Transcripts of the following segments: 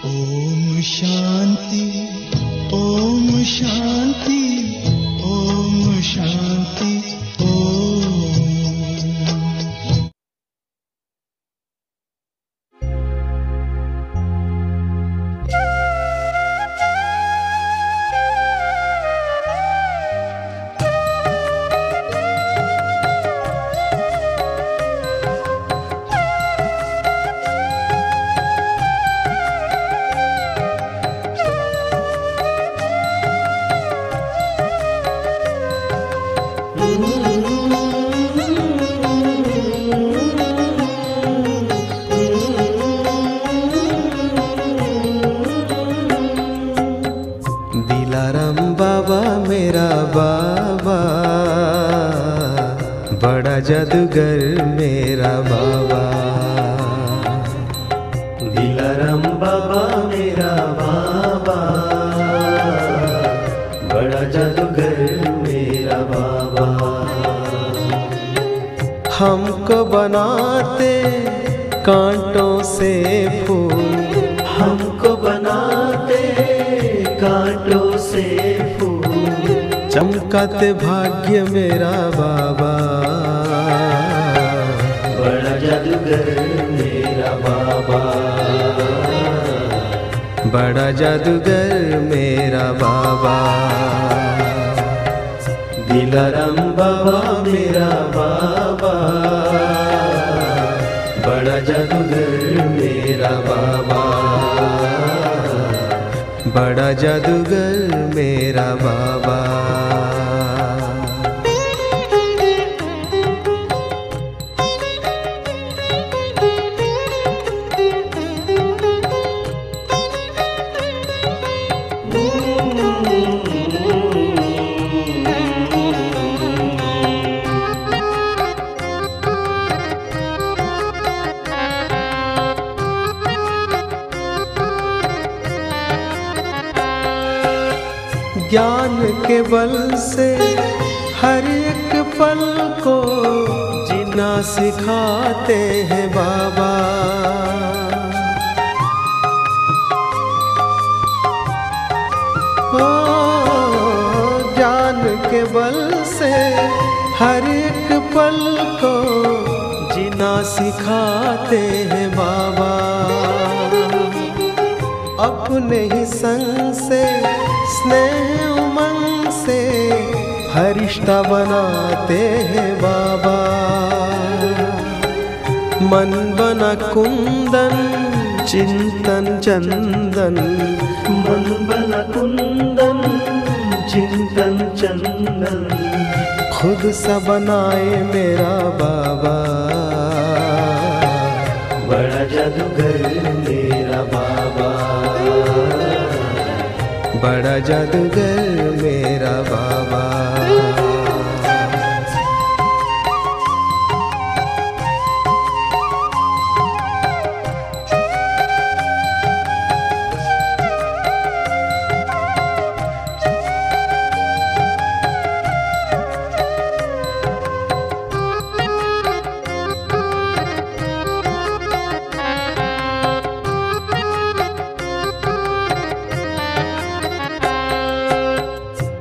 ओम शांति, ओम शांति, ओम शांति, ओम। दिलाराम बाबा मेरा बाबा, बड़ा जादूगर मेरा बाबा। दिलाराम बाबा मेरा बाबा, बड़ा जादूगर मेरा बाबा। हमको बनाते कांटों से फूल, हमको बनाते कांटों से फूल, चमकाते भाग्य मेरा बाबा। बड़ा जादूगर मेरा बाबा, बड़ा जादूगर मेरा बाबा। दिलाराम बाबा मेरा बाबा, बड़ा जादूगर मेरा बाबा, बड़ा जादूगर मेरा बाबा। ज्ञान के बल से हर एक पल को जीना सिखाते हैं बाबा। ओ ज्ञान के बल से हर एक पल को जीना सिखाते हैं बाबा। अपने ही संग से स्नेह उमंग से फरिश्ता बनाते हैं बाबा। मन बना कुंदन चिंतन चंदन, मन बना कुंदन चिंतन चंदन, खुद सा बनाए मेरा बाबा। बड़ा जादूगर मेरा बाबा, बड़ा जादूगर मेरा बाबा।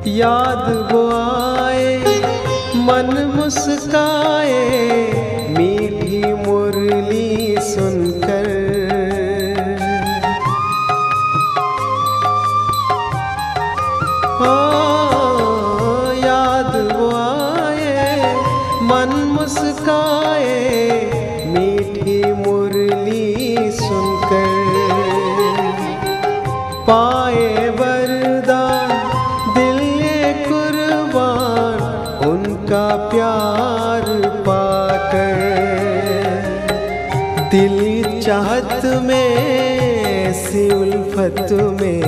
याद वो आए मन मुस्काए, मीठी मुरली सुनकर। ओ याद वो आए मन मुस्काए, मीठी मुरली सुनकर। पाए वरदान उनका प्यार पाकर, दिल चाहत में ऐसी उल्फत में,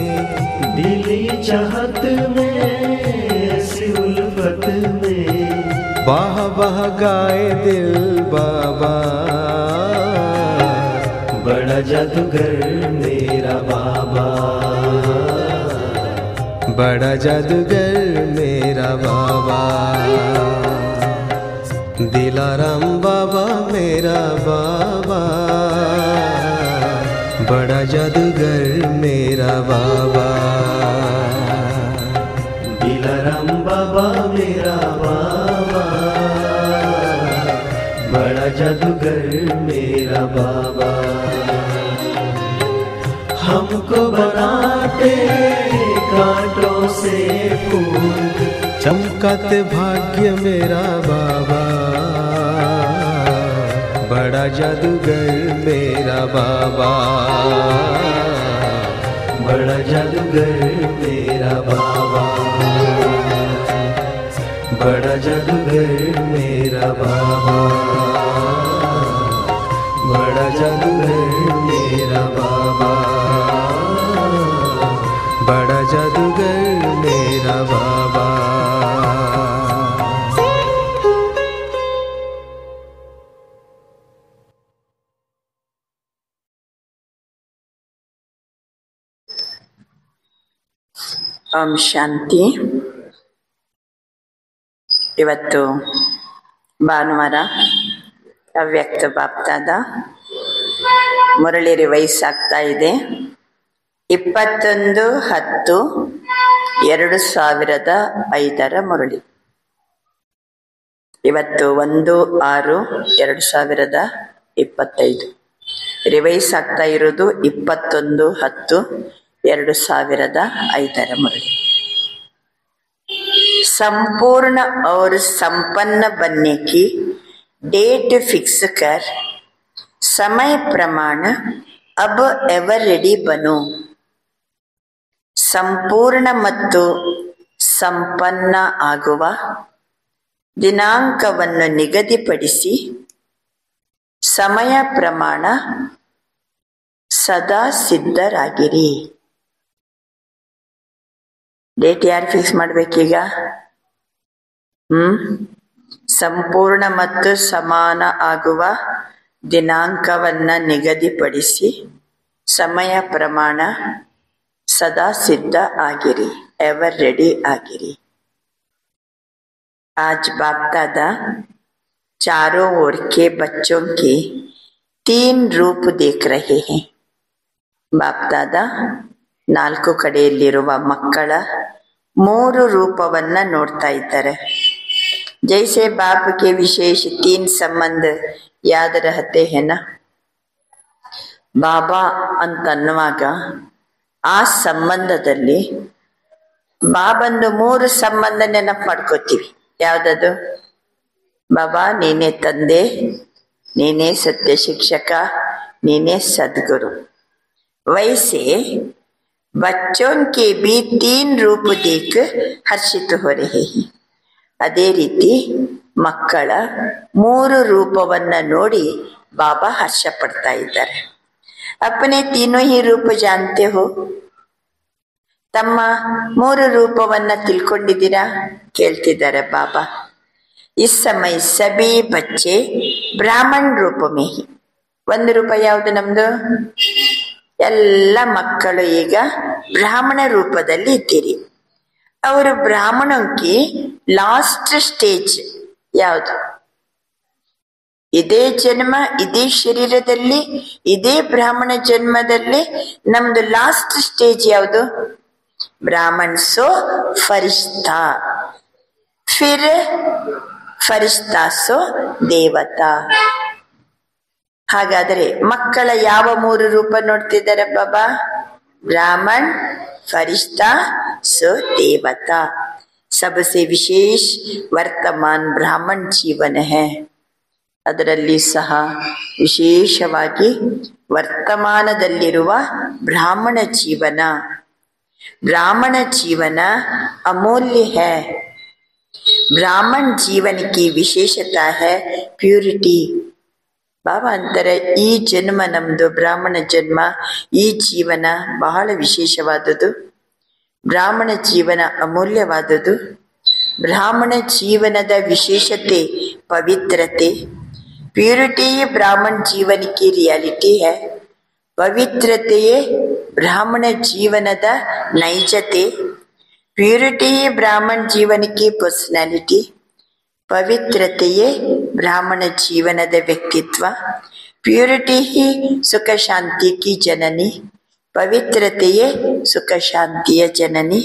दिल चाहत में ऐसी उल्फत में, बाह बाह गाए दिल बाबा। बड़ा जादूगर मेरा बाबा, बड़ा जादूगर मेरा बाबा। दिलाराम बाबा मेरा बाबा, बड़ा जादूगर मेरा बाबा। दिलाराम बाबा मेरा बाबा, बड़ा जादूगर मेरा बाबा। हमको बनाते कांटों से फूल, चमकाते भाग्य मेरा बाबा। बड़ा जादूगर मेरा बाबा, बड़ा जादूगर मेरा बाबा, बड़ा जादूगर मेरा बाबा, बड़ा जादूगर मेरा बाबा, बड़ा जादूगर मेरा बाबा। ಓಂ ಶಾಂತಿ. ಇವತ್ತು ಭಾನುವಾರ, ಅವ್ಯಕ್ತ ಬಾಪ್ತಾದ ಮುರಳಿ ರಿವೈಸ್ ಆಗ್ತಾ ಇದೆ. 21/10/2005 ಮುರಳಿ. ಇವತ್ತು 1/6/2025. ರಿವೈಸ್ ಆಗ್ತಾ ಇರೋದು 21/10/2005 मुरली। संपूर्ण और संपन्न बनने की डेट फिक्स कर समय प्रमाण अब एवर रेडी बनो। संपूर्ण ಮತ್ತು ಸಂಪನ್ನ ಆಗುವ ದಿನಾಂಕವನ್ನು ನಿಗದಿಪಡಿಸಿ ಸಮಯ ಪ್ರಮಾಣ ಸದಾ ಸಿದ್ಧರಾಗಿರಿ. ಡೇಟ್ ಯಾರು ಫಿಕ್ಸ್ ಮಾಡ್ಬೇಕೀಗ? ಸಂಪೂರ್ಣ ಮತ್ತು ಸಮಾನ ಆಗುವ ದಿನಾಂಕವನ್ನ ನಿಗದಿಪಡಿಸಿ ಸಮಯ ಪ್ರಮಾಣ ಸದಾ ಸಿದ್ಧ ಆಗಿರಿ, ಎವರ್ ರೆಡಿ ಆಗಿರಿ. आज बाप दादा चारों ओर के बच्चों के 3 रूप देख रहे हैं. बाप दादा 4 ಕಡೆಯಲ್ಲಿರುವ ಮಕ್ಕಳ 3 ರೂಪವನ್ನ ನೋಡ್ತಾ ಇದ್ದಾರೆ. जैसे बाप के विशेष 3 संबंध याद रहते हैं ना. ಬಾಬಾ ಅಂತ ಅನ್ನುವಾಗ ಆ ಸಂಬಂಧದಲ್ಲಿ ಬಾಬಂದು 3 ಸಂಬಂಧ ನೆನಪು ಮಾಡ್ಕೋತೀವಿ. ಯಾವ್ದದು? ಬಾಬಾ ನೀನೇ ತಂದೆ, ನೀನೇ ಸತ್ಯ ಶಿಕ್ಷಕ, ನೀನೇ ಸದ್ಗುರು. वैसे बच्चों के भी 3 रूप देख हर्षित हो रहे हैं. ಅದೇ ರೀತಿ ಮಕ್ಕಳ 3 ರೂಪವನ್ನ ನೋಡಿ ಬಾಬಾ ಹರ್ಷ ಪಡ್ತಾ ಇದ್ದಾರೆ. अपने तीनों ही रूप जानते हो. ತಮ್ಮ 3 ರೂಪವನ್ನ ತಿಳ್ಕೊಂಡಿದ್ದೀರಾ? ಕೇಳ್ತಿದ್ದಾರೆ ಬಾಬಾ. इस समय सभी बच्चे ब्राह्मण रूप में ही. 1 ರೂಪ ಯಾವುದು ನಮ್ದು? ಎಲ್ಲ ಮಕ್ಕಳು ಈಗ ಬ್ರಾಹ್ಮಣ ರೂಪದಲ್ಲಿ ಇದ್ದೀರಿ. ಅವರು ಬ್ರಾಹ್ಮಣಕ್ಕೆ ಲಾಸ್ಟ್ ಸ್ಟೇಜ್ ಯಾವುದು? ಇದೇ ಜನ್ಮ, ಇದೇ ಶರೀರದಲ್ಲಿ, ಇದೇ ಬ್ರಾಹ್ಮಣ ಜನ್ಮದಲ್ಲಿ ನಮ್ದು ಲಾಸ್ಟ್ ಸ್ಟೇಜ್ ಯಾವುದು? ब्राह्मण सो फरिश्ता, फिर फरिश्ता सो देवता. ಹಾಗಾದರೆ ಮಕ್ಕಳ ಯಾವ 3 ರೂಪ ನೋಡ್ತಿದ್ದಾರೆ ಬಾಬಾ? ಬ್ರಾಹ್ಮಣ್, ಫರಿಶ್ತಾ, ಸೋ ದೇವತಾ. सबसे विशेष वर्तमान ब्राह्मण जीवन है. ಅದರಲ್ಲಿ ಸಹ ವಿಶೇಷವಾಗಿ ವರ್ತಮಾನದಲ್ಲಿರುವ ಬ್ರಾಹ್ಮಣ ಜೀವನ. ब्राह्मण जीवन अमूल्य है. ब्राह्मण जीवन की विशेषता है प्यूरिटी. ಬಾಬಾ ಅಂತಾರೆ ಈ ಜನ್ಮ ನಮ್ದು ಬ್ರಾಹ್ಮಣ ಜನ್ಮ, ಈ ಜೀವನ ಬಹಳ ವಿಶೇಷವಾದುದು. ಬ್ರಾಹ್ಮಣ ಜೀವನ ಅಮೂಲ್ಯವಾದುದು. ಬ್ರಾಹ್ಮಣ ಜೀವನದ ವಿಶೇಷತೆ ಪವಿತ್ರತೆ. ಪ್ಯೂರಿಟಿ ಬ್ರಾಹ್ಮಣ ಜೀವನ की रियलिटी है. ಪವಿತ್ರತೆಯೇ ಬ್ರಾಹ್ಮಣ ಜೀವನದ ನೈಜತೆ. ಪ್ಯೂರಿಟಿ ಬ್ರಾಹ್ಮಣ ಜೀವನ की पर्सनैलिटी. ಪವಿತ್ರತೆಯೇ ಬ್ರಾಹ್ಮಣ ಜೀವನದ ವ್ಯಕ್ತಿತ್ವ. प्यूरिटी ही सुख शांति की जननी, पवित्रतेये सुख शांतिय जननी।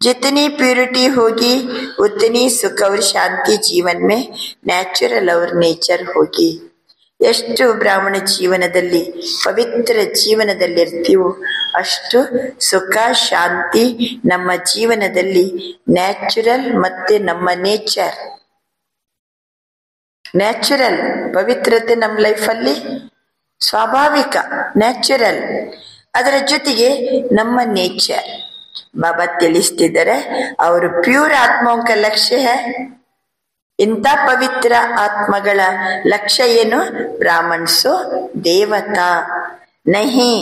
जितनी प्यूरिटी होगी उतनी सुख और शांति जीवन में ನ್ಯಾಚುರಲ್ और ನೇಚರ್ ಹೋಗಿ। ಎಷ್ಟು ಬ್ರಾಹ್ಮಣ ಜೀವನದಲ್ಲಿ ಪವಿತ್ರ ಜೀವನದಲ್ಲಿರ್ತೀವೋ ಅಷ್ಟು ಸುಖ ಶಾಂತಿ ನಮ್ಮ ಜೀವನದಲ್ಲಿ ನ್ಯಾಚುರಲ್ ಮತ್ತೆ ನಮ್ಮ ನೇಚರ್ ನ್ಯಾಚುರಲ್ ಪವಿತ್ರತೆ ನಮ್ಮ ಲೈಫಲ್ಲಿ ಸ್ವಾಭಾವಿಕ ನ್ಯಾಚುರಲ್, ಅದರ ಜೊತೆಗೆ ನಮ್ಮ ನೇಚರ್ ಬಾಬಾ ತಿಳಿಸ್ತಿದ್ದಾರೆ। ಅವರು ಪ್ಯೂರ್ ಆತ್ಮೋं का लक्ष्य है। ಇಂಥ ಪವಿತ್ರ ಆತ್ಮಗಳ ಲಕ್ಷ್ಯ ಏನು? ಬ್ರಾಹ್ಮಣ ಸೋ ದೇವತಾ नहीं,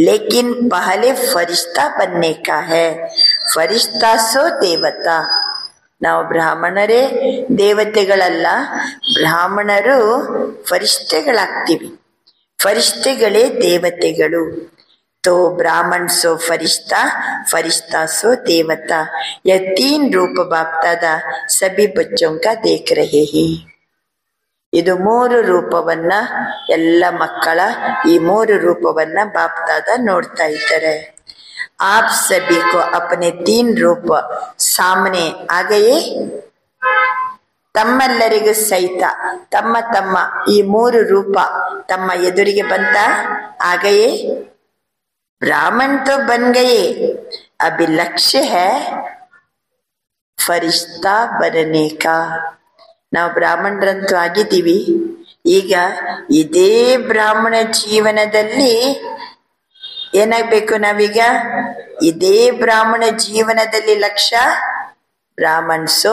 लेकिन पहले फरिश्ता बनने का है। फरिश्ता सो देवता। ನಾವು ಬ್ರಾಹ್ಮಣರೇ ದೇವತೆಗಳಲ್ಲ, ಬ್ರಾಹ್ಮಣರು ಫರಿಷ್ಠೆಗಳಾಗ್ತೀವಿ, ಫರಿಷ್ಠೆಗಳೇ ದೇವತೆಗಳು। तो ब्राह्मण सो फरिश्ता, फरिश्ता सो देवता। यह 3 रूप बाप दादा सभी बच्चों का देख रहे हैं। ಇದು 3 ರೂಪವನ್ನ ಎಲ್ಲ ಮಕ್ಕಳ ಈ 3 ರೂಪವನ್ನ ಬಾಪ್ ದಾದಾ ನೋಡ್ತಾ ಇದ್ದಾರೆ। आप सभी को अपने 3 रूप सामने आ गए। ತಮ್ಮೆಲ್ಲರಿಗೂ ಸಹಿತ ತಮ್ಮ ತಮ್ಮ ಈ 3 ರೂಪ ತಮ್ಮ ಎದುರಿಗೆ ಬಂತ ಆಗಯೇ। ब्राह्मण तो बन गए, अभी लक्ष्य है फरिश्ता बनने का। ನಾವು ಬ್ರಾಹ್ಮಣರಂತೂ ಆಗಿದ್ದೀವಿ, ಈಗ ಇದೇ ಬ್ರಾಹ್ಮಣ ಜೀವನದಲ್ಲಿ ಏನಾಗಬೇಕು? ನಾವೀಗ ಇದೇ ಬ್ರಾಹ್ಮಣ ಜೀವನದಲ್ಲಿ ಲಕ್ಷ್ಯ ಬ್ರಾಹ್ಮಣ ಸೋ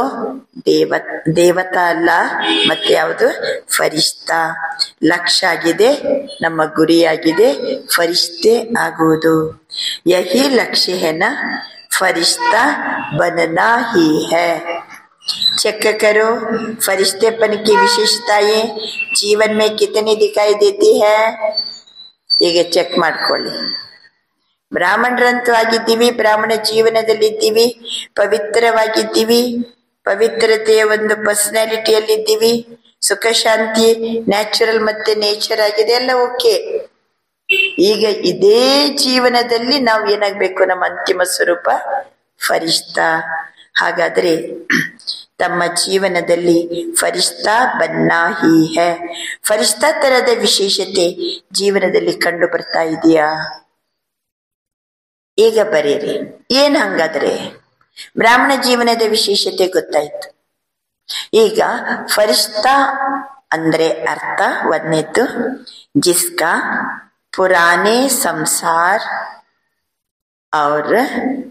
ದೇವತಾ ಅಲ್ಲ, ಮತ್ತೆ ಯಾವುದು? ಫರಿಶ್ತಾ ಲಕ್ಷ್ಯ ಆಗಿದೆ, ನಮ್ಮ ಗುರಿಯಾಗಿದೆ ಫರಿಶ್ತೆ ಆಗುವುದು। ಯಹಿ ಲಕ್ಷ್ಯ है ना, फरिश्ता बनना ही है। चेक करो फरिश्तेपन की विशेषताएं जीवन में कितनी दिखाई देती है। ಈಗ ಚೆಕ್ ಮಾಡ್ಕೊಳ್ಳಿ। ಬ್ರಾಹ್ಮಣರಂತೂ ಆಗಿದ್ದೀವಿ, ಬ್ರಾಹ್ಮಣ ಜೀವನದಲ್ಲಿದ್ದೀವಿ, ಪವಿತ್ರವಾಗಿದ್ದೀವಿ, ಪವಿತ್ರತೆಯ ಒಂದು ಪರ್ಸನಾಲಿಟಿಯಲ್ಲಿದ್ದೀವಿ, ಸುಖ ಶಾಂತಿ ನ್ಯಾಚುರಲ್ ಮತ್ತೆ ನೇಚರ್ ಆಗಿದೆ, ಎಲ್ಲ ಓಕೆ। ಈಗ ಇದೇ ಜೀವನದಲ್ಲಿ ನಾವು ಏನಾಗಬೇಕು? ನಮ್ಮ ಅಂತಿಮ ಸ್ವರೂಪ ಫರಿಶ್ತಾ। ಹಾಗಾದ್ರೆ ತಮ್ಮ ಜೀವನದಲ್ಲಿ ಫರಿಶ್ತಾ ಬನ್ನಾ ಹಿ ಹೈ। ಫರಿಶ್ತಾ ತರದ ವಿಶೇಷತೆ ಜೀವನದಲ್ಲಿ ಕಂಡು ಬರ್ತಾ ಇದೆಯಾ? ಈಗ ಬರೀರಿ ಏನ್ ಹಂಗಾದ್ರೆ? ಬ್ರಾಹ್ಮಣ ಜೀವನದ ವಿಶೇಷತೆ ಗೊತ್ತಾಯ್ತು। ಈಗ ಫರಿಶ್ತಾ ಅಂದ್ರೆ ಅರ್ಥ ಒಂದನೇದ್ದು, ಜಿಸ್ಕಾ पुराने संसार और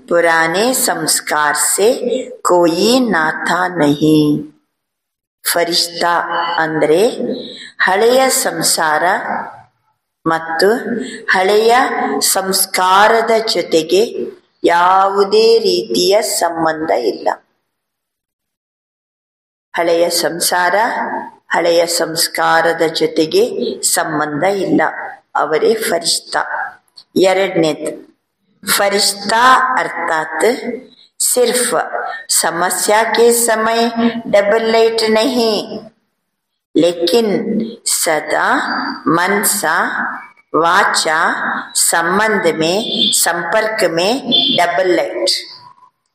पुराने संस्कार से कोई नाता नहीं। फरिश्ता ಅಂದ್ರೆ ಹಳೆಯ ಸಂಸಾರ ಮತ್ತು ಹಳೆಯ ಸಂಸ್ಕಾರದ ಜೊತೆಗೆ ಯಾವುದೇ ರೀತಿಯ ಸಂಬಂಧ ಇಲ್ಲ। ಹಳೆಯ ಸಂಸಾರ ಹಳೆಯ ಸಂಸ್ಕಾರದ ಜೊತೆಗೆ ಸಂಬಂಧ ಇಲ್ಲ, ಅವರೇ फरिश्ता। ಎರಡನೇದು फरिश्ता अर्थात सिर्फ समस्या के समय डबल लाइट नहीं, लेकिन सदा मन सा वाचा संबंध में संपर्क में डबल लाइट।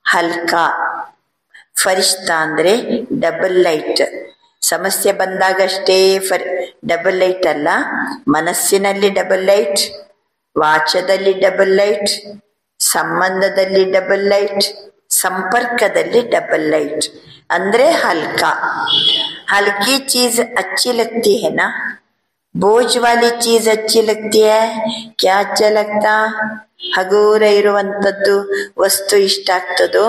हल्का फरिश्ता ಅಂದ್ರೆ ಡಬಲ್ ಲೈಟ್। ಸಮಸ್ಯೆ ಬಂದಾಗಷ್ಟೇ ಡಬಲ್ ಲೈಟ್ ಅಲ್ಲ, ಮನಸ್ಸಿನಲ್ಲಿ ಡಬಲ್ ಲೈಟ್, ವಾಚದಲ್ಲಿ ಡಬಲ್ ಲೈಟ್, ಸಂಬಂಧದಲ್ಲಿ ಡಬಲ್ ಲೈಟ್, ಸಂಪರ್ಕದಲ್ಲಿ ಡಬಲ್ ಲೈಟ್ ಅಂದ್ರೆ ಹಲ್ಕಾ। हल्की चीज अच्छी लगती है ना, बोझ वाली चीज अच्छी लगती है, क्या अच्छा लगता? ಹಗುರ ಇರುವಂತದ್ದು ವಸ್ತು ಇಷ್ಟ ಆಗ್ತದೋ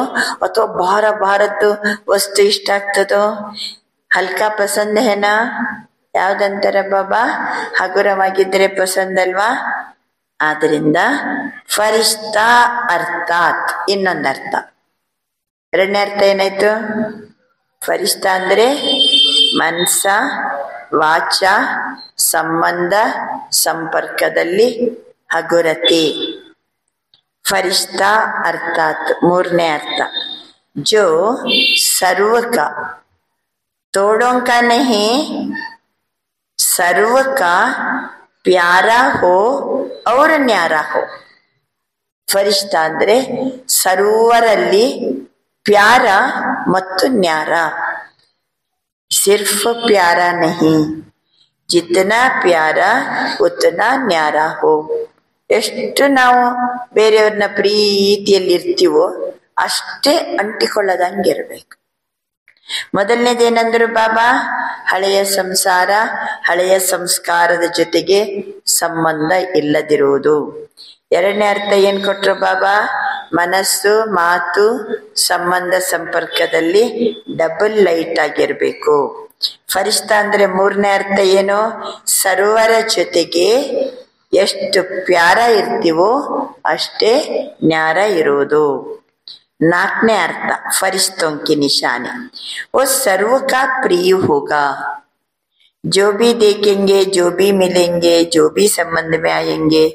ಅಥವಾ ಭಾರ ಭಾರದ್ದು ವಸ್ತು ಇಷ್ಟ ಆಗ್ತದೋ? ಹಲ್ಕಾ ಪಸಂದ್ ಹೇನಾ? ಯಾವ್ದಂತಾರ ಬಾಬಾ? ಹಗುರವಾಗಿದ್ರೆ ಪಸಂದ್ ಅಲ್ವಾ? ಆದ್ರಿಂದ ಫರಿಶ್ತಾ ಅರ್ಥಾತ್ ಇನ್ನೊಂದರ್ಥ, ಎರಡನೇ ಅರ್ಥ ಏನಾಯ್ತು? ಫರಿಶ್ತಾ ಅಂದ್ರೆ ಮನಸ ವಾಚ ಸಂಬಂಧ ಸಂಪರ್ಕದಲ್ಲಿ ಹಗುರತೆ। फरिश्ता अर्थात मूरने अर्थ जो सर्व का, तोड़ों का नहीं, सर्व का प्यारा हो और न्यारा हो. ಫರಿಷ್ಠಾ ಅಂದ್ರೆ ಸರ್ವರಲ್ಲಿ ಪ್ಯಾರ ಮತ್ತು ನ್ಯಾರ. ಸಿರ್ಫ್ ಪ್ಯಾರ ನಹಿ, ಜಿತನಾ ಪ್ಯಾರ ಉತನಾ ನ್ಯಾರ ಹೋ. ಎಷ್ಟು ನಾವು ಬೇರೆಯವ್ರನ್ನ ಪ್ರೀತಿಯಲ್ಲಿ ಇರ್ತೀವೋ ಅಷ್ಟೇ ಅಂಟಿಕೊಳ್ಳದಂಗಿರ್ಬೇಕು. ಮೊದಲನೇದೇನಂದ್ರು ಬಾಬಾ? ಹಳೆಯ ಸಂಸಾರ, ಹಳೆಯ ಸಂಸ್ಕಾರದ ಜೊತೆಗೆ ಸಂಬಂಧ ಇಲ್ಲದಿರುವುದು. ಎರಡನೇ ಅರ್ಥ ಏನ್ ಕೊಟ್ರು ಬಾಬಾ? ಮನಸ್ಸು, ಮಾತು, ಸಂಬಂಧ ಸಂಪರ್ಕದಲ್ಲಿ ಡಬಲ್ ಲೈಟ್ ಆಗಿರ್ಬೇಕು. ಫರಿಷ್ಠಾ ಅಂದ್ರೆ ಮೂರನೇ ಅರ್ಥ ಏನು? ಸರ್ವರ ಜೊತೆಗೆ ಎಷ್ಟು ಪ್ಯಾರ ಇರ್ತೀವೋ ಅಷ್ಟೇ ನ್ಯಾರ ಇರುವುದು. ನಾಲ್ಕನೇ ಅರ್ಥ फरिश्तों की निशानी, वो सर्व का प्रिय होगा. जो भी देखेंगे, जो भी मिलेंगे, जो भी संबंध में आएंगे,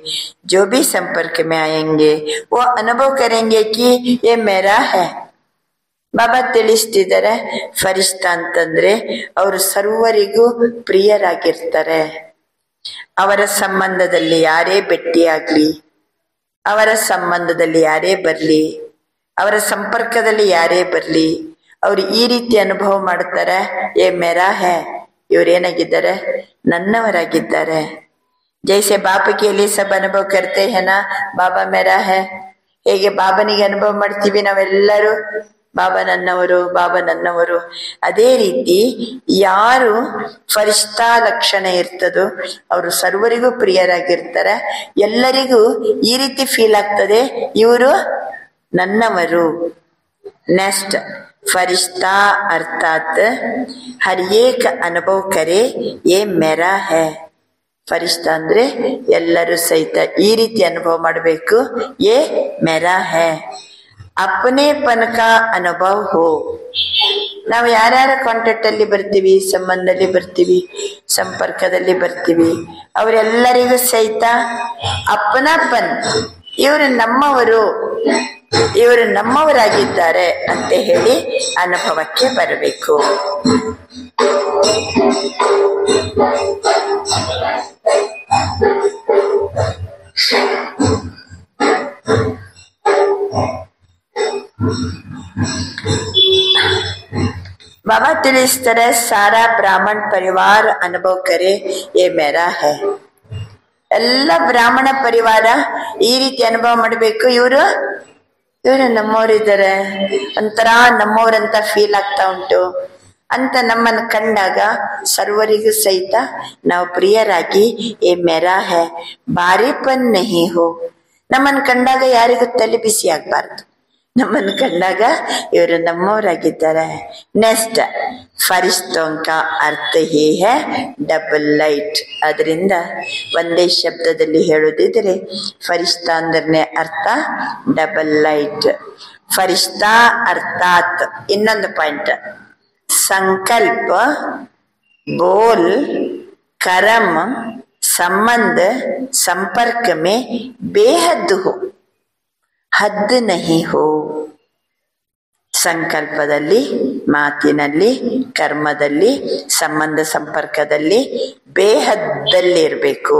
जो भी संपर्क में आएंगे, वो अनुभव करेंगे कि ये मेरा है. ಬಾಬಾ ತಿಳಿಸ್ತಿದ್ದಾರೆ, ಫರಿಷ್ಠಾ ಅಂತಂದ್ರೆ ಅವರು ಸರ್ವರಿಗೂ ಪ್ರಿಯರಾಗಿರ್ತಾರೆ. ಅವರ ಸಂಬಂಧದಲ್ಲಿ ಯಾರೇ ಭೇಟಿಯಾಗ್ಲಿ, ಅವರ ಸಂಬಂಧದಲ್ಲಿ ಯಾರೇ ಬರ್ಲಿ, ಅವರ ಸಂಪರ್ಕದಲ್ಲಿ ಯಾರೇ ಬರ್ಲಿ, ಅವ್ರು ಈ ರೀತಿ ಅನುಭವ ಮಾಡ್ತಾರೆ, ಏ ಮೇರಾ ಹೇ, ಇವ್ರೇನಾಗಿದ್ದಾರೆ? ನನ್ನವರಾಗಿದ್ದಾರೆ. ಜೈಸೆ ಬಾಪಕ್ಕೆ ಎಲ್ಲಿ ಸಬ್ ಅನುಭವ ಕರ್ತೆ ಹೇ ನಾ, ಬಾಬಾ ಮೇರಾ ಹೇ. ಹೇಗೆ ಬಾಬನಿಗೆ ಅನುಭವ ಮಾಡ್ತೀವಿ ನಾವೆಲ್ಲರೂ, ಬಾಬಾ ನನ್ನವರು, ಬಾಬಾ ನನ್ನವರು. ಅದೇ ರೀತಿ ಯಾರು ಫರಿಷ್ಠಾ ಲಕ್ಷಣ ಇರ್ತದೋ ಅವರು ಸರ್ವರಿಗೂ ಪ್ರಿಯರಾಗಿರ್ತಾರೆ. ಎಲ್ಲರಿಗೂ ಈ ರೀತಿ ಫೀಲ್ ಆಗ್ತದೆ, ಇವರು ನನ್ನವರು. ನೆಕ್ಸ್ಟ್ फरिश्ता अर्थात हर एक अनुभव करे ये मेरा है. ಫರಿಷ್ಠಾ ಅಂದ್ರೆ ಎಲ್ಲರೂ ಸಹಿತ ಈ ರೀತಿ ಅನುಭವ ಮಾಡಬೇಕು, ಯೇ ಮೇರಾ ಹೇ. ಅಪನೇಪನ್ ಕಾ ಅನುಭವ ಹೋ. ನಾವು ಯಾರ್ಯಾರ ಕಾಂಟ್ಯಾಕ್ಟ್ ಅಲ್ಲಿ ಬರ್ತೀವಿ, ಸಂಬಂಧದಲ್ಲಿ ಬರ್ತೀವಿ, ಸಂಪರ್ಕದಲ್ಲಿ ಬರ್ತೀವಿ, ಅವರೆಲ್ಲರಿಗೂ ಸಹಿತ ಅಪನಾಪನ್, ಇವರು ನಮ್ಮವರು, ಇವರು ನಮ್ಮವರಾಗಿದ್ದಾರೆ ಅಂತ ಹೇಳಿ ಅನುಭವಕ್ಕೆ ಬರಬೇಕು. ಬಾಬಾ ತಿಳಿಸ್ತಾರೆ, ಸಾರಾ ಬ್ರಾಹ್ಮಣ ಪರಿವಾರ ಅನುಭವ ಕರೆ ಯೇ ಮೇರಾ ಹೇ. ಎಲ್ಲ ಬ್ರಾಹ್ಮಣ ಪರಿವಾರ ಈ ರೀತಿ ಅನುಭವ ಮಾಡಬೇಕು, ಇವರು ನಮ್ಮವರಿದ್ದಾರೆ, ಒಂಥರ ನಮ್ಮವ್ರಂತ ಫೀಲ್ ಆಗ್ತಾ ಉಂಟು ಅಂತ ನಮ್ಮನ್ನು ಕಂಡಾಗ ಸರ್ವರಿಗೂ ಸಹಿತ ನಾವು ಪ್ರಿಯರಾಗಿ ಏ ಮೇರಾ ಹೇ, ಬಾರಿಪನ್ ನಹಿ ಹೋ. ನಮ್ಮನ್ನು ಕಂಡಾಗ ಯಾರಿಗೂ ತಲೆ ಬಿಸಿ ಆಗ್ಬಾರ್ದು, ನಮ್ಮನ್ನು ಕಂಡಾಗ ಇವರು ನಮ್ಮವರಾಗಿದ್ದಾರೆ. ನೆಕ್ಸ್ಟ್ ಫರಿಶ್ತೋಂ ಕಾ ಅರ್ಥ ಹೇ ಹೇ ಡಬಲ್ ಲೈಟ್. ಅದರಿಂದ ಒಂದೇ ಶಬ್ದದಲ್ಲಿ ಹೇಳುದಿದ್ರೆ ಫರಿಷ್ಠಾ ಅಂದ್ರೆ ಅರ್ಥ ಡಬಲ್ ಲೈಟ್. ಫರಿಷ್ಠಾ ಅರ್ಥಾತ್ ಇನ್ನೊಂದು ಪಾಯಿಂಟ್, ಸಂಕಲ್ಪ, बोल, कर्म, संबंध, संपर्क में बेहद हो, ಹದ್ದು ನಹಿ ಹೋ. ಸಂಕಲ್ಪದಲ್ಲಿ, ಮಾತಿನಲ್ಲಿ, ಕರ್ಮದಲ್ಲಿ, ಸಂಬಂಧ ಸಂಪರ್ಕದಲ್ಲಿ ಬೇಹದ್ದಲ್ಲಿರಬೇಕು,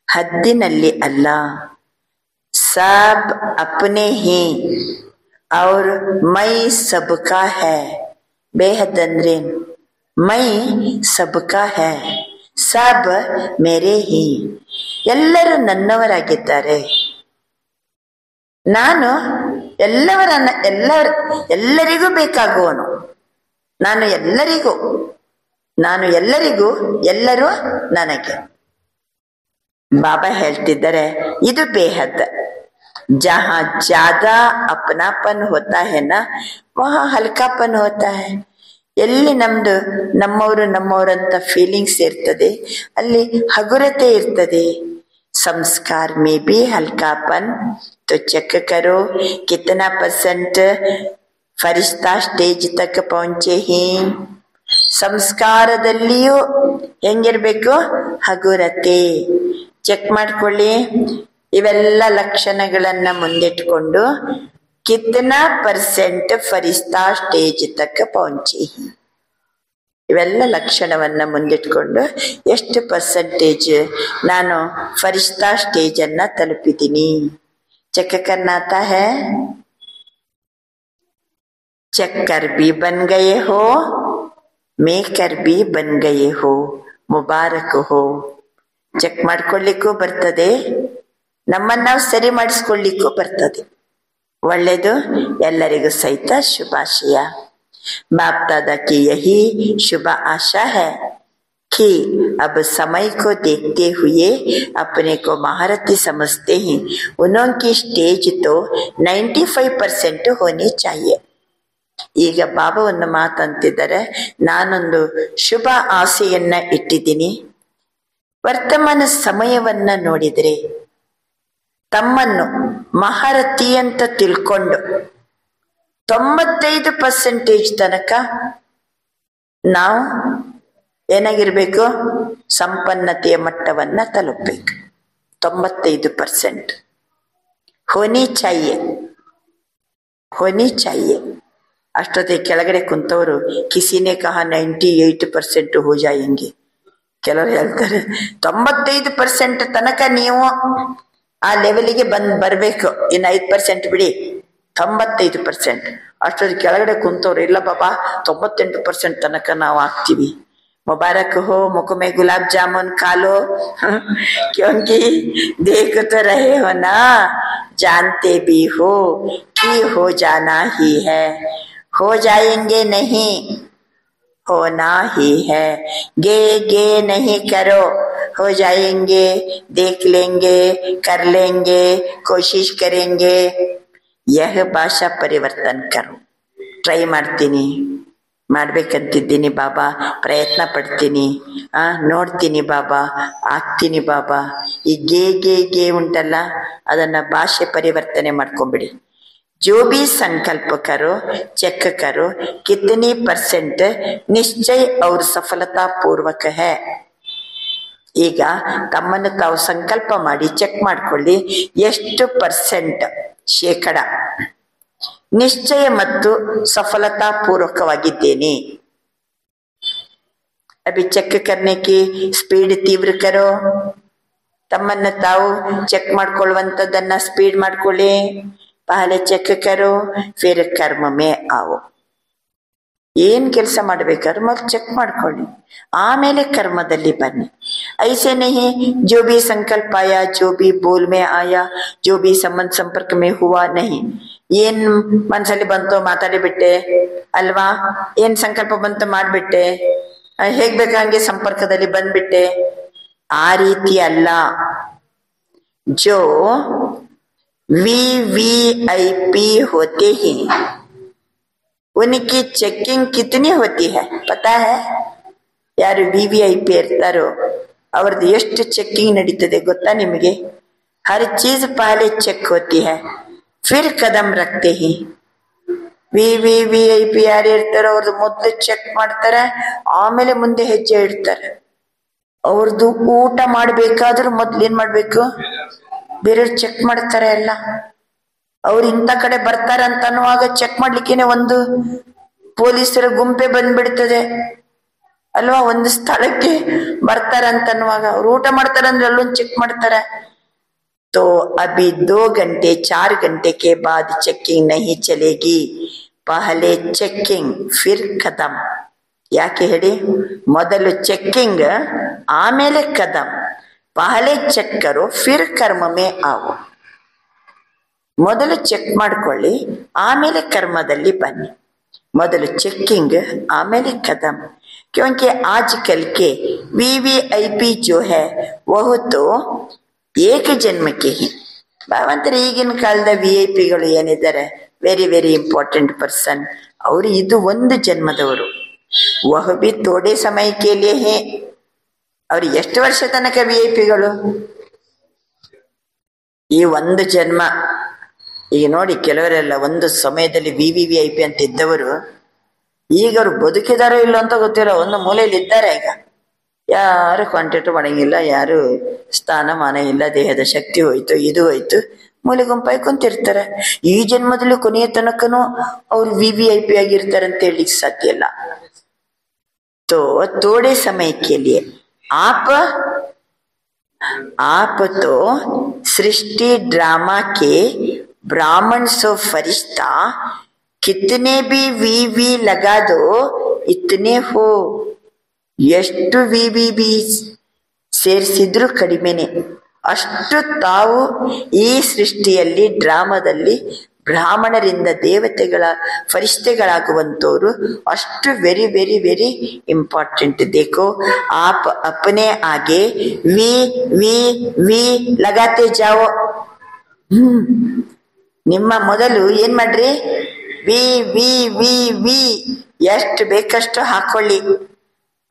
ಹದ್ದಿನಲ್ಲಿ ಅಲ್ಲ. ಸಬ್ ಅಪ್ನೆ ಹಿ ಔರ್ ಮೈ ಸಬ್ಕಾ ಹೈ. ಬೇಹದ್ ಅಂದ್ರೆ ಮೈ ಸಬ್ಕಾ ಹೈ, ಸಬ್ ಮೇರೆ ಹಿ. ಎಲ್ಲರೂ ನನ್ನವರಾಗಿದ್ದಾರೆ, ನಾನು ಎಲ್ಲರಿಗೂ ಬೇಕಾಗುವನು, ನಾನು ಎಲ್ಲರಿಗೂ ಎಲ್ಲರೂ ನನಗೆ. ಬಾಬಾ ಹೇಳ್ತಿದ್ದಾರೆ, ಇದು ಬೇಹದ್. ಜಹಾ ಜ್ಯಾದಾ ಅಪನಾಪನ್ ಹೋತಾ ಹೈ ನಾ, ವಹಾ ಹಲ್ಕಾಪನ್ ಹೋತಾ ಹೈ. ಎಲ್ಲಿ ನಮ್ದು ನಮ್ಮವರಂತ ಫೀಲಿಂಗ್ಸ್ ಇರ್ತದೆ, ಅಲ್ಲಿ ಹಗುರತೆ ಇರ್ತದೆ. संस्कार में भी हल्कापन, तो चेक करो कितना परसेंट फरिश्ता स्टेज तक पहुंचे ही. ಸಂಸ್ಕಾರದಲ್ಲಿಯೂ ಹೆಂಗಿರ್ಬೇಕು? ಹಗುರತೆ. ಚೆಕ್ ಮಾಡ್ಕೊಳ್ಳಿ, ಇವೆಲ್ಲ ಲಕ್ಷಣಗಳನ್ನ ಮುಂದಿಟ್ಕೊಂಡು ಕಿतना परसेंट फरिश्ता स्टेज तक पहुंचे ही. ಇವೆಲ್ಲ ಲಕ್ಷಣವನ್ನ ಮುಂದಿಟ್ಕೊಂಡು ಎಷ್ಟು ಪರ್ಸೆಂಟೇಜ್ ನಾನು ಫರಿಷ್ಠಾ ಸ್ಟೇಜನ್ನ ತಲುಪಿದ್ದೀನಿ. ಚೆಕ್ ಕರ್ನಾತ ಹೈ, चक्कर भी बन गए हो, ಮೇಕರ್ ಬಿ ಬನ್ ಗಯೆ ಹೋ, ಮುಬಾರಕ್ ಹೋ. ಚೆಕ್ ಮಾಡ್ಕೊಳ್ಳಿಕ್ಕೂ ಬರ್ತದೆ, ನಮ್ಮನ್ನ ನಾವು ಸರಿ ಮಾಡಿಸ್ಕೊಳ್ಳಿಕ್ಕೂ ಬರ್ತದೆ. ಒಳ್ಳೆಯದು. ಎಲ್ಲರಿಗೂ ಸಹಿತ ಶುಭಾಶಯ. बाप दादा की यही शुभ आशा है कि अब समय को देखते हुए अपने को महारथी समझते हैं. उनकी स्टेज तो 95% होनी चाहिए. ಈಗ ಬಾಬಾ ಒಂದು ಮಾತಂತಿದ್ದಾರೆ, ನಾನೊಂದು ಶುಭ ಆಸೆಯನ್ನ ಇಟ್ಟಿದ್ದೀನಿ. ವರ್ತಮಾನ ಸಮಯವನ್ನ ನೋಡಿದರೆ ತಮ್ಮನ್ನು ಮಹಾರಥಿ ಅಂತ ತಿಳ್ಕೊಂಡು 95% ತನಕ ನಾವು ಏನಾಗಿರ್ಬೇಕು, ಸಂಪನ್ನತೆಯ ಮಟ್ಟವನ್ನ ತಲುಪಬೇಕು. 95% ಹೋನಿ ಚಾಹಿಯೆ, ಹೋನಿ ಚಾಹಿಯೆ. ಅಷ್ಟೊತ್ತಿಗೆ ಕೆಳಗಡೆ ಕುಂತವರು ಕಿಸಿನೇ ಕಹ 98% ಹೋ ಜಾಯೆಂಗೆ. ಕೆಲವರು ಹೇಳ್ತಾರೆ 95% ತನಕ ನೀವು ಆ ಲೆವೆಲಿಗೆ ಬರಬೇಕು, ಇನ್ನು 5% ಬಿಡಿ, 95%. ಅಷ್ಟೊತ್ತಿಗೆ ಕೆಳಗಡೆ ಕುಂತವ್ರು ಇಲ್ಲ ಬಾಬಾ 98% ತನಕ ನಾವು ಆಗ್ತೀವಿ. मुबारक हो, मुख में गुलाब जामुन खा लो, क्योंकि देख तो रहे हो ना, जानते भी हो कि हो जाना ही है. हो जाएंगे नहीं, होना ही है. गे गे नहीं करो, हो जाएंगे, देख लेंगे, कर लेंगे, कोशिश करेंगे. यह भाषा परिवर्तन करो. ट्राई ಮಾಡ್ತೀನಿ, ಮಾಡ್ಬೇಕಂತಿದ್ದೀನಿ ಬಾಬಾ, ಪ್ರಯತ್ನ ಪಡ್ತೀನಿ, ನೋಡ್ತೀನಿ ಬಾಬಾ, ಆಗ್ತೀನಿ ಬಾಬಾ. ಈ ಗೆ ಗೆ ಗೆ ಉಂಟಲ್ಲ, ಅದನ್ನ ಭಾಷೆ ಪರಿವರ್ತನೆ ಮಾಡ್ಕೊಂಬಿಡಿ. जो भी संकल्प करो, चेक करो कितनी % निश्चय और सफलता पूर्वक है. ಈಗ ತಮ್ಮನ್ನು ತಾವು ಸಂಕಲ್ಪ ಮಾಡಿ ಚೆಕ್ ಮಾಡ್ಕೊಳ್ಳಿ, ಎಷ್ಟು % ಶೇಕಡ ನಿಶ್ಚಯ ಮತ್ತು ಸಫಲತಾ ಪೂರ್ವಕವಾಗಿದ್ದೇನೆ. ಅಭಿ ಚೆಕ್ ಕರ್ನೆ ಕಿ ಸ್ಪೀಡ್ ತೀವ್ರ ಕರೋ. ತಮ್ಮನ್ನ ತಾವು ಚೆಕ್ ಮಾಡ್ಕೊಳ್ಳುವಂಥದ್ದನ್ನ ಸ್ಪೀಡ್ ಮಾಡ್ಕೊಳ್ಳಿ. ಪಹಲೆ ಚೆಕ್ ಕರೋ, ಫಿರ್ ಕರ್ಮ ಮೇ ಆವೋ. ಏನ್ ಕೆಲಸ ಮಾಡ್ಬೇಕಾದ್ರೆ ಮೊದಲು ಚೆಕ್ ಮಾಡ್ಕೊಳ್ಳಿ, ಆಮೇಲೆ ಕರ್ಮದಲ್ಲಿ ಬನ್ನಿ. ಐಸೆ ನಹಿ ಜೋ ಬಿ ಸಂಕಲ್ಪ ಆಯಾ, ಜೋ ಬಿ ಬೋಲ್ ಮೇ ಆಯಾ, ಜೋ ಬಿ ಸಂಬಂಧ ಸಂಪರ್ಕ ಮೇ ಹುವಾ ನಹಿ. ಏನ್ ಮನ್ಸಲ್ಲಿ ಬಂತೋ ಮಾತಾಡಿಬಿಟ್ಟೆ ಅಲ್ವಾ, ಏನ್ ಸಂಕಲ್ಪ ಬಂತು ಮಾಡ್ಬಿಟ್ಟೆ, ಹೇಗ್ ಬೇಕಂಗೆ ಸಂಪರ್ಕದಲ್ಲಿ ಬಂದ್ಬಿಟ್ಟೆ, ಆ ರೀತಿ ಅಲ್ಲ. ಜೋ VVIP होते ही उनकी चेकिंग कितनी होती है पता है? ಯಾರು VVIP ಇರ್ತಾರೋ ಅವ್ರದ್ದು ಎಷ್ಟು ಚೆಕ್ಕಿಂಗ್ ನಡೀತದೆ ಗೊತ್ತಾ ನಿಮಗೆ? हर चीज पहले चेक होती है, फिर कदम रखते ही. VVIP ಯಾರು ಇರ್ತಾರೋ ಅವ್ರದ್ದು ಮೊದಲು ಚೆಕ್ ಮಾಡ್ತಾರೆ, ಆಮೇಲೆ ಮುಂದೆ ಹೆಜ್ಜೆ ಇಡ್ತಾರೆ. ಅವ್ರದ್ದು ಊಟ ಮಾಡ್ಬೇಕಾದ್ರೂ ಮೊದ್ಲು ಏನ್ ಮಾಡ್ಬೇಕು, ಬೇರೆ ಚೆಕ್ ಮಾಡ್ತಾರೆ ಎಲ್ಲ. ಅವ್ರು ಇಂಥ ಕಡೆ ಬರ್ತಾರೆ ಅಂತ ಅನ್ನುವಾಗ ಚೆಕ್ ಮಾಡ್ಲಿಕ್ಕೇನೆ ಒಂದು ಪೊಲೀಸರ ಗುಂಪೆ ಬಂದ್ಬಿಡ್ತದೆ ಅಲ್ವಾ. ಒಂದು ಸ್ಥಳಕ್ಕೆ ಬರ್ತಾರೆ ಅಂತ ಅನ್ನುವಾಗ ಅವ್ರು ಊಟ ಮಾಡ್ತಾರೆ ಅಂದ್ರೆ ಅಲ್ಲೊಂದು ಚೆಕ್ ಮಾಡ್ತಾರೆ. तो अभी 2 घंटे 4 घंटे के बाद चेकिंग नहीं चलेगी, पहले चेकिंग फिर कदम. ಯಾಕೆ ಹೇಳಿ? ಮೊದಲು ಚೆಕ್ಕಿಂಗ್ ಆಮೇಲೆ ಕದಂ. ಪಹಲೆ ಚೆಕ್ ಕರೋ ಫಿರ್ ಕರ್ಮ ಮೇ ಆವೋ. ಮೊದಲು ಚೆಕ್ ಮಾಡ್ಕೊಳ್ಳಿ, ಆಮೇಲೆ ಕರ್ಮದಲ್ಲಿ ಬನ್ನಿ. ಮೊದಲು ಚೆಕ್ಕಿಂಗ್ ಆಮೇಲೆ ಕದಂ. क्योंकि आजकल के VVIP जो है वह तो एक जन्म के ही. ಭಾವಂತರ ಈಗಿನ ಕಾಲದ VIP ಗಳು ಏನಿದ್ದಾರೆ, ವೆರಿ ವೆರಿ ಇಂಪಾರ್ಟೆಂಟ್ ಪರ್ಸನ್, ಅವರು ಇದು ಒಂದು ಜನ್ಮದವರು. ವಹ ಬಿ ಥೋಡೆ ಸಮಯಕ್ಕೆ ಲಿಯೇ ಹೇ. ಅವ್ರು ಎಷ್ಟು ವರ್ಷ ತನಕ VIP ಗಳು? ಈ ಒಂದು ಜನ್ಮ. ಈಗ ನೋಡಿ, ಕೆಲವರೆಲ್ಲ ಒಂದು ಸಮಯದಲ್ಲಿ VVIP ಅಂತ ಇದ್ದವರು ಈಗ ಅವ್ರು ಬದುಕಿದಾರೋ ಇಲ್ಲ ಅಂತ ಗೊತ್ತಿಲ್ಲ, ಒಂದು ಮೂಲೆಯಲ್ಲಿ ಇದ್ದಾರೆ. ಈಗ ಯಾರು ಕಾಂಟ್ಯಾಕ್ಟ್ ಮಾಡಂಗಿಲ್ಲ, ಯಾರು ಸ್ಥಾನಮಾನ ಇಲ್ಲ, ದೇಹದ ಶಕ್ತಿ ಹೋಯ್ತು, ಇದು ಹೋಯ್ತು, ಮೂಲೆ ಗುಂಪಾಗಿ ಕುಂತಿರ್ತಾರೆ. ಈ ಜನ್ಮದಲ್ಲಿ ಕೊನೆಯ ತನಕನೂ ಅವ್ರು VVIP ಆಗಿರ್ತಾರೆ ಅಂತ ಹೇಳಲಿಕ್ಕೆ ಸಾಧ್ಯ ಇಲ್ಲ. तो थोड़े समय के लिए आप तो सृष्टि ड्रामा के ब्राह्मण सो फरिश्ता कितने भी वी लगा दो इतने हो. ಎಷ್ಟು ವಿ ಸೇರಿಸಿದ್ರು ಕಡಿಮೆನೆ. ಅಷ್ಟು ತಾವು ಈ ಸೃಷ್ಟಿಯಲ್ಲಿ ಡ್ರಾಮಾದಲ್ಲಿ ಬ್ರಾಹ್ಮಣರಿಂದ ದೇವತೆಗಳ ಫರಿಶ್ತೆಗಳಾಗುವಂತವರು ಅಷ್ಟು ವೆರಿ ವೆರಿ ವೆರಿ ಇಂಪಾರ್ಟೆಂಟ್. ದೇಖೋ ಆಪ್ ಅಪನೆ ಆಗೆ ವಿ ವಿ ವಿ ಲಗಾತೆ ಜಾವೋ. ನಿಮ್ಮ ಮೊದಲು ಏನ್ ಮಾಡ್ರಿ, ವಿ ವಿ ವಿ ವಿ ಎಷ್ಟು ಬೇಕಷ್ಟು ಹಾಕೊಳ್ಳಿ.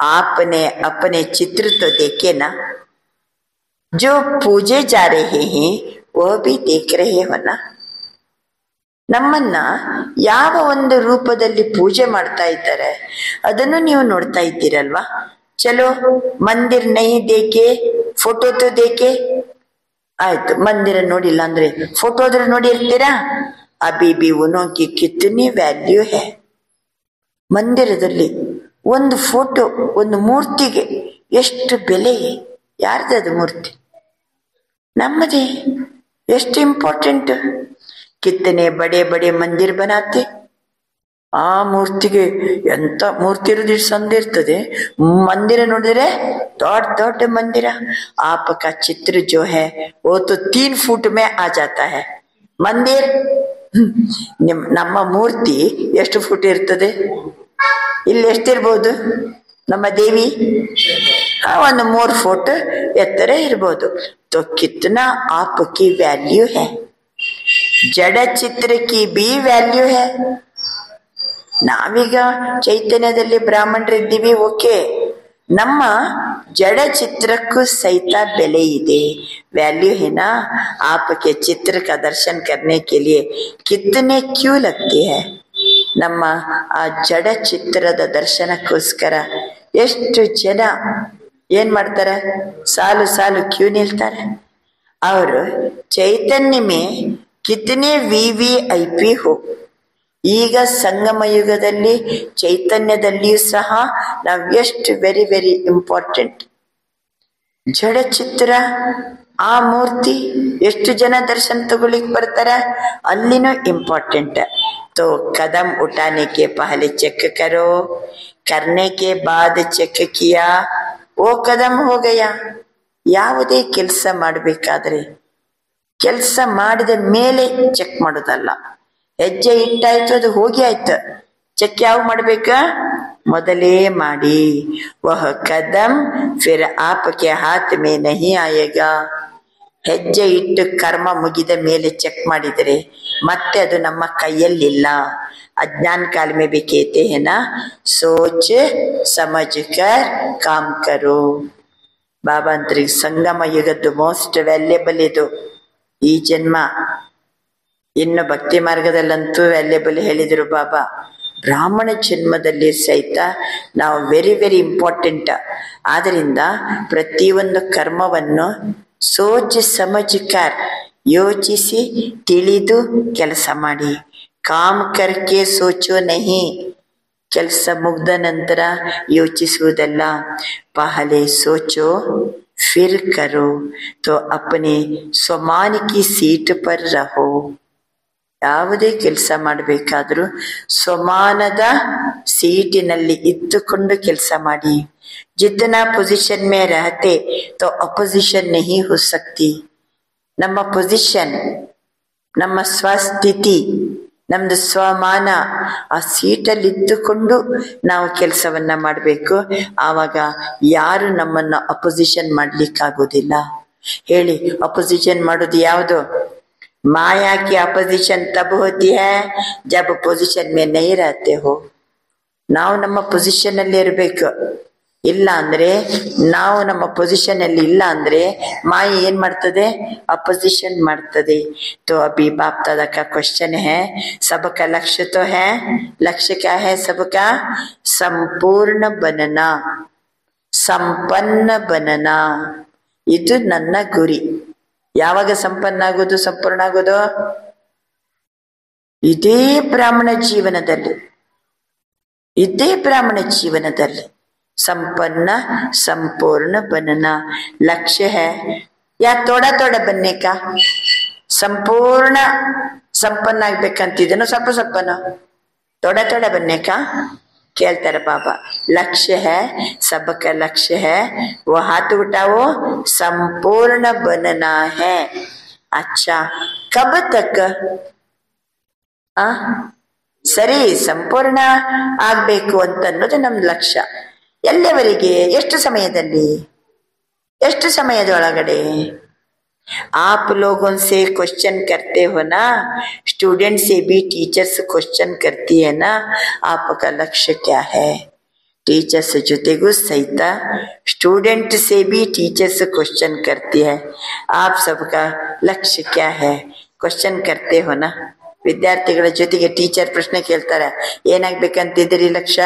आपने अपने चित्र तो देखे ना, जो पूजे जा रहे हैं वह भी देख रहे हो ना. ನಮ್ಮನ್ನ ಯಾವ ಒಂದು ರೂಪದಲ್ಲಿ ಪೂಜೆ ಮಾಡ್ತಾ ಇದ್ದಾರೆ ಅದನ್ನು ನೀವು ನೋಡ್ತಾ ಇದ್ದೀರಲ್ವಾ. ಚಲೋ ಮಂದಿರ್ ನೈ ದೇಕೆ ಫೋಟೋ ತೋ ದೇಕೆ. ಆಯ್ತು, ಮಂದಿರ ನೋಡಿಲ್ಲ ಅಂದ್ರೆ ಫೋಟೋ ಆದ್ರೂ ನೋಡಿರ್ತೀರಾ. ಅಭಿ ಬಿ ಉನೋಕಿ ಕಿತನಿ ವ್ಯಾಲ್ಯೂ ಹೇ. ಮಂದಿರದಲ್ಲಿ ಒಂದು ಫೋಟೋ, ಒಂದು ಮೂರ್ತಿಗೆ ಎಷ್ಟು ಬೆಲೆ. ಯಾರ್ದದು ಮೂರ್ತಿ? ನಮ್ಮದೇ. ಎಷ್ಟು ಇಂಪಾರ್ಟೆಂಟ್. ಕಿತ್ತನೆ ಬಡೆ ಬಡೆ ಮಂದಿರ ಬನಾತೆ. ಆ ಮೂರ್ತಿಗೆ ಎಂತ ಮೂರ್ತಿ ಇರೋದು ಚಂದ ಇರ್ತದೆ. ಮಂದಿರ ನೋಡಿದ್ರೆ ದೊಡ್ಡ ದೊಡ್ಡ ಮಂದಿರ. आपका चित्र जो है वो तो 3 फुट में आ जाता है. ಮಂದಿರ ನಮ್ಮ ಮೂರ್ತಿ ಎಷ್ಟು ಫುಟ್ ಇರ್ತದೆ? ಇಲ್ಲಿ ಎಷ್ಟಿರ್ಬೋದು? ನಮ್ಮ ದೇವಿ ಒಂದು 3 ಫುಟ್ ಎತ್ತರ ಇರ್ಬೋದು. तो कितना आपकी वैल्यू है. जड़ चित्र की भी वैल्यू है. ನಾವೀಗ ಚೈತನ್ಯದಲ್ಲಿ ಬ್ರಾಹ್ಮಣರಿದ್ದೀವಿ, ಓಕೆ. ನಮ್ಮ ಜಡ ಚಿತ್ರಕ್ಕೂ ಸಹಿತ ಬೆಲೆ ಇದೆ, वैल्यू है ना. आपके चित्र का दर्शन करने के लिए कितने क्यों लगते हैं. ನಮ್ಮ ಆ ಜಡ ಚಿತ್ರದ ದರ್ಶನಕ್ಕೋಸ್ಕರ ಎಷ್ಟು ಜನ ಏನ್ ಮಾಡ್ತಾರೆ, ಸಾಲು ಸಾಲು ಕ್ಯೂ ನಿಲ್ತಾರೆ. ಅವರು ಚೈತನ್ಯ ಮೇ ಕಿತನೆ VIP ಹೋ. ಈಗ ಸಂಗಮ ಯುಗದಲ್ಲಿ ಚೈತನ್ಯದಲ್ಲಿಯೂ ಸಹ ನಾವು ಎಷ್ಟು ವೆರಿ ವೆರಿ ಇಂಪಾರ್ಟೆಂಟ್. ಜಡ ಚಿತ್ರ, ಆ ಮೂರ್ತಿ ಎಷ್ಟು ಜನ ದರ್ಶನ ತಗೊಳ್ಳಿಕ್ ಬರ್ತಾರೆ, ಅಲ್ಲಿನೂ ಇಂಪಾರ್ಟೆಂಟ್. तो कदम उठाने के पहले चेक करो, करने के बाद चेक किया वो कदम हो गया. ಯಾವುದೇ ಕೆಲಸ ಮಾಡಬೇಕಾದ್ರೆ ಕೆಲಸ ಮಾಡಿದ ಮೇಲೆ ಚೆಕ್ ಮಾಡೋದಲ್ಲ. ಹೆಜ್ಜೆ ಇಟ್ಟಾಯ್ತು, ಅದು ಹೋಗಿ ಆಯ್ತು. ಚೆಕ್ ಯಾವ ಮಾಡ್ಬೇಕ? ಮೊದಲೇ ಮಾಡಿ. ವಹ ಕದಮ್ ಫಿರ್ ಆಪ್ಕೆ ಹಾತ್ ಮೇ ನಹಿ ಆಯೇಗಾ. ಹೆಜ್ಜೆ ಇಟ್ಟು ಕರ್ಮ ಮುಗಿದ ಮೇಲೆ ಚೆಕ್ ಮಾಡಿದರೆ ಮತ್ತೆ ಅದು ನಮ್ಮ ಕೈಯಲ್ಲಿಲ್ಲ. ಅಜ್ಞಾನ ಕಾಲ ಮೇ ಭಿ ಕೇತೆ ಹೈ ನಾ, ಸೋಚ್ ಸಮಜ್ ಕರ್ ಕಾಮ್ ಕರೋ. ಬಾಬಾ ಅಂತ್ರಿ ಸಂಗಮ ಯುಗದ್ದು ಮೋಸ್ಟ್ ವ್ಯಾಲ್ಯಬಲ್ ಇದು ಈ ಜನ್ಮ. ಇನ್ನು ಭಕ್ತಿ ಮಾರ್ಗದಲ್ಲಂತೂ ವ್ಯಾಲ್ಯಬಲ್ ಹೇಳಿದರು ಬಾಬಾ. ಬ್ರಾಹ್ಮಣ ಜನ್ಮದಲ್ಲಿ ಸಹಿತ ನಾವು ವೆರಿ ವೆರಿ ಇಂಪಾರ್ಟೆಂಟ್. ಆದ್ದರಿಂದ ಪ್ರತಿಯೊಂದು ಕರ್ಮವನ್ನು ಸೋಚ್ ಸಮಜ್ ಕರ್, ಯೋಚಿಸಿ ತಿಳಿದು ಕೆಲಸ ಮಾಡಿ. ಕಾಮ್ ಕರ್ಕೆ ಸೋಚೋ ನಹಿ, ಕೆಲಸ ಮುಗ್ದ ನಂತರ ಯೋಚಿಸುವುದಲ್ಲ. ಪಹಲೆ ಸೋಚೋ ಫಿರ್ ಕರೋ ತೋ ಅಪನೆ ಸ್ವಮಾನ ಕಿ ಸೀಟ್ ಪರ್ ರಹೋ. ಯಾವುದೇ ಕೆಲಸ ಮಾಡಬೇಕಾದ್ರೂ ಸ್ವಮಾನದ ಸೀಟಿನಲ್ಲಿ ಇದ್ದುಕೊಂಡು ಕೆಲಸ ಮಾಡಿ. जितना पोजीशन में रहते तो अपोजिशन नहीं हो सकती. ನಮ್ಮ ಪೊಸಿಷನ್, ನಮ್ಮ ಸ್ವಸ್ಥಿತಿ, ನಮ್ದು ಸ್ವಮಾನ, ಆ ಸೀಟಲ್ಲಿ ಇದ್ದುಕೊಂಡು ನಾವು ಕೆಲಸವನ್ನ ಮಾಡಬೇಕು. ಆವಾಗ ಯಾರು ನಮ್ಮನ್ನ ಅಪೋಸಿಷನ್ ಮಾಡ್ಲಿಕ್ಕಾಗೋದಿಲ್ಲ. ಹೇಳಿ, ಅಪೋಸಿಷನ್ ಮಾಡೋದು ಯಾವುದು? ಮಾಯಾ ಕಿ ಅಪೋಸಿಷನ್ ತಬ್ ಹೋತಿ ಹೈ ಜಬ್ ಪೊಸಿಷನ್ ಮೇ ನಹೀ ರಹತೆ ಹೋ. ನಾವು ನಮ್ಮ ಪೊಸಿಷನ್ ಅಲ್ಲಿ ಇರಬೇಕು. ಇಲ್ಲ ಅಂದ್ರೆ, ನಾವು ನಮ್ಮ ಪೊಸಿಷನ್ ಅಲ್ಲಿ ಇಲ್ಲ ಅಂದ್ರೆ ಮಾಯೆ ಏನ್ ಮಾಡ್ತದೆ? ಅಪೋಸಿಷನ್ ಮಾಡ್ತದೆ. तो अभी बाप दादा का क्वेश्चन है, सबका लक्ष्य तो है, लक्ष्य क्या है सबका? संपूर्ण बनना, ಸಂಪನ್ನ ಬನನ. ಇದು ನನ್ನ ಗುರಿ. ಯಾವಾಗ ಸಂಪನ್ನ ಆಗೋದು, ಸಂಪೂರ್ಣ ಆಗೋದು? ಇದೇ ಬ್ರಾಹ್ಮಣ ಜೀವನದಲ್ಲಿ, ಇದೇ ಬ್ರಾಹ್ಮಣ ಜೀವನದಲ್ಲಿ संपन्न संपूर्ण बनना लक्ष्य है, या थोड़ा थोड़ा बनने का? संपूर्ण संपन्न ಆಗ್ಬೇಕಂತಿದ್ದೇನೋ ಸ್ವಲ್ಪ ಸ್ವಲ್ಪನೋ थोड़ा थोड़ा बनने का ಕೇಳ್ತಾರೆ ಬಾಬಾ. लक्ष्य है, सबका लक्ष्य है, वो हाथ उठाओ, संपूर्ण बनना है. अच्छा, कब तक? ಸರಿ, ಸಂಪೂರ್ಣ ಆಗ್ಬೇಕು ಅಂತ ಅನ್ನೋದು ನಮ್ ಲಕ್ಷ್ಯ. ಎಲ್ಲಿವರೆಗೆ? ಎಷ್ಟು ಸಮಯದಲ್ಲಿ? ಎಷ್ಟು ಸಮಯದೊಳಗಡೆ? आप लोगों से क्वेश्चन करते हो ना, स्टूडेंट से भी टीचर्स क्वेश्चन करती है ना, आपका लक्ष्य क्या है? टीचर्स ಜೊತೆಗೂ ಸಹಿತ स्टूडेंट से भी टीचर्स क्वेश्चन करती है, आप सबका लक्ष्य क्या है? क्वेश्चन करते हो ना. ವಿದ್ಯಾರ್ಥಿಗಳ ಜೊತೆಗೆ ಟೀಚರ್ ಪ್ರಶ್ನೆ ಕೇಳ್ತಾರೆ, ಏನಾಗ್ಬೇಕಂತಿದ್ದೀರಿ ಲಕ್ಷ್ಯ?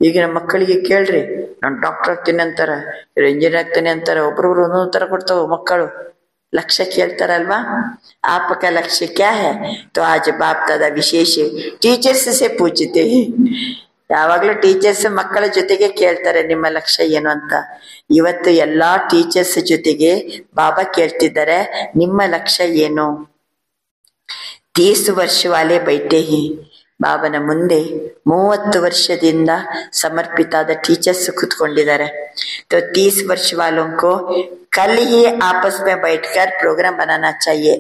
ಈಗಿನ ಮಕ್ಕಳಿಗೆ ಕೇಳ್ರಿ, ನಾನು ಡಾಕ್ಟರ್ ಆಗ್ತೀನಿ ಅಂತಾರ, ಇಂಜಿನಿಯರ್ ಆಗ್ತೀನಿ ಅಂತಾರ, ಒಬ್ರೊಬ್ರು ಒಂದೊಂದು ತರ ಕೊಡ್ತಾವ ಮಕ್ಕಳು. लक्ष्य ಕೇಳ್ತಾರಲ್ವಾ? आपका लक्ष्य क्या है? तो आज बाप दादा विशेष टीचर्स से पूछते हैं. ಯಾವಾಗ್ಲೂ ಟೀಚರ್ಸ್ ಮಕ್ಕಳ ಜೊತೆಗೆ ಕೇಳ್ತಾರೆ ನಿಮ್ಮ ಲಕ್ಷ್ಯ ಏನು ಅಂತ. ಇವತ್ತು ಎಲ್ಲಾ ಟೀಚರ್ಸ್ ಜೊತೆಗೆ ಬಾಬಾ ಕೇಳ್ತಿದ್ದಾರೆ, ನಿಮ್ಮ ಲಕ್ಷ್ಯ ಏನು? 30 ವರ್ಷ ವಾಲೆ ಬೈಟೆ ಹಿ. ಬಾಬನ ಮುಂದೆ 30 ವರ್ಷದಿಂದ ಸಮರ್ಪಿತಾದ ಟೀಚರ್ಸ್ ಕುತ್ಕೊಂಡಿದ್ದಾರೆ. तो 30 वर्ष वालों को कल ही आपस में बैठकर प्रोग्राम बनाना चाहिए.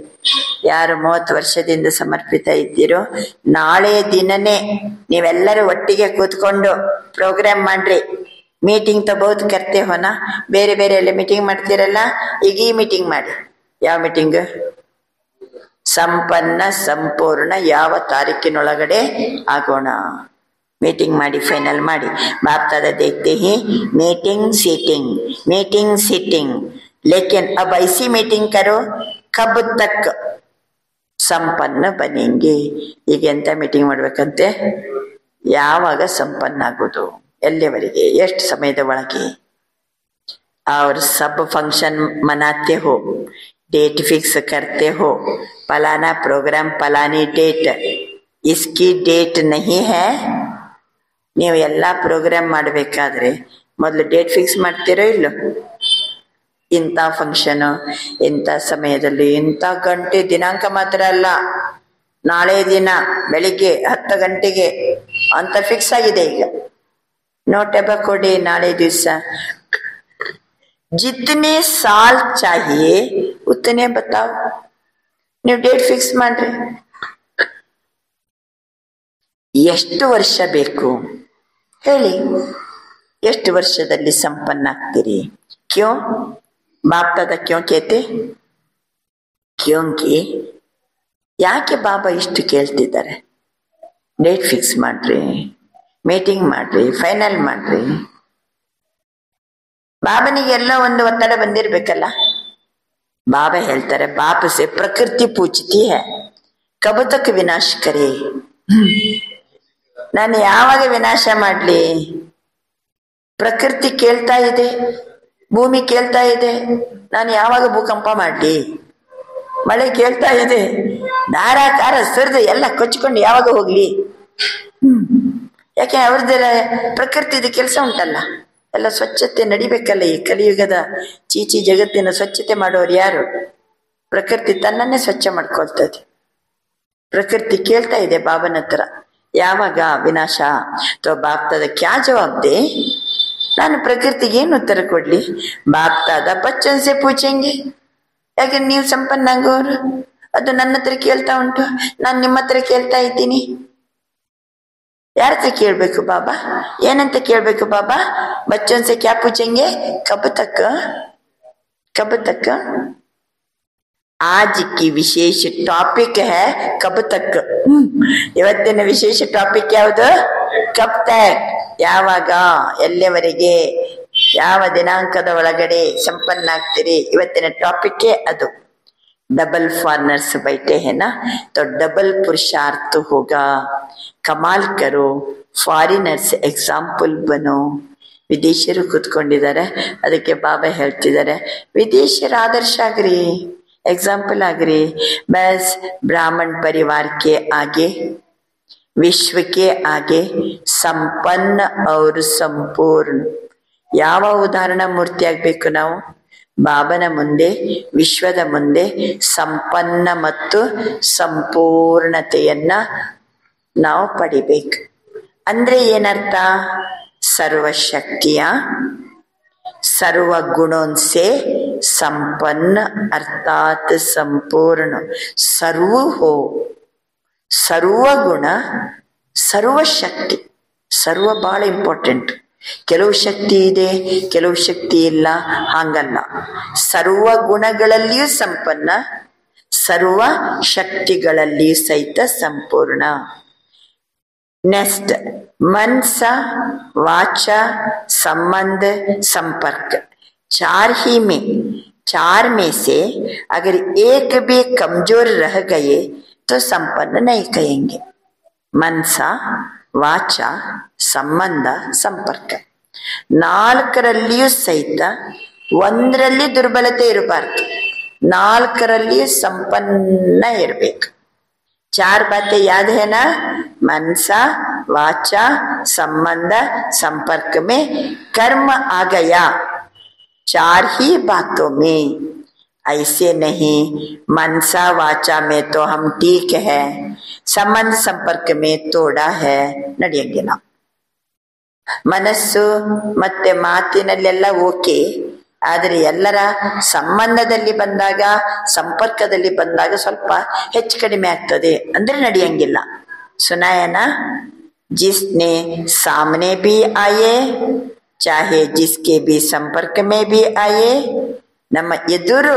ಯಾರು 30 ವರ್ಷದಿಂದ ಸಮರ್ಪಿತ ಇದ್ದೀರೋ, ನಾಳೆ ದಿನನೇ ನೀವೆಲ್ಲರೂ ಒಟ್ಟಿಗೆ ಕೂತ್ಕೊಂಡು ಪ್ರೋಗ್ರಾಮ್ ಮಾಡ್ರಿ. ಮೀಟಿಂಗ್ तो बहुत करते हो ना, ಬೇರೆ ಬೇರೆ ಎಲ್ಲ ಮೀಟಿಂಗ್ ಮಾಡ್ತೀರಲ್ಲ, ಈಗ ಈ ಮೀಟಿಂಗ್ ಮಾಡಿ. ಯಾವ ಮೀಟಿಂಗ್? ಸಂಪನ್ನ ಸಂಪೂರ್ಣ ಯಾವ ತಾರೀಕಿನೊಳಗಡೆ ಆಗೋಣ. मीटिंग ಮಾಡಿ, ಫೈನಲ್ ಮಾಡಿ. बाप दादा देखते ही मीटिंग सीटिंग, लेकिन अब ऐसी मीटिंग करो कब तक संपन्न बनेंगे. ಈಗ ಎಂತ ಮೀಟಿಂಗ್ ಮಾಡ್ಬೇಕಂತೆ? ಯಾವಾಗ ಸಂಪನ್ನ ಆಗೋದು, ಎಲ್ಲಿವರೆಗೆ, ಎಷ್ಟು ಸಮಯದ ಒಳಗೆ? और सब फंक्शन मनाते हो, डेट फिक्स करते हो, फलाना प्रोग्राम फलानी डेट, इसकी डेट नहीं है. ನೀವು ಎಲ್ಲಾ ಪ್ರೋಗ್ರಾಮ್ ಮಾಡಬೇಕಾದ್ರೆ ಮೊದಲು ಡೇಟ್ ಫಿಕ್ಸ್ ಮಾಡ್ತೀರೋ ಇಲ್ಲೋ? ಇಂಥ ಫಂಕ್ಷನ್ ಇಂಥ ಸಮಯದಲ್ಲಿ ಇಂಥ ಗಂಟೆ ದಿನಾಂಕ ಮಾತ್ರ ಅಲ್ಲ, ನಾಳೆ ದಿನ ಬೆಳಿಗ್ಗೆ 10 ಗಂಟೆಗೆ ಅಂತ ಫಿಕ್ಸ್ ಆಗಿದೆ. ಈಗ ನೋಟೆಬ ಕೊಡಿ, ನಾಳೆ ದಿವಸ ಜಿತನೆ ಸಾಲ್ ಚಾಹಿಯೇ ಉತನೆ ಬತಾವ್. ನೀವು ಡೇಟ್ ಫಿಕ್ಸ್ ಮಾಡ್ರಿ. ಎಷ್ಟು ವರ್ಷ ಬೇಕು ಹೇಳಿ? ಎಷ್ಟು ವರ್ಷದಲ್ಲಿ ಸಂಪನ್ನ ಆಗ್ತೀರಿ? ಕ್ಯೋ ಬಾಪ್ ದಾದಾ ಕ್ಯೋ ಕೇತೆ? ಕ್ಯೋಂಕಿ ಯಾಕೆ ಬಾಬಾ ಇಷ್ಟು ಕೇಳ್ತಿದ್ದಾರೆ? ಡೇಟ್ ಫಿಕ್ಸ್ ಮಾಡ್ರಿ, ಮೀಟಿಂಗ್ ಮಾಡ್ರಿ, ಫೈನಲ್ ಮಾಡ್ರಿ. ಬಾಬನಿಗೆ ಎಲ್ಲ ಒಂದು ಒತ್ತಡ ಬಂದಿರ್ಬೇಕಲ್ಲ. ಬಾಬಾ ಹೇಳ್ತಾರೆ, ಬಾಪ ಸೆ ಪ್ರಕೃತಿ ಪೂಜ್ತಿ ಹೈ, ಕಬ್ ತಕ್ ವಿನಾಶ ಕರೆ. ನಾನು ಯಾವಾಗ ವಿನಾಶ ಮಾಡ್ಲಿ? ಪ್ರಕೃತಿ ಕೇಳ್ತಾ ಇದೆ, ಭೂಮಿ ಕೇಳ್ತಾ ಇದೆ, ನಾನು ಯಾವಾಗ ಭೂಕಂಪ ಮಾಡ್ಲಿ? ಮಳೆ ಕೇಳ್ತಾ ಇದೆ, ಧಾರಾಕಾರ ಸುರಿದು ಎಲ್ಲ ಕೊಚ್ಕೊಂಡು ಯಾವಾಗ ಹೋಗ್ಲಿ? ಯಾಕೆ ಅವ್ರದ್ದೆಲ್ಲ ಪ್ರಕೃತಿದ ಕೆಲಸ ಉಂಟಲ್ಲ, ಎಲ್ಲ ಸ್ವಚ್ಛತೆ ನಡಿಬೇಕಲ್ಲ. ಈ ಕಲಿಯುಗದ ಚೀಚಿ ಜಗತ್ತಿನ ಸ್ವಚ್ಛತೆ ಮಾಡೋರು ಯಾರು? ಪ್ರಕೃತಿ ತನ್ನನ್ನೇ ಸ್ವಚ್ಛ ಮಾಡ್ಕೊಳ್ತದೆ. ಪ್ರಕೃತಿ ಕೇಳ್ತಾ ಇದೆ ಬಾಬನ ಹತ್ರ, ಯಾವಾಗ ವಿನಾಶ? तो बाप दादा क्या जवाब दे? ನಾನು ಪ್ರಕೃತಿಗೆ ಏನು ಉತ್ತರ ಕೊಡ್ಲಿ? ಬಾಪ್ ದಾದಾ ಬಚ್ಚನ್ ಸೆ ಪೂಛೆಂಗೆ. ಯಾಕೆ ನೀವು ಸಂಪನ್ನ ಆಗೋರು? ಅದು ನನ್ನ ಹತ್ರ ಕೇಳ್ತಾ ಉಂಟು, ನಾನು ನಿಮ್ಮ ಹತ್ರ ಕೇಳ್ತಾ ಇದ್ದೀನಿ. ಯಾರ ಹತ್ರ ಕೇಳ್ಬೇಕು ಬಾಬಾ? ಏನಂತ ಕೇಳ್ಬೇಕು ಬಾಬಾ? ಬಚ್ಚನ್ ಸೆ ಕ್ಯಾ ಪೂಛೆಂಗೆ? ಕಬ್ ತಕ್. आज की विशेष टॉपिक है कब तक. ಇವತ್ತಿನ ವಿಶೇಷ ಟಾಪಿಕ್ ಯಾವುದು? ಕಬ್ ತಕ್. ಯಾವಾಗ, ಎಲ್ಲಿವರೆಗೆ, ಯಾವ ದಿನಾಂಕದ ಒಳಗಡೆ ಸಂಪನ್ನ ಆಗ್ತೀರಿ? ಇವತ್ತಿನ ಟಾಪಿಕ್ ಅದು. डबल फॉरनर्स बैठे हैं ना, तो डबल पुरुषार्थ होगा. कमाल करो, फॉरिनर्स एग्जाम्पल बनो. ವಿದೇಶಿಯರು ಕೂತ್ಕೊಂಡಿದ್ದಾರೆ, ಅದಕ್ಕೆ ಬಾಬಾ ಹೇಳ್ತಿದ್ದಾರೆ, ವಿದೇಶಿಯರ ಆದರ್ಶ ಆಗ್ರಿ, एग्जाम्पल आगरे. बस ब्राह्मण परिवार के आगे, विश्व के आगे संपन्न और संपूर्ण ಯಾವ ಉದಾಹರಣಾ ಮೂರ್ತಿ ಆಗ್ಬೇಕು ನಾವು? ಬಾಬನ ಮುಂದೆ, ವಿಶ್ವದ ಮುಂದೆ ಸಂಪನ್ನ ಮತ್ತು ಸಂಪೂರ್ಣತೆಯನ್ನ ನಾವು ಪಡಿಬೇಕು. ಅಂದ್ರೆ ಏನರ್ಥ? ಸರ್ವಶಕ್ತಿಯ सर्व गुणों से संपन्न अर्थात संपूर्ण सर्व हो. ಸರ್ವ ಗುಣ, ಸರ್ವ ಶಕ್ತಿ. ಸರ್ವ ಬಹಳ ಇಂಪಾರ್ಟೆಂಟ್. ಕೆಲವು ಶಕ್ತಿ ಇದೆ, ಕೆಲವು ಶಕ್ತಿ ಇಲ್ಲ, ಹಾಗಲ್ಲ. ಸರ್ವ ಗುಣಗಳಲ್ಲಿಯೂ ಸಂಪನ್ನ, ಸರ್ವ ಶಕ್ತಿಗಳಲ್ಲಿಯೂ ಸಹಿತ ಸಂಪೂರ್ಣ. नेक्स्ट, मन सा वाचा संबंध संपर्क. चार में से अगर एक भी कमजोर रह गए तो संपन्न नहीं कहेंगे. मन सा वाचा संबंध संपर्क. ನಾಲ್ಕರಲ್ಲಿಯೂ ಸಹಿತ ಒಂದರಲ್ಲಿ ದುರ್ಬಲತೆ ಇರಬಾರ್ದು, ನಾಲ್ಕರಲ್ಲಿಯೂ ಸಂಪನ್ನ ಇರಬೇಕು. चार बातें याद है ना? मनसा वाचा संबंध संपर्क में कर्म आ गया. चार ही बातों में. ऐसे नहीं मनसा वाचा में तो हम ठीक है, संबंध संपर्क में तोड़ा है, ನಡೆಯಂಗಿಲ್ಲ. ಮನಸ್ಸು ಮತ್ತೆ ಮಾತಿನಲ್ಲೆಲ್ಲ ಓಕೆ, ಆದರೆ ಎಲ್ಲರ ಸಂಬಂಧದಲ್ಲಿ ಬಂದಾಗ, ಸಂಪರ್ಕದಲ್ಲಿ ಬಂದಾಗ ಸ್ವಲ್ಪ ಹೆಚ್ಚು ಕಡಿಮೆ ಆಗ್ತದೆ, ಅಂದ್ರೆ ನಡೆಯಂಗಿಲ್ಲ. ಸುನಾಯನ जिसने सामने भी आए चाहे जिसके भी संपर्क में भी आए, ನಮ್ಮ ಎದುರು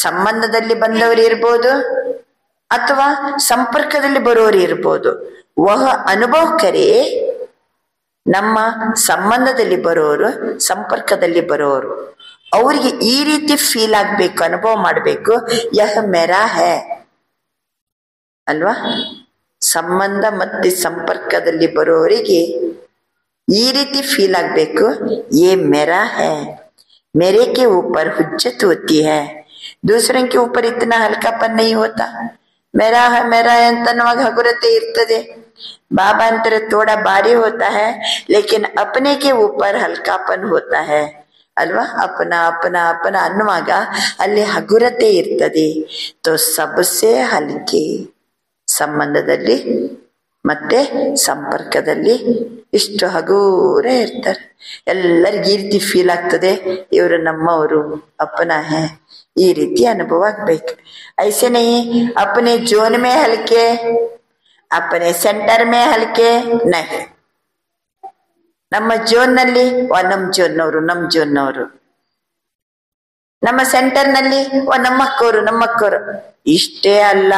ಸಂಬಂಧದಲ್ಲಿ ಬಂದವರು ಇರ್ಬೋದು ಅಥವಾ ಸಂಪರ್ಕದಲ್ಲಿ ಬರೋರು ಇರ್ಬೋದು. ವಹ ಅನುಭವ ಕರೆ, ನಮ್ಮ ಸಂಬಂಧದಲ್ಲಿ ಬರೋರು, ಸಂಪರ್ಕದಲ್ಲಿ ಬರೋರು, ಅವರಿಗೆ ಈ ರೀತಿ ಫೀಲ್ ಆಗ್ಬೇಕು, ಅನುಭವ ಮಾಡಬೇಕು. ಯಹ ಮೇರಾ ಹೈ ಅಲ್ವಾ? ಸಂಬಂಧ ಮತ್ತೆ ಸಂಪರ್ಕದಲ್ಲಿ ಬರೋರಿಗೆ ಈ ರೀತಿ ಫೀಲ್ ಆಗ್ಬೇಕು, ये मेरा है, मेरे के ऊपर हुज्जत होती है, दूसरों के ऊपर इतना हल्कापन नहीं होता. मेरा है ಅಂತ ನಮಗೆ ಹಗುರತೆ ಇರ್ತದೆ. बाबा अंतर थोड़ा भारी होता है लेकिन अपने के ऊपर हल्कापन होता है ಅಲ್ವಾ? ಅಪನ ಅಪನ ಅಪನ ಅನ್ನುವಾಗ ಅಲ್ಲಿ ಹಗುರತೆ ಇರ್ತದೆ. ತೋ ಸಬ್ಸೆ ಹಲ್ಕೆ ಸಂಬಂಧದಲ್ಲಿ ಮತ್ತೆ ಸಂಪರ್ಕದಲ್ಲಿ ಇಷ್ಟು ಹಗೂರ ಇರ್ತಾರೆ. ಎಲ್ಲರಿಗೂ ಈ ರೀತಿ ಫೀಲ್ ಆಗ್ತದೆ, ಇವರು ನಮ್ಮವರು, ಅಪನ ಹೇ, ಈ ರೀತಿ ಅನುಭವ ಆಗ್ಬೇಕು. ಐಸೆ ನಹಿ ಅಪನೆ ಜೋನ್ ಮೇ ಹಲ್ಕೆ, ಅಪನೆ ಸೆಂಟರ್ ಮೇ ಹಲ್ಕೆ ನಹಿ. ನಮ್ಮ ಜೋನ್ ನಲ್ಲಿ ನಮ್ಮ ಜೋನ್ನವರು, ನಮ್ಮ ಸೆಂಟರ್ ನಲ್ಲಿ ನಮ್ಮಕ್ಕವರು. ಇಷ್ಟೇ ಅಲ್ಲ,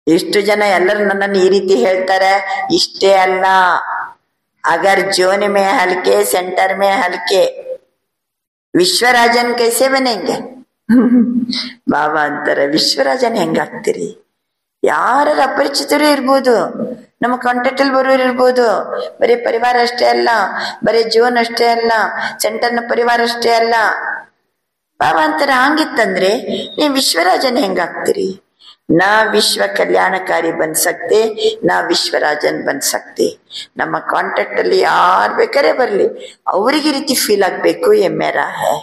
ಇಷ್ಟು ಜನ ಎಲ್ಲರೂ ನನ್ನನ್ನು ಈ ರೀತಿ ಹೇಳ್ತಾರೆ, ಇಷ್ಟೇ ಅಲ್ಲ. ಅಗರ್ ಜೋನ್ ಮೇ ಹಲ್ಕೆ, ಸೆಂಟರ್ ಮೇ ಹಲ್ಕೆ, ವಿಶ್ವರಾಜನ್ ಕೈಸೆ ಬನೆಂಗೆ? ಬಾಬಾ ಅಂತಾರೆ, ವಿಶ್ವರಾಜನ್ ಹೆಂಗಾಗ್ತೀರಿ? ಯಾರ ಅಪರಿಚಿತರು ಇರ್ಬೋದು, ನಮ್ಮ ಕಾಂಟ್ಯಾಕ್ಟ್ ಅಲ್ಲಿ ಬರೋರು ಇರ್ಬೋದು. ಬರೀ ಪರಿವಾರ ಅಷ್ಟೇ ಅಲ್ಲ, ಬರೀ ಜೀವನ ಅಷ್ಟೇ ಅಲ್ಲ, ಸೆಂಟರ್ನ ಪರಿವಾರ ಅಷ್ಟೇ ಅಲ್ಲ. ಬಾಬಾ ಅಂತಾರೆ, ಹಂಗಿತ್ತಂದ್ರೆ ನೀವು ವಿಶ್ವರಾಜನ್ ಹೆಂಗಾಗ್ತೀರಿ? ನಾ ವಿಶ್ವ ಕಲ್ಯಾಣಕಾರಿ ಬನ್ ಸಕ್ತೆ, ನಾ ವಿಶ್ವರಾಜನ್ ಬನ್ ಸಕ್ತೆ. ನಮ್ಮ ಕಾಂಟ್ಯಾಕ್ಟ್ ಅಲ್ಲಿ ಯಾರು ಬೇಕಾರೆ ಬರ್ಲಿ, ಅವರಿಗೆ ರೀತಿ ಫೀಲ್ ಆಗ್ಬೇಕು, ये मेरा है.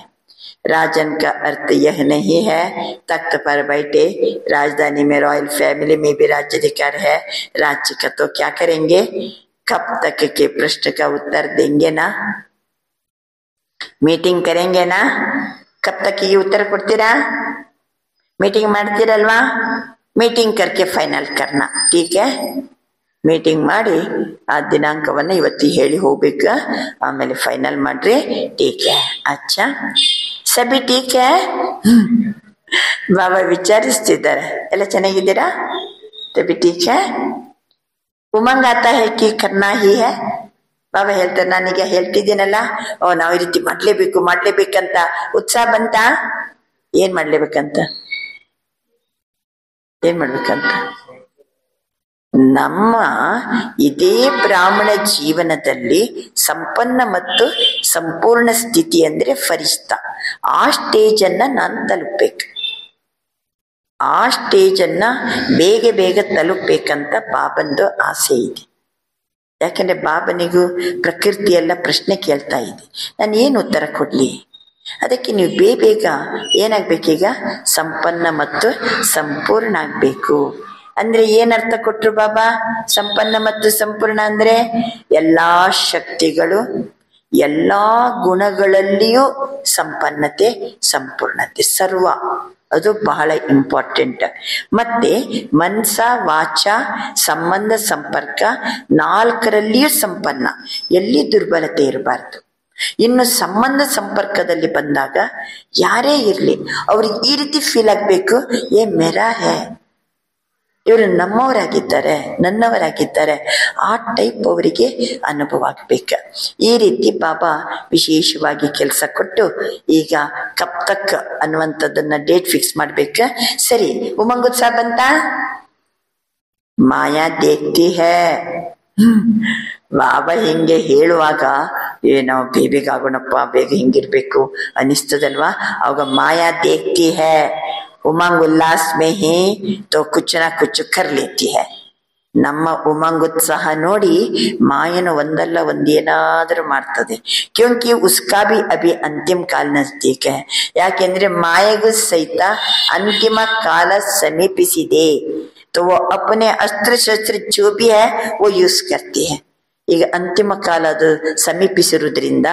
राजन का अर्थ यह नहीं है तख्त पर बैठे, राजधानी में रॉयल फैमिली में भी राज्याधिकार है, राज्य का तो क्या करेंगे? कब तक के प्रश्न का उत्तर देंगे ना? मीटिंग करेंगे ना? कब तक ये उत्तर ಕೊಡ್ತೀರಾ? ಮೀಟಿಂಗ್ ಮಾಡ್ತೀರಲ್ವಾ? ಮೀಟಿಂಗ್ करके ಫೈನಲ್ करना, ठीक है? ಮೀಟಿಂಗ್ ಮಾಡಿ ಆ ದಿನಾಂಕವನ್ನ ಇವತ್ತಿ ಹೇಳಿ ಹೋಗ್ಬೇಕು, ಆಮೇಲೆ ಫೈನಲ್ ಮಾಡ್ರಿ, ठीक है? अच्छा ಸಭಿ ठीक है? ಬಾಬಾ ವಿಚಾರಿಸ್ತಿದ್ದಾರೆ, ಎಲ್ಲ ಚೆನ್ನಾಗಿದ್ದೀರಾ? ತಬಿ ठीक है? ಉಮಂಗ್ ಆತಾ ಹೈ ಕಿ ಕರ್ನಾ ಹಿ ಹೈ. ಬಾಬಾ ಹೇಳ್ತಾರೆ, ನಾನೀಗ ಹೇಳ್ತಿದ್ದೀನಲ್ಲ, ನಾವು ಈ ರೀತಿ ಮಾಡ್ಲೇಬೇಕಂತ ಉತ್ಸಾಹ ಬಂತ. ಏನ್ ಮಾಡ್ಲೇಬೇಕಂತ? ನಮ್ಮ ಇದೇ ಬ್ರಾಹ್ಮಣ ಜೀವನದಲ್ಲಿ ಸಂಪನ್ನ ಮತ್ತು ಸಂಪೂರ್ಣ ಸ್ಥಿತಿ ಅಂದ್ರೆ ಫರಿಷ್ಠ, ಆ ಸ್ಟೇಜ್ ಅನ್ನ ನಾನು ತಲುಪಬೇಕು. ಆ ಸ್ಟೇಜ್ ಅನ್ನ ಬೇಗ ತಲುಪಬೇಕಂತ ಬಾಬಂದು ಆಸೆ ಇದೆ. ಯಾಕೆಂದ್ರೆ ಬಾಬನಿಗೂ ಪ್ರಕೃತಿ ಎಲ್ಲ ಪ್ರಶ್ನೆ ಕೇಳ್ತಾ ಇದೆ, ನಾನು ಏನು ಉತ್ತರ ಕೊಡ್ಲಿ? ಅದಕ್ಕೆ ನೀವು ಬೇಗ ಏನಾಗ್ಬೇಕೀಗ? ಸಂಪನ್ನ ಮತ್ತು ಸಂಪೂರ್ಣ ಆಗ್ಬೇಕು. ಅಂದ್ರೆ ಏನರ್ಥ ಕೊಟ್ರು ಬಾಬಾ? ಸಂಪನ್ನ ಮತ್ತು ಸಂಪೂರ್ಣ ಅಂದ್ರೆ ಎಲ್ಲಾ ಶಕ್ತಿಗಳು, ಎಲ್ಲಾ ಗುಣಗಳಲ್ಲಿಯೂ ಸಂಪನ್ನತೆ, ಸಂಪೂರ್ಣತೆ, ಸರ್ವ, ಅದು ಬಹಳ ಇಂಪಾರ್ಟೆಂಟ್. ಮತ್ತೆ ಮನಸ, ವಾಚ, ಸಂಬಂಧ, ಸಂಪರ್ಕ, ನಾಲ್ಕರಲ್ಲಿಯೂ ಸಂಪನ್ನ, ಎಲ್ಲಿ ದುರ್ಬಲತೆ ಇರಬಾರ್ದು. ಇನ್ನು ಸಂಬಂಧ ಸಂಪರ್ಕದಲ್ಲಿ ಬಂದಾಗ ಯಾರೇ ಇರ್ಲಿ ಅವ್ರಿಗೆ ಈ ರೀತಿ ಫೀಲ್ ಆಗ್ಬೇಕು, ಏ ಮೇರಾ ಹೇ, ಇವರು ನಮ್ಮವರಾಗಿದ್ದಾರೆ, ನನ್ನವರಾಗಿದ್ದಾರೆ, ಆ ಟೈಪ್ ಅವರಿಗೆ ಅನುಭವ ಆಗ್ಬೇಕು. ಈ ರೀತಿ ಬಾಬಾ ವಿಶೇಷವಾಗಿ ಕೆಲಸ ಕೊಟ್ಟು ಈಗ ಕಬ್ ತಕ್ ಅನ್ನುವಂಥದ್ದನ್ನ ಡೇಟ್ ಫಿಕ್ಸ್ ಮಾಡ್ಬೇಕ. ಸರಿ, ಉಮಂಗ್ ಉತ್ಸವ ಬಂತ? ಮಾಯಾ ದೇಖ್ತಿ ಹೇ. ಬಾಬಾ ಹಿಂಗೆ ಹೇಳುವಾಗ ಏನೋ ಬೇಗ ಬೇಗ ಹಿಂಗಿರ್ಬೇಕು ಅನಿಸ್ತದಲ್ವಾ? ಅವಾಗ ಮಾಯಾ ದೇಖ್ತಿ ಹೇ, ಉಮಂಗ್ ಉಲ್ಲಾಸ್ ಮೇ ಹಿ ತೋ ಕುಚ್ ನಾ ಕುಚ್ ಕರ್ ಲೇತಿ ಹೈ. ನಮ್ಮ ಉಮಂಗ್ ಉತ್ಸಾಹ ನೋಡಿ ಮಾಯನ ಒಂದಲ್ಲ ಒಂದೇನಾದ್ರೂ ಮಾಡ್ತದೆ. ಕ್ಯೂಂಕಿ ಉಸ್ಕಾ ಭಿ ಅಭಿ ಅಂತಿಮ ಕಾಲ ನಜದೀಕ್ ಹೈ. ಯಾಕೆಂದ್ರೆ ಮಾಯೆಗೂ ಸಹಿತ ಅಂತಿಮ ಕಾಲ ಸಮೀಪಿಸಿದೆ. तो वो अपने अस्त्र शस्त्र जो भी है वो यूज करती है. ಈಗ ಅಂತಿಮ ಕಾಲ ಅದು ಸಮೀಪಿಸಿರುವುದರಿಂದ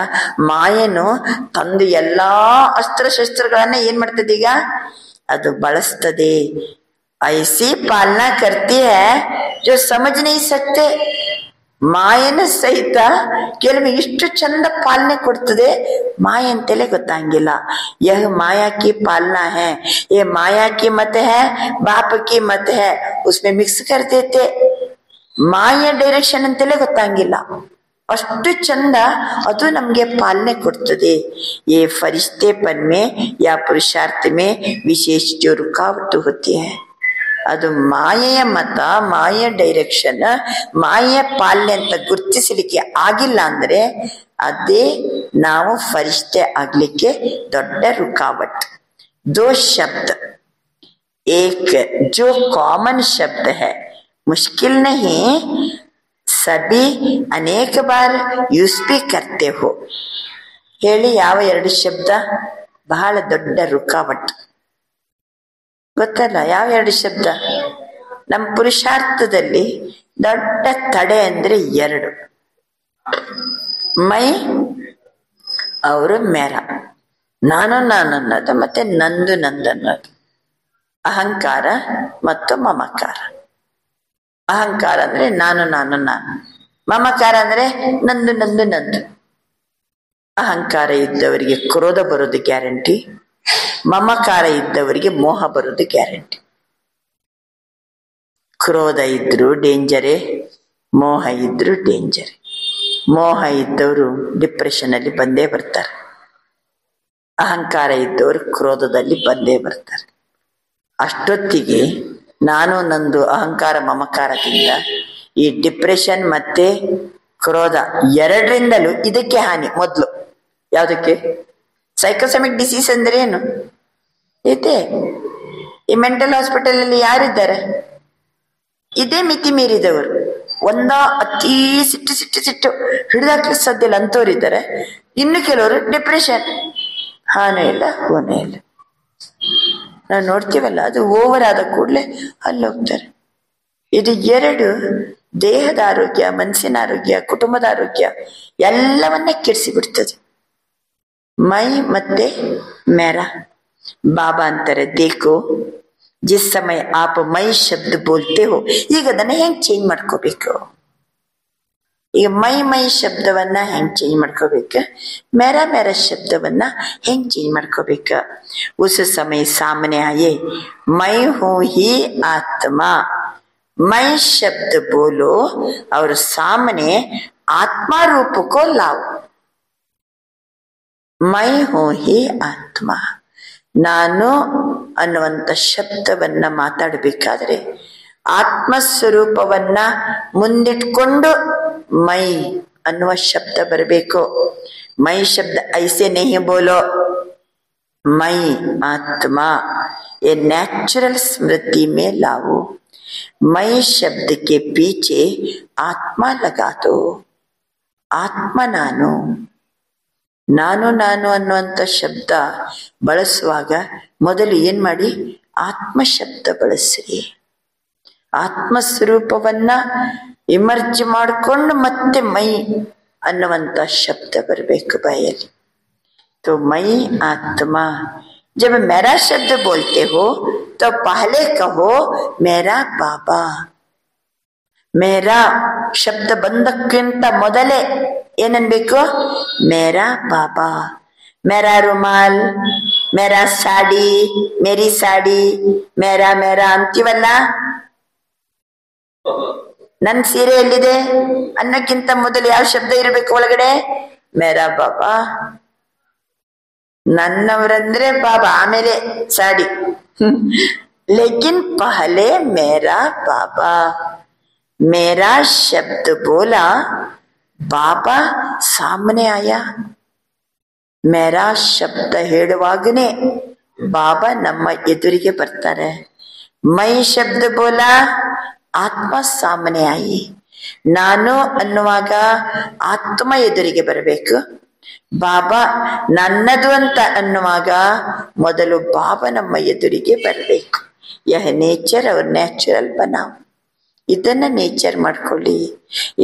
ಮಾಯನು ತಂದು ಎಲ್ಲಾ ಅಸ್ತ್ರಶಸ್ತ್ರಗಳನ್ನ ಏನ್ ಮಾಡ್ತದೆ? ಈಗ ಅದು ಬಳಸ್ತದೆ. ಐಸಿ ಪಾಲನಾ ಕರ್ತಿ ಹೈ ಜೋ ಸಮಜ್ ನಹೀ ಸಕ್ತೆ. ಮಾಯನ ಸಹಿತ ಕೆಲವು ಇಷ್ಟು ಚಂದ ಪಾಲನೆ ಕೊಡ್ತದೆ, ಮಾಯ ಅಂತಲೇ ಗೊತ್ತಾಗಿಲ್ಲ. ಯಹ ಮಾಯಾ ಕಿ ಪಾಲನಾ ಹೈ, ಯೇ ಮಾಯಾ ಕಿ ಮತ್ ಹೈ, ಬಾಪ್ ಕಿ ಮತ್ ಹೈ, ಉಸ್ಮೆ ಮಿಕ್ಸ್ ಕರ್ ದೇತೆ. ಮಾಯ ಡೈರೆಕ್ಷನ್ ಅಂತಲೇ ಗೊತ್ತಾಗಿಲ್ಲ, ಅಷ್ಟು ಚಂದ ಅದು ನಮ್ಗೆ ಪಾಲನೆ ಕೊಡ್ತದೆ. ये फरिश्तेपन में या पुरुषार्थ में विशेष जो रुकावट होती है, ಅದು ಮಾಯೆಯ ಮತ, ಮಾಯೆಯ ಡೈರೆಕ್ಷನ್, ಮಾಯೆಯ ಪಾಲನೆ ಅಂತ ಗುರುತಿಸಲಿಕ್ಕೆ ಆಗಿಲ್ಲ ಅಂದ್ರೆ ಅದೇ ನಾವು ಫರಿಷ್ಠೆ ಆಗ್ಲಿಕ್ಕೆ ದೊಡ್ಡ रुकावट. दो शब्द, एक जो कॉमन शब्द है, मुश्किल नहीं, सभी अनेक बार यूज भी करते हो. ಹೇಳಿ, ಯಾವ ಎರಡು ಶಬ್ದ ಬಹಳ ದೊಡ್ಡ रुकावट? ಗೊತ್ತಲ್ಲ ಯಾವ ಎರಡು ಶಬ್ದ? ನಮ್ಮ ಪುರುಷಾರ್ಥದಲ್ಲಿ ದೊಡ್ಡ ತಡೆ ಅಂದ್ರೆ ಎರಡು. ಮೈ ಅವರು ಮೇರ, ನಾನು ಅನ್ನೋದು, ಮತ್ತೆ ನಂದು ಅನ್ನೋದು. ಅಹಂಕಾರ ಮತ್ತು ಮಮಕಾರ. ಅಹಂಕಾರ ಅಂದ್ರೆ ನಾನು, ಮಮಕಾರ ಅಂದ್ರೆ ನಂದು. ಅಹಂಕಾರ ಇದ್ದವರಿಗೆ ಕ್ರೋಧ ಬರೋದು ಗ್ಯಾರಂಟಿ, ಮಮಕಾರ ಇದ್ದವರಿಗೆ ಮೋಹ ಬರೋದು ಗ್ಯಾರಂಟಿ. ಕ್ರೋಧ ಇದ್ರು ಡೇಂಜರೇ, ಮೋಹ ಇದ್ರು ಡೇಂಜರೇ. ಮೋಹ ಇದ್ದವರು ಡಿಪ್ರೆಷನ್ ಅಲ್ಲಿ ಬಂದೇ ಬರ್ತಾರೆ, ಅಹಂಕಾರ ಇದ್ದವರು ಕ್ರೋಧದಲ್ಲಿ ಬಂದೇ ಬರ್ತಾರೆ. ಅಷ್ಟೊತ್ತಿಗೆ ನಾನು ನಂದು ಅಹಂಕಾರ ಮಮಕಾರದಿಂದ ಈ ಡಿಪ್ರೆಷನ್ ಮತ್ತೆ ಕ್ರೋಧ ಎರಡರಿಂದಲೂ ಇದಕ್ಕೆ ಹಾನಿ. ಮೊದಲು ಯಾವುದಕ್ಕೆ? ಸೈಕೋಸೆಮಿಕ್ ಡಿಸೀಸ್ ಅಂದ್ರೆ ಏನು ಇದೆ? ಈ ಮೆಂಟಲ್ ಹಾಸ್ಪಿಟಲ್ ಅಲ್ಲಿ ಯಾರಿದ್ದಾರೆ? ಇದೇ ಮಿತಿ ಮೀರಿದವರು, ಅತಿ ಸಿಟ್ಟು ಹಿಡಿದಾಕ್ಲಿಕ್ಕೆ ಸಾಧ್ಯ ಇಲ್ಲ ಅಂತವ್ರಿದ್ದಾರೆ. ಇನ್ನು ಕೆಲವರು ಡಿಪ್ರೆಷನ್, ಹಾನೇ ಇಲ್ಲ ಹೋನೇ ಇಲ್ಲ. ನಾವು ನೋಡ್ತೀವಲ್ಲ, ಅದು ಓವರ್ ಆದ ಕೂಡಲೇ ಅಲ್ಲಿ ಹೋಗ್ತಾರೆ. ಇದು ಎರಡು ದೇಹದ ಆರೋಗ್ಯ, ಮನಸ್ಸಿನ ಆರೋಗ್ಯ, ಕುಟುಂಬದ ಆರೋಗ್ಯ ಎಲ್ಲವನ್ನೇ ಕೆಡಿಸಿ ಬಿಡ್ತದೆ. ಮೈ ಮತ್ತೆ ಮೇರಾ. ಬಾಬಾ ಅಂತಾರೆ, ದೇಖೋ ಜಿಸ್ ಸಮಯ ಆಪ್ ಮೈ ಶಬ್ದ ಬೋಲ್ತೆ ಹೋ. ಈಗ ಅದನ್ನ ಹೆಂಗ್ ಚೇಂಜ್ ಮಾಡ್ಕೋಬೇಕು? ಈಗ ಮೈ ಶಬ್ದವನ್ನ ಹೆಂಗ್ ಚೇಂಜ್ ಮಾಡ್ಕೋಬೇಕು? ಮೇರಾ ಶಬ್ದವನ್ನ ಹೆಂಗ್ ಚೇಂಜ್ ಮಾಡ್ಕೋಬೇಕ? ಉಸ್ ಸಮಯ ಸಾಮನೆ ಆಯೆ ಮೈ ಹೂ ಹಿ ಆತ್ಮ. मैं शब्द बोलो और सामने आत्मा रूप को लाओ. मैं हूं ही ಆತ್ಮ. ನಾನು ಅನ್ನುವಂತ ಶಬ್ದವನ್ನ ಮಾತಾಡಬೇಕಾದ್ರೆ ಆತ್ಮ ಸ್ವರೂಪವನ್ನ ಮುಂದಿಟ್ಕೊಂಡು ಮೈ ಅನ್ನುವ ಶಬ್ದ ಬರಬೇಕು. ಮೈ ಶಬ್ದ ಐಸೆ ನಹಿ ಬೋಲೋ. ಮೈ ಆತ್ಮ ये नेचुरल स्मृति में लाओ. मैं शब्द के पीछे आत्मा लगा दो. ಆತ್ಮ ನಾನು. ನಾನು ನಾನು ಅನ್ನುವಂಥ ಶಬ್ದ ಬಳಸುವಾಗ ಮೊದಲು ಏನ್ ಮಾಡಿ, ಆತ್ಮ ಶಬ್ದ ಬಳಸ್ರಿ. ಆತ್ಮ ಸ್ವರೂಪವನ್ನ ಇಮರ್ಜ್ ಮಾಡಿಕೊಂಡು ಮತ್ತೆ ಮೈ ಅನ್ನುವಂಥ ಶಬ್ದ ಬರಬೇಕು ಬಾಯಲ್ಲಿ. तो मैं आत्मा, जब मेरा शब्द बोलते हो तो पहले कहो मेरा बाबा. मेरा ಶಬ್ದ ಬಂದಕ್ಕಿಂತ ಮೊದಲೇ ಏನನ್ಬೇಕು, ಮೇರಾ ಬಾಬಾ. ಮೇರಾ ರುಮಾಲ್, ಮೇರಾ ಸಾಡಿ, ಮೇರಿ ಸಾಡಿ, ಮೇರಾ ಮೇರಾ ಅಂತೀವಲ್ಲ. ನನ್ ಸೀರೆ ಎಲ್ಲಿದೆ ಅನ್ನಕ್ಕಿಂತ ಮೊದಲು ಯಾವ ಶಬ್ದ ಇರಬೇಕು ಒಳಗಡೆ? ಮೇರಾ ಬಾಬಾ. ನನ್ನವರಂದ್ರೆ ಬಾಬಾ, ಆಮೇಲೆ ಸಾಡಿ. ಲೇಕಿನ್ ಪಹಲೆ ಮೇರಾ ಬಾಬಾ. मेरा शब्द बोला, बाबा सामने आया. मेरा ಶಬ್ದ ಹೇಳುವಾಗನೇ ಬಾಬಾ ನಮ್ಮ ಎದುರಿಗೆ ಬರ್ತಾರೆ. ಮೈ ಶಬ್ದ ಬೋಲ, ಆತ್ಮ ಸಾಮನೆ ಆಯಿ. ನಾನು ಅನ್ನುವಾಗ ಆತ್ಮ ಎದುರಿಗೆ ಬರಬೇಕು. ಬಾಬಾ ನನ್ನದು ಅಂತ ಅನ್ನುವಾಗ ಮೊದಲು ಬಾಬಾ ನಮ್ಮ ಎದುರಿಗೆ ಬರಬೇಕು. ಯಹ ನೇಚರ್ ಅವ್ರ ನ್ಯಾಚುರಲ್ ಬನಾವ್. ಇದನ್ನ ನೇಚರ್ ಮಾಡ್ಕೊಳ್ಳಿ,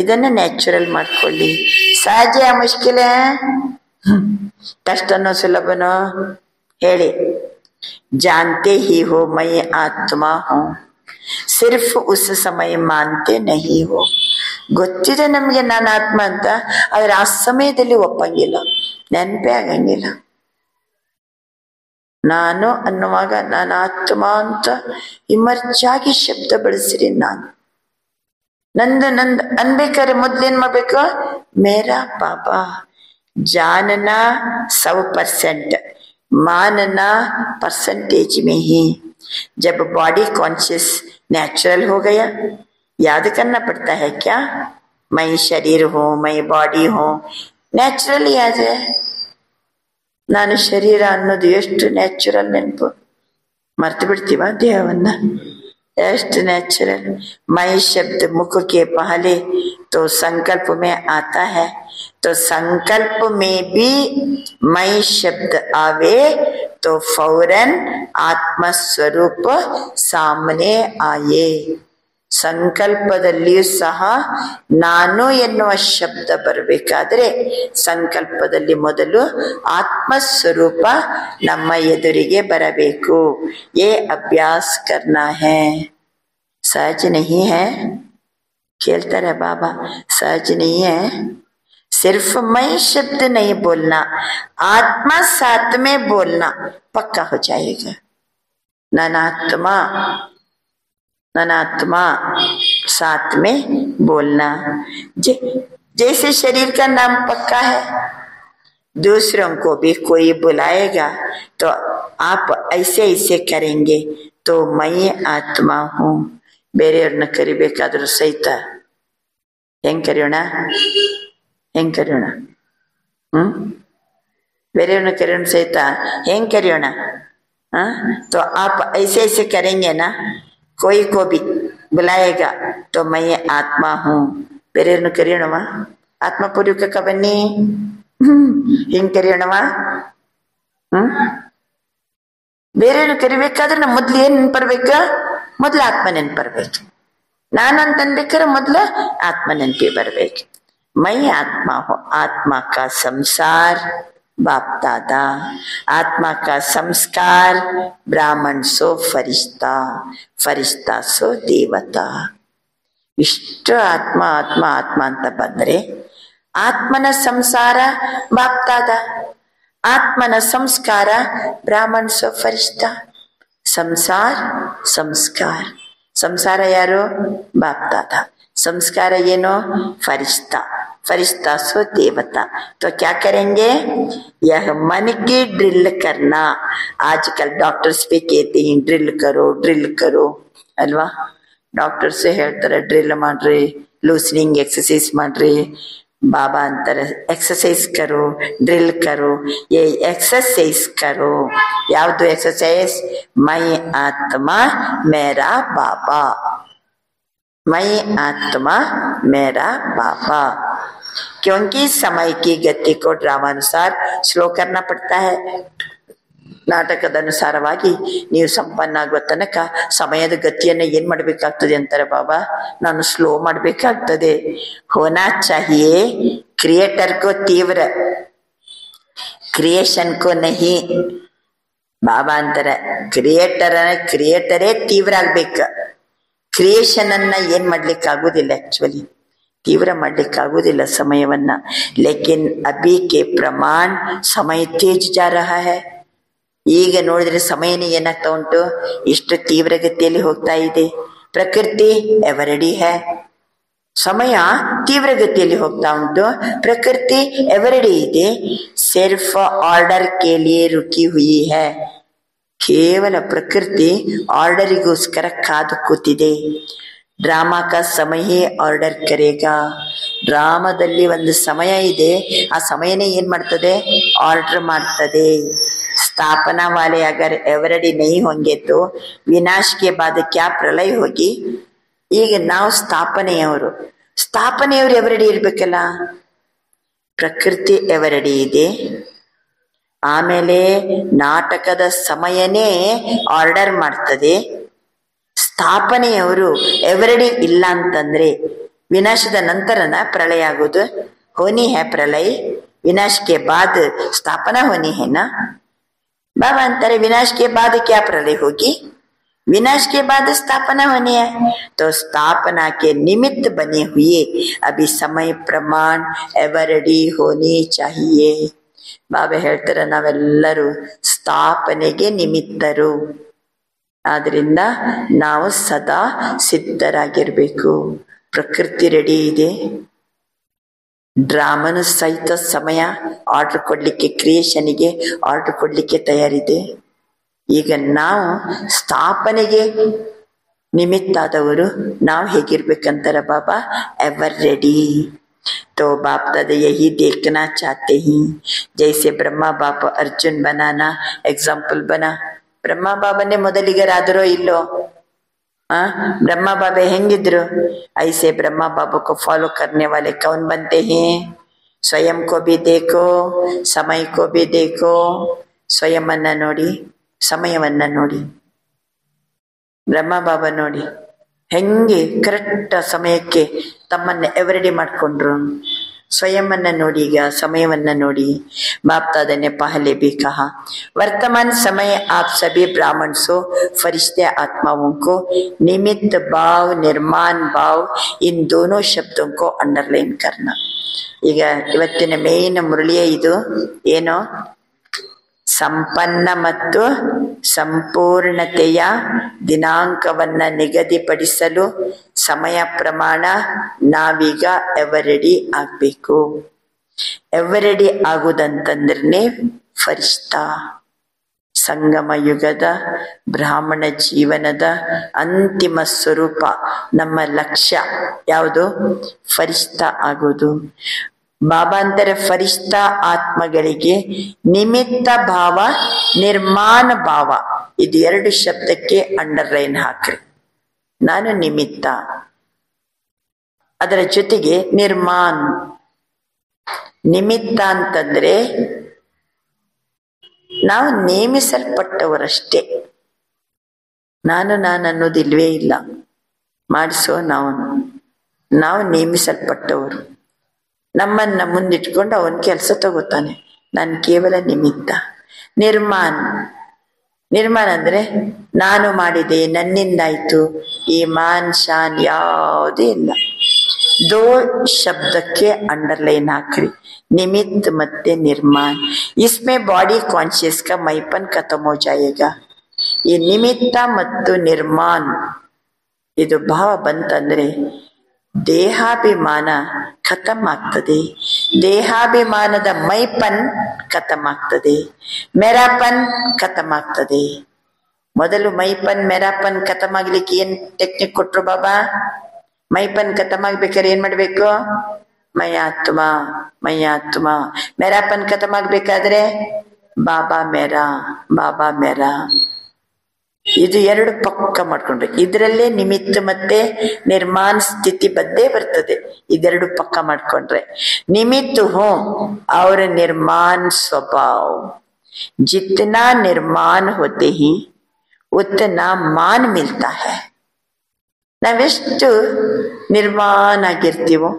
ಇದನ್ನ ನ್ಯಾಚುರಲ್ ಮಾಡ್ಕೊಳ್ಳಿ. ಸಹಜ ಮುಷ್ಕಿಲ, ಕಷ್ಟನೋ ಸುಲಭನೋ ಹೇಳಿ. जानते ही हो मैं आत्मा हूँ, सिर्फ उस समय मानते नहीं हो. ಗೊತ್ತಿದೆ ನಮ್ಗೆ ನಾನು ಆತ್ಮ ಅಂತ, ಆದ್ರೆ ಆ ಸಮಯದಲ್ಲಿ ಒಪ್ಪಂಗಿಲ್ಲ, ನೆನಪೇ ಆಗಂಗಿಲ್ಲ. ನಾನು ಅನ್ನುವಾಗ ನಾನು ಆತ್ಮ ಅಂತ ಇಮರ್ಜಾಗಿ ಶಬ್ದ ಬಳಸಿರಿ. ನಾನು ನಂದು ನಂದು ಅನ್ಬೇಕಾದ್ರೆ ಮೊದ್ಲೇನ್ ಮಾಡ್ಬೇಕು, ಮೇರಾ ಬಾಬಾ. जानना 100%, मानना परसेंटेज में ही. जब बॉडी कॉन्शियस नेचुरल हो गया, याद करना पड़ता है क्या, मैं शरीर हूँ, मैं बॉडी हूँ. ನ್ಯಾಚುರಲಿ ಆ जाए. ನಾನು ಶರೀರ ಅನ್ನೋದು ಎಷ್ಟು ನ್ಯಾಚುರಲ್ ನೆನಪು. ಮರ್ತು ಬಿಡ್ತೀವ ದೇಹವನ್ನ, ಎಷ್ಟು ನ್ಯಾಚುರಲ್. ಮೈ ಶಬ್ದ मुख के पहले तो संकल्प में आता है, तो संकल्प में भी मैं शब्द आवे तो फौरन आत्म स्वरूप सामने आए. ಸಂಕಲ್ಪದಲ್ಲಿಯೂ ಸಹ ನಾನು ಎನ್ನುವ ಶಬ್ದ ಬರಬೇಕಾದ್ರೆ ಸಂಕಲ್ಪದಲ್ಲಿ ಮೊದಲು ಆತ್ಮ ಸ್ವರೂಪ ನಮ್ಮ ಎದುರಿಗೆ ಬರಬೇಕು. ये अभ्यास करना है, सहज नहीं है. खेलता रहे बाबा, सहज नहीं है. सिर्फ मैं शब्द नहीं बोलना, आत्मा साथ में बोलना पक्का हो जाएगा. ननात्मा ननात्मा साथ में बोलना. जैसे शरीर का नाम पक्का है, दूसरों को भी कोई बुलाएगा तो आप ऐसे ऐसे करेंगे तो मैं आत्मा हूँ. ಬೇರೆಯವ್ರನ್ನ ಕರಿಬೇಕಾದ್ರೂ ಸಹಿತ ಹೆಂಗ್ ಕರೆಯೋಣ, ಹೆಂಗ್ ಕರೆಯೋಣ? ಬೇರೆಯವ್ರನ್ನ ಕರೆಯೋಣ ಸಹಿತ ಹೆಂಗ್ ಕರೆಯೋಣ? तो आप ऐसे ऐसे करेंगे ना, कोई को भी बुलाएगा तो मैं आत्मा हूँ. ಬೇರೆಯವ್ರನ್ನ ಕರೆಯೋಣವ, ಆತ್ಮ ಪೂರ್ವಕ ಬನ್ನಿ, ಹಿಂಗ್ ಕರೆಯೋಣವ. ಬೇರೆಯವ್ರನ್ನ ಕರಿಬೇಕಾದ್ರೆ ನಮ್ಮ ಮೊದ್ಲು ಏನ್ ನೆನ್ಪರ್ಬೇಕ? ಮೊದ್ಲು ಆತ್ಮ ನೆನ್ಪರ್ಬೇಕು. ನಾನಂತ ಅನ್ಬೇಕಾದ್ರೆ ಮೊದ್ಲು ಆತ್ಮ ನೆನಪಿ ಬರ್ಬೇಕು. ಮೈ ಆತ್ಮ ಹೋ, ಆತ್ಮ ಕಾ ಸಂಸಾರ बाप दादा, आत्मा का संस्कार ब्राह्मण सो फरिश्ता, फरिश्ता सो देवता. ಇಷ್ಟು ಆತ್ಮ ಆತ್ಮ ಆತ್ಮ ಅಂತ ಬಂದ್ರೆ ಆತ್ಮನ ಸಂಸಾರ ಬಾಪ್ ದಾದ, ಆತ್ಮನ ಸಂಸ್ಕಾರ ಬ್ರಾಹ್ಮಣ ಸೋ ಫರಿಶ್ತಾ. ಸಂಸಾರ ಸಂಸ್ಕಾರ, ಸಂಸಾರ ಯಾರು? ಬಾಪ್ ದಾದ. संस्कार ये नो फरिश्ता, फरिश्ता सो देवता. तो क्या करेंगे? यह मन की ड्रिल करना. आजकल डॉक्टर्स भी कहते हैं ड्रिल करो ड्रिल करो अल्वा. डॉक्टर्स ಹೇಳ್ತಾರೆ ಡ್ರಿಲ್ ಮಾಡ್ರಿ, ಲೂಸನಿಂಗ್ ಎಕ್ಸರ್ಸೈಸ್ ಮಾಡ್ರಿ. बाबा अंतर एक्सरसाइज करो, ड्रिल करो. ये एक्सरसाइज करो. ಯಾವುದು ಎಕ್ಸರ್ಸೈಸ್? मैं आत्मा मेरा बाबा. मैं आत्मा मेरा बाबा। क्योंकि समय की गति को ड्रामानुसार स्लो करना पड़ता है. ನಾಟಕದ ಅನುಸಾರವಾಗಿ ನೀವು ಸಂಪನ್ನ ಆಗುವ ತನಕ ಸಮಯದ ಗತಿಯನ್ನು ಏನ್ ಮಾಡ್ಬೇಕಾಗ್ತದೆ ಅಂತಾರೆ ಬಾಬಾ. ನಾನು ಸ್ಲೋ ಮಾಡ್ಬೇಕಾಗ್ತದೆ. ಹೋನಾ ಚಾಹಿಯೇ ಕ್ರಿಯೇಟರ್ ಕೋ ತೀವ್ರ, ಕ್ರಿಯೇಷನ್ ಕೋ ನಹಿ. ಬಾಬಾ ಅಂತಾರೆ ಕ್ರಿಯೇಟರೇ ತೀವ್ರ ಆಗ್ಬೇಕ. ಕ್ರಿಯೇಷನ್ ಅನ್ನ ಏನ್ ಮಾಡ್ಲಿಕ್ಕೆ ಆಗುದಿಲ್ಲ, ಆಕ್ಚುಲಿ ತೀವ್ರ ಮಾಡ್ಲಿಕ್ಕೆ ಆಗುದಿಲ್ಲ ಸಮಯವನ್ನ. ಲೇಕಿನ್ ಅಭಿ ಕೆ ಪ್ರಮಾಣ ಸಮಯ ತೇಜ್ ಜಾ ರಹಾ ಹೈ. ಈಗ ನೋಡಿದ್ರೆ ಸಮಯನೇ ಏನಾಗ್ತಾ ಉಂಟು, ಇಷ್ಟು ತೀವ್ರಗತಿಯಲ್ಲಿ ಹೋಗ್ತಾ ಇದೆ. ಪ್ರಕೃತಿ ಎವರಡಿ ಹೈ, ಸಮಯ ತೀವ್ರಗತಿಯಲ್ಲಿ ಹೋಗ್ತಾ ಉಂಟು, ಪ್ರಕೃತಿ ಎವರಡಿ ಇದೆ. ಸಿರ್ಫ್ ಆರ್ಡರ್ ಕೆ ಲಿಯೇ ರುಕಿ ಹುಯಿ ಹೈ. ಕೇವಲ ಪ್ರಕೃತಿ ಆರ್ಡರಿಗೋಸ್ಕರ ಕಾದು ಕೂತಿದೆ. ಡ್ರಾಮಾ ಕಾ ಸಮಯ ಆರ್ಡರ್ ಕರೇಗಾ. ಡ್ರಾಮಾದಲ್ಲಿ ಒಂದು ಸಮಯ ಇದೆ, ಆ ಸಮಯನೇ ಏನ್ ಮಾಡ್ತದೆ, ಆರ್ಡರ್ ಮಾಡ್ತದೆ. ಸ್ಥಾಪನಾ ವಾಲೆ ಅಗರ್ ಎವರಡಿ ನಹಿ ಹೋಂಗೆ ತೋ ವಿನಾಶ್ ಕೆ ಬಾದ್ ಕ್ಯಾ ಪ್ರಲಯ ಹೋಗಿ. ಈಗ ನಾವು ಸ್ಥಾಪನೆಯವರು ಎವರಡಿ ಇರ್ಬೇಕಲ್ಲ. ಪ್ರಕೃತಿ ಎವರಡಿ ಇದೆ, ಆಮೇಲೆ ನಾಟಕದ ಸಮಯನೇ ಆರ್ಡರ್ ಮಾಡ್ತದೆ. ಸ್ಥಾಪನೆಯವರು ಎವರಡಿ ಇಲ್ಲ ಅಂತಂದ್ರೆ ವಿನಾಶದ ನಂತರನ ಪ್ರಳಯ ಆಗೋದು. ಹೋನಿ ಹೈ ಪ್ರಲಯ, ವಿನಾಶ್ ಕೆ ಬಾದ್ ಸ್ಥಾಪನಾ ಹೋನಿ ಹೈ ನಾ. बाबा अंतर विनाश के बाद क्या प्रलय होगी, विनाश के बाद स्थापना होनी है. तो स्थापना के निमित्त बने हुए अभी समय प्रमाण एवरडी होनी चाहिए. ಬಾಬಾ ಹೇಳ್ತಾರೆ ನಾವೆಲ್ಲರೂ ಸ್ಥಾಪನೆಗೆ ನಿಮಿತ್ತರು. ಆದ್ರಿಂದ ನಾವು ಸದಾ ಸಿದ್ಧರಾಗಿರ್ಬೇಕು. ಪ್ರಕೃತಿ ರೆಡಿ ಇದೆ, ಡ್ರಾಮನು ಸಹಿತ ಸಮಯ ಆರ್ಡರ್ ಕೊಡ್ಲಿಕ್ಕೆ, ಕ್ರಿಯೇಷನ್ಗೆ ಆರ್ಡರ್ ಕೊಡ್ಲಿಕ್ಕೆ ತಯಾರಿದೆ. ಈಗ ನಾವು ಸ್ಥಾಪನೆಗೆ ನಿಮಿತ್ತಾದವರು. ನಾವು ಹೇಗಿರ್ಬೇಕಂತಾರ ಬಾಬಾ, ಎವರ್ ರೆಡಿ. तो बाप दादा यही देखना चाहते हैं. जैसे ब्रह्मा बाप अर्जुन बनाना एग्जाम्पल बना. ಬ್ರಹ್ಮ ಬಾಬನೇ ಮೊದಲಿಗರಾದರೋ ಇಲ್ಲೋ, ब्रह्मा बाबा ಹೆಂಗಿದ್ರು, ऐसे ब्रह्मा बाबा को फॉलो करने वाले कौन बनते हैं. स्वयं को भी देखो, समय को भी देखो. ಸ್ವಯಂವನ್ನ ನೋಡಿ, ಸಮಯವನ್ನ ನೋಡಿ. ಬ್ರಹ್ಮ ಬಾಬಾ ನೋಡಿ ಹೆಂಗೆ ಕರೆಕ್ಟ್ ಸಮಯಕ್ಕೆ ತಮ್ಮನ್ನ ಎವರಡಿ ಮಾಡ್ಕೊಂಡ್ರು. ಸ್ವಯಂವನ್ನ ನೋಡಿ, ಈಗ ಸಮಯವನ್ನ ನೋಡಿ. बाप दादा ने पहले भी कहा, वर्तमान समय आप सभी ब्राह्मण सो फरिश्ते आत्माओं को निमित्त भाव, निर्माण भाव, इन दोनों शब्दों को अंडरलाइन करना. ಈಗ ಇವತ್ತಿನ ಮೇನ್ ಮುರಳಿಯ ಇದು ಏನು, ಸಂಪನ್ನ ಮತ್ತು ಸಂಪೂರ್ಣತೆಯ ದಿನಾಂಕವನ್ನ ನಿಗದಿಪಡಿಸಲು ಸಮಯ ಪ್ರಮಾಣ ನಾವೀಗ ಎವರಡಿ ಆಗ್ಬೇಕು. ಎವರಡಿ ಆಗುದಂತಂದ್ರೆ ಫರಿಷ್ಠಾ. ಸಂಗಮ ಯುಗದ ಬ್ರಾಹ್ಮಣ ಜೀವನದ ಅಂತಿಮ ಸ್ವರೂಪ, ನಮ್ಮ ಲಕ್ಷ್ಯ ಯಾವುದು, ಫರಿಷ್ಠಾ ಆಗೋದು. ಬಾಬಾ ಅಂತಾರೆ ಫರಿಷ್ಠಾ ಆತ್ಮಗಳಿಗೆ ನಿಮಿತ್ತ ಭಾವ, ನಿರ್ಮಾಣ ಭಾವ, ಇದು ಎರಡು ಶಬ್ದಕ್ಕೆ ಅಂಡರ್ಲೈನ್ ಹಾಕ್ರಿ. ನಾನು ನಿಮಿತ್ತ, ಅದರ ಜೊತೆಗೆ ನಿರ್ಮಾಣ. ನಿಮಿತ್ತ ಅಂತಂದ್ರೆ ನಾವು ನೇಮಿಸಲ್ಪಟ್ಟವರಷ್ಟೇ. ನಾನು ಅನ್ನೋದಿಲ್ವೇ ಇಲ್ಲ, ಮಾಡಿಸೋ ನಾವು ನೇಮಿಸಲ್ಪಟ್ಟವರು. ನಮ್ಮನ್ನ ಮುಂದಿಟ್ಕೊಂಡು ಅವನ ಕೆಲಸ ತಗೋತಾನೆ. ನಾನು ಕೇವಲ ನಿಮಿತ್ತ. ನಿರ್ಮಾಣ ಅಂದ್ರೆ ನಾನು ಮಾಡಿದೆ, ನನ್ನಿಂದಾಯ್ತು, ಈ ಮಾನ್ ಶಾನ್ ಯಾವುದೇ ಇಲ್ಲ. दो ಶಬ್ದಕ್ಕೆ ಅಂಡರ್ಲೈನ್ ಹಾಕ್ರಿ, निमित्त ಮತ್ತೆ निर्माण. इसमें बॉडी कॉन्शियस का मैपन खत्म हो जाएगा. ಈ ನಿಮಿತ್ತ ಮತ್ತು ನಿರ್ಮಾಣ ಇದು ಭಾವ ಬಂತಂದ್ರೆ ದೇಹಾಭಿಮಾನ ಖತಮ್ ಆಗ್ತದೆ. ದೇಹಾಭಿಮಾನದ ಮೈಪನ್ ಖತಮ್ ಆಗ್ತದೆ, ಮೇರಾಪನ್ ಖತಮ್ ಆಗ್ತದೆ. ಮೊದಲು ಮೈಪನ್ ಮೇರಾಪನ್ ಖತಮ್ ಆಗ್ಲಿಕ್ಕೆ ಏನ್ ಟೆಕ್ನಿಕ್ ಕೊಟ್ರು ಬಾಬಾ? ಮೈಪನ್ ಖತಮ್ ಆಗ್ಬೇಕಾದ್ರೆ ಏನ್ ಮಾಡ್ಬೇಕು? ಮೈಯಾತ್ಮ. ಮೇರಾಪನ್ ಖತಮ್ ಆಗ್ಬೇಕಾದ್ರೆ ಬಾಬಾ ಮೇರಾ, ಬಾಬಾ ಮೇರಾ. ಇದು ಎರಡು ಪಕ್ಕ ಮಾಡ್ಕೊಂಡ್ರೆ ಇದರಲ್ಲೇ ನಿಮಿತ್ತ ಮತ್ತೆ ನಿರ್ಮಾಣ ಸ್ಥಿತಿ ಬಂದೇ ಬರ್ತದೆ. ಇದೆರಡು ಪಕ್ಕ ಮಾಡ್ಕೊಂಡ್ರೆ निमित्त हो और निर्माण स्वभाव, जितना निर्माण होते ही उतना मान मिलता है. ನಾವೆಷ್ಟು ನಿರ್ಮಾಣ ಆಗಿರ್ತೀವೋ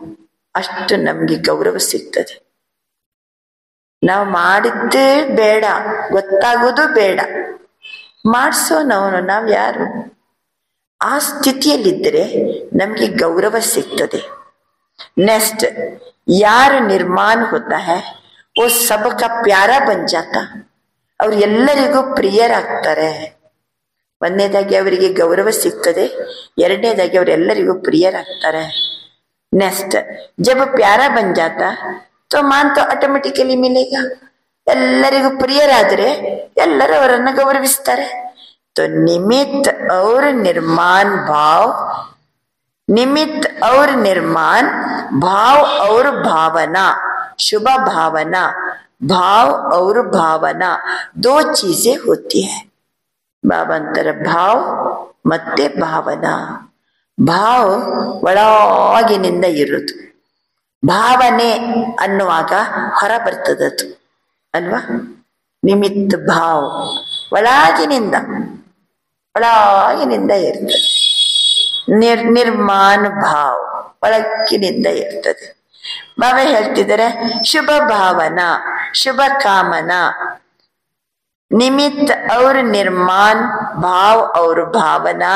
ಅಷ್ಟು ನಮ್ಗೆ ಗೌರವ ಸಿಗ್ತದೆ. ನಾವು ಮಾಡಿದ್ದೇ ಬೇಡ, ಗೊತ್ತಾಗೋದು ಬೇಡ, ಮಾಡಿಸೋ ನಾವು ಯಾರು? ಆ ಸ್ಥಿತಿಯಲ್ಲಿದ್ದರೆ ನಮ್ಗೆ ಗೌರವ ಸಿಗ್ತದೆ. नेक्स्ट, यार निर्माण होता है वो सबका प्यारा बन जाता, ಅವ್ರು ಎಲ್ಲರಿಗೂ ಪ್ರಿಯರಾಗ್ತಾರೆ. ಒಂದನೇದಾಗಿ ಅವರಿಗೆ ಗೌರವ ಸಿಗ್ತದೆ, ಎರಡನೇದಾಗಿ ಅವರೆಲ್ಲರಿಗೂ ಪ್ರಿಯರಾಗ್ತಾರೆ. नेक्स्ट, जब प्यारा बन जाता तो मान तो ऑटोमेटिकली मिलेगा. ಎಲ್ಲರಿಗೂ ಪ್ರಿಯರಾದರೆ ಎಲ್ಲರೂ ಅವರನ್ನು ಗೌರವಿಸ್ತಾರೆ. तो निमित्त और निर्माण भाव, निमित्त और निर्माण भाव और भावना, शुभ भावना, भाव और भावना दो चीजें होती है. ಭಾವಾಂತರ ಭಾವ ಮತ್ತೆ ಭಾವನಾ. ಭಾವ ಒಳಗಿನಿಂದ ಇರುವುದು, ಭಾವನೆ ಅನ್ನುವಾಗ ಹೊರ ಬರ್ತದದು ಅಲ್ವಾ. ನಿಮಿತ್ತ ಭಾವ ಒಳಗಿನಿಂದ ಇರ್ತದೆ. ನಿರ್ಮಾಣ ಭಾವ ಒಳಗಿನಿಂದ ಇರ್ತದೆ. ಬಾಬಾ ಹೇಳ್ತಿದ್ದಾರೆ ಶುಭ ಭಾವನಾ, ಶುಭ ಕಾಮನಾ, निमित्त और निर्माण भाव और भावना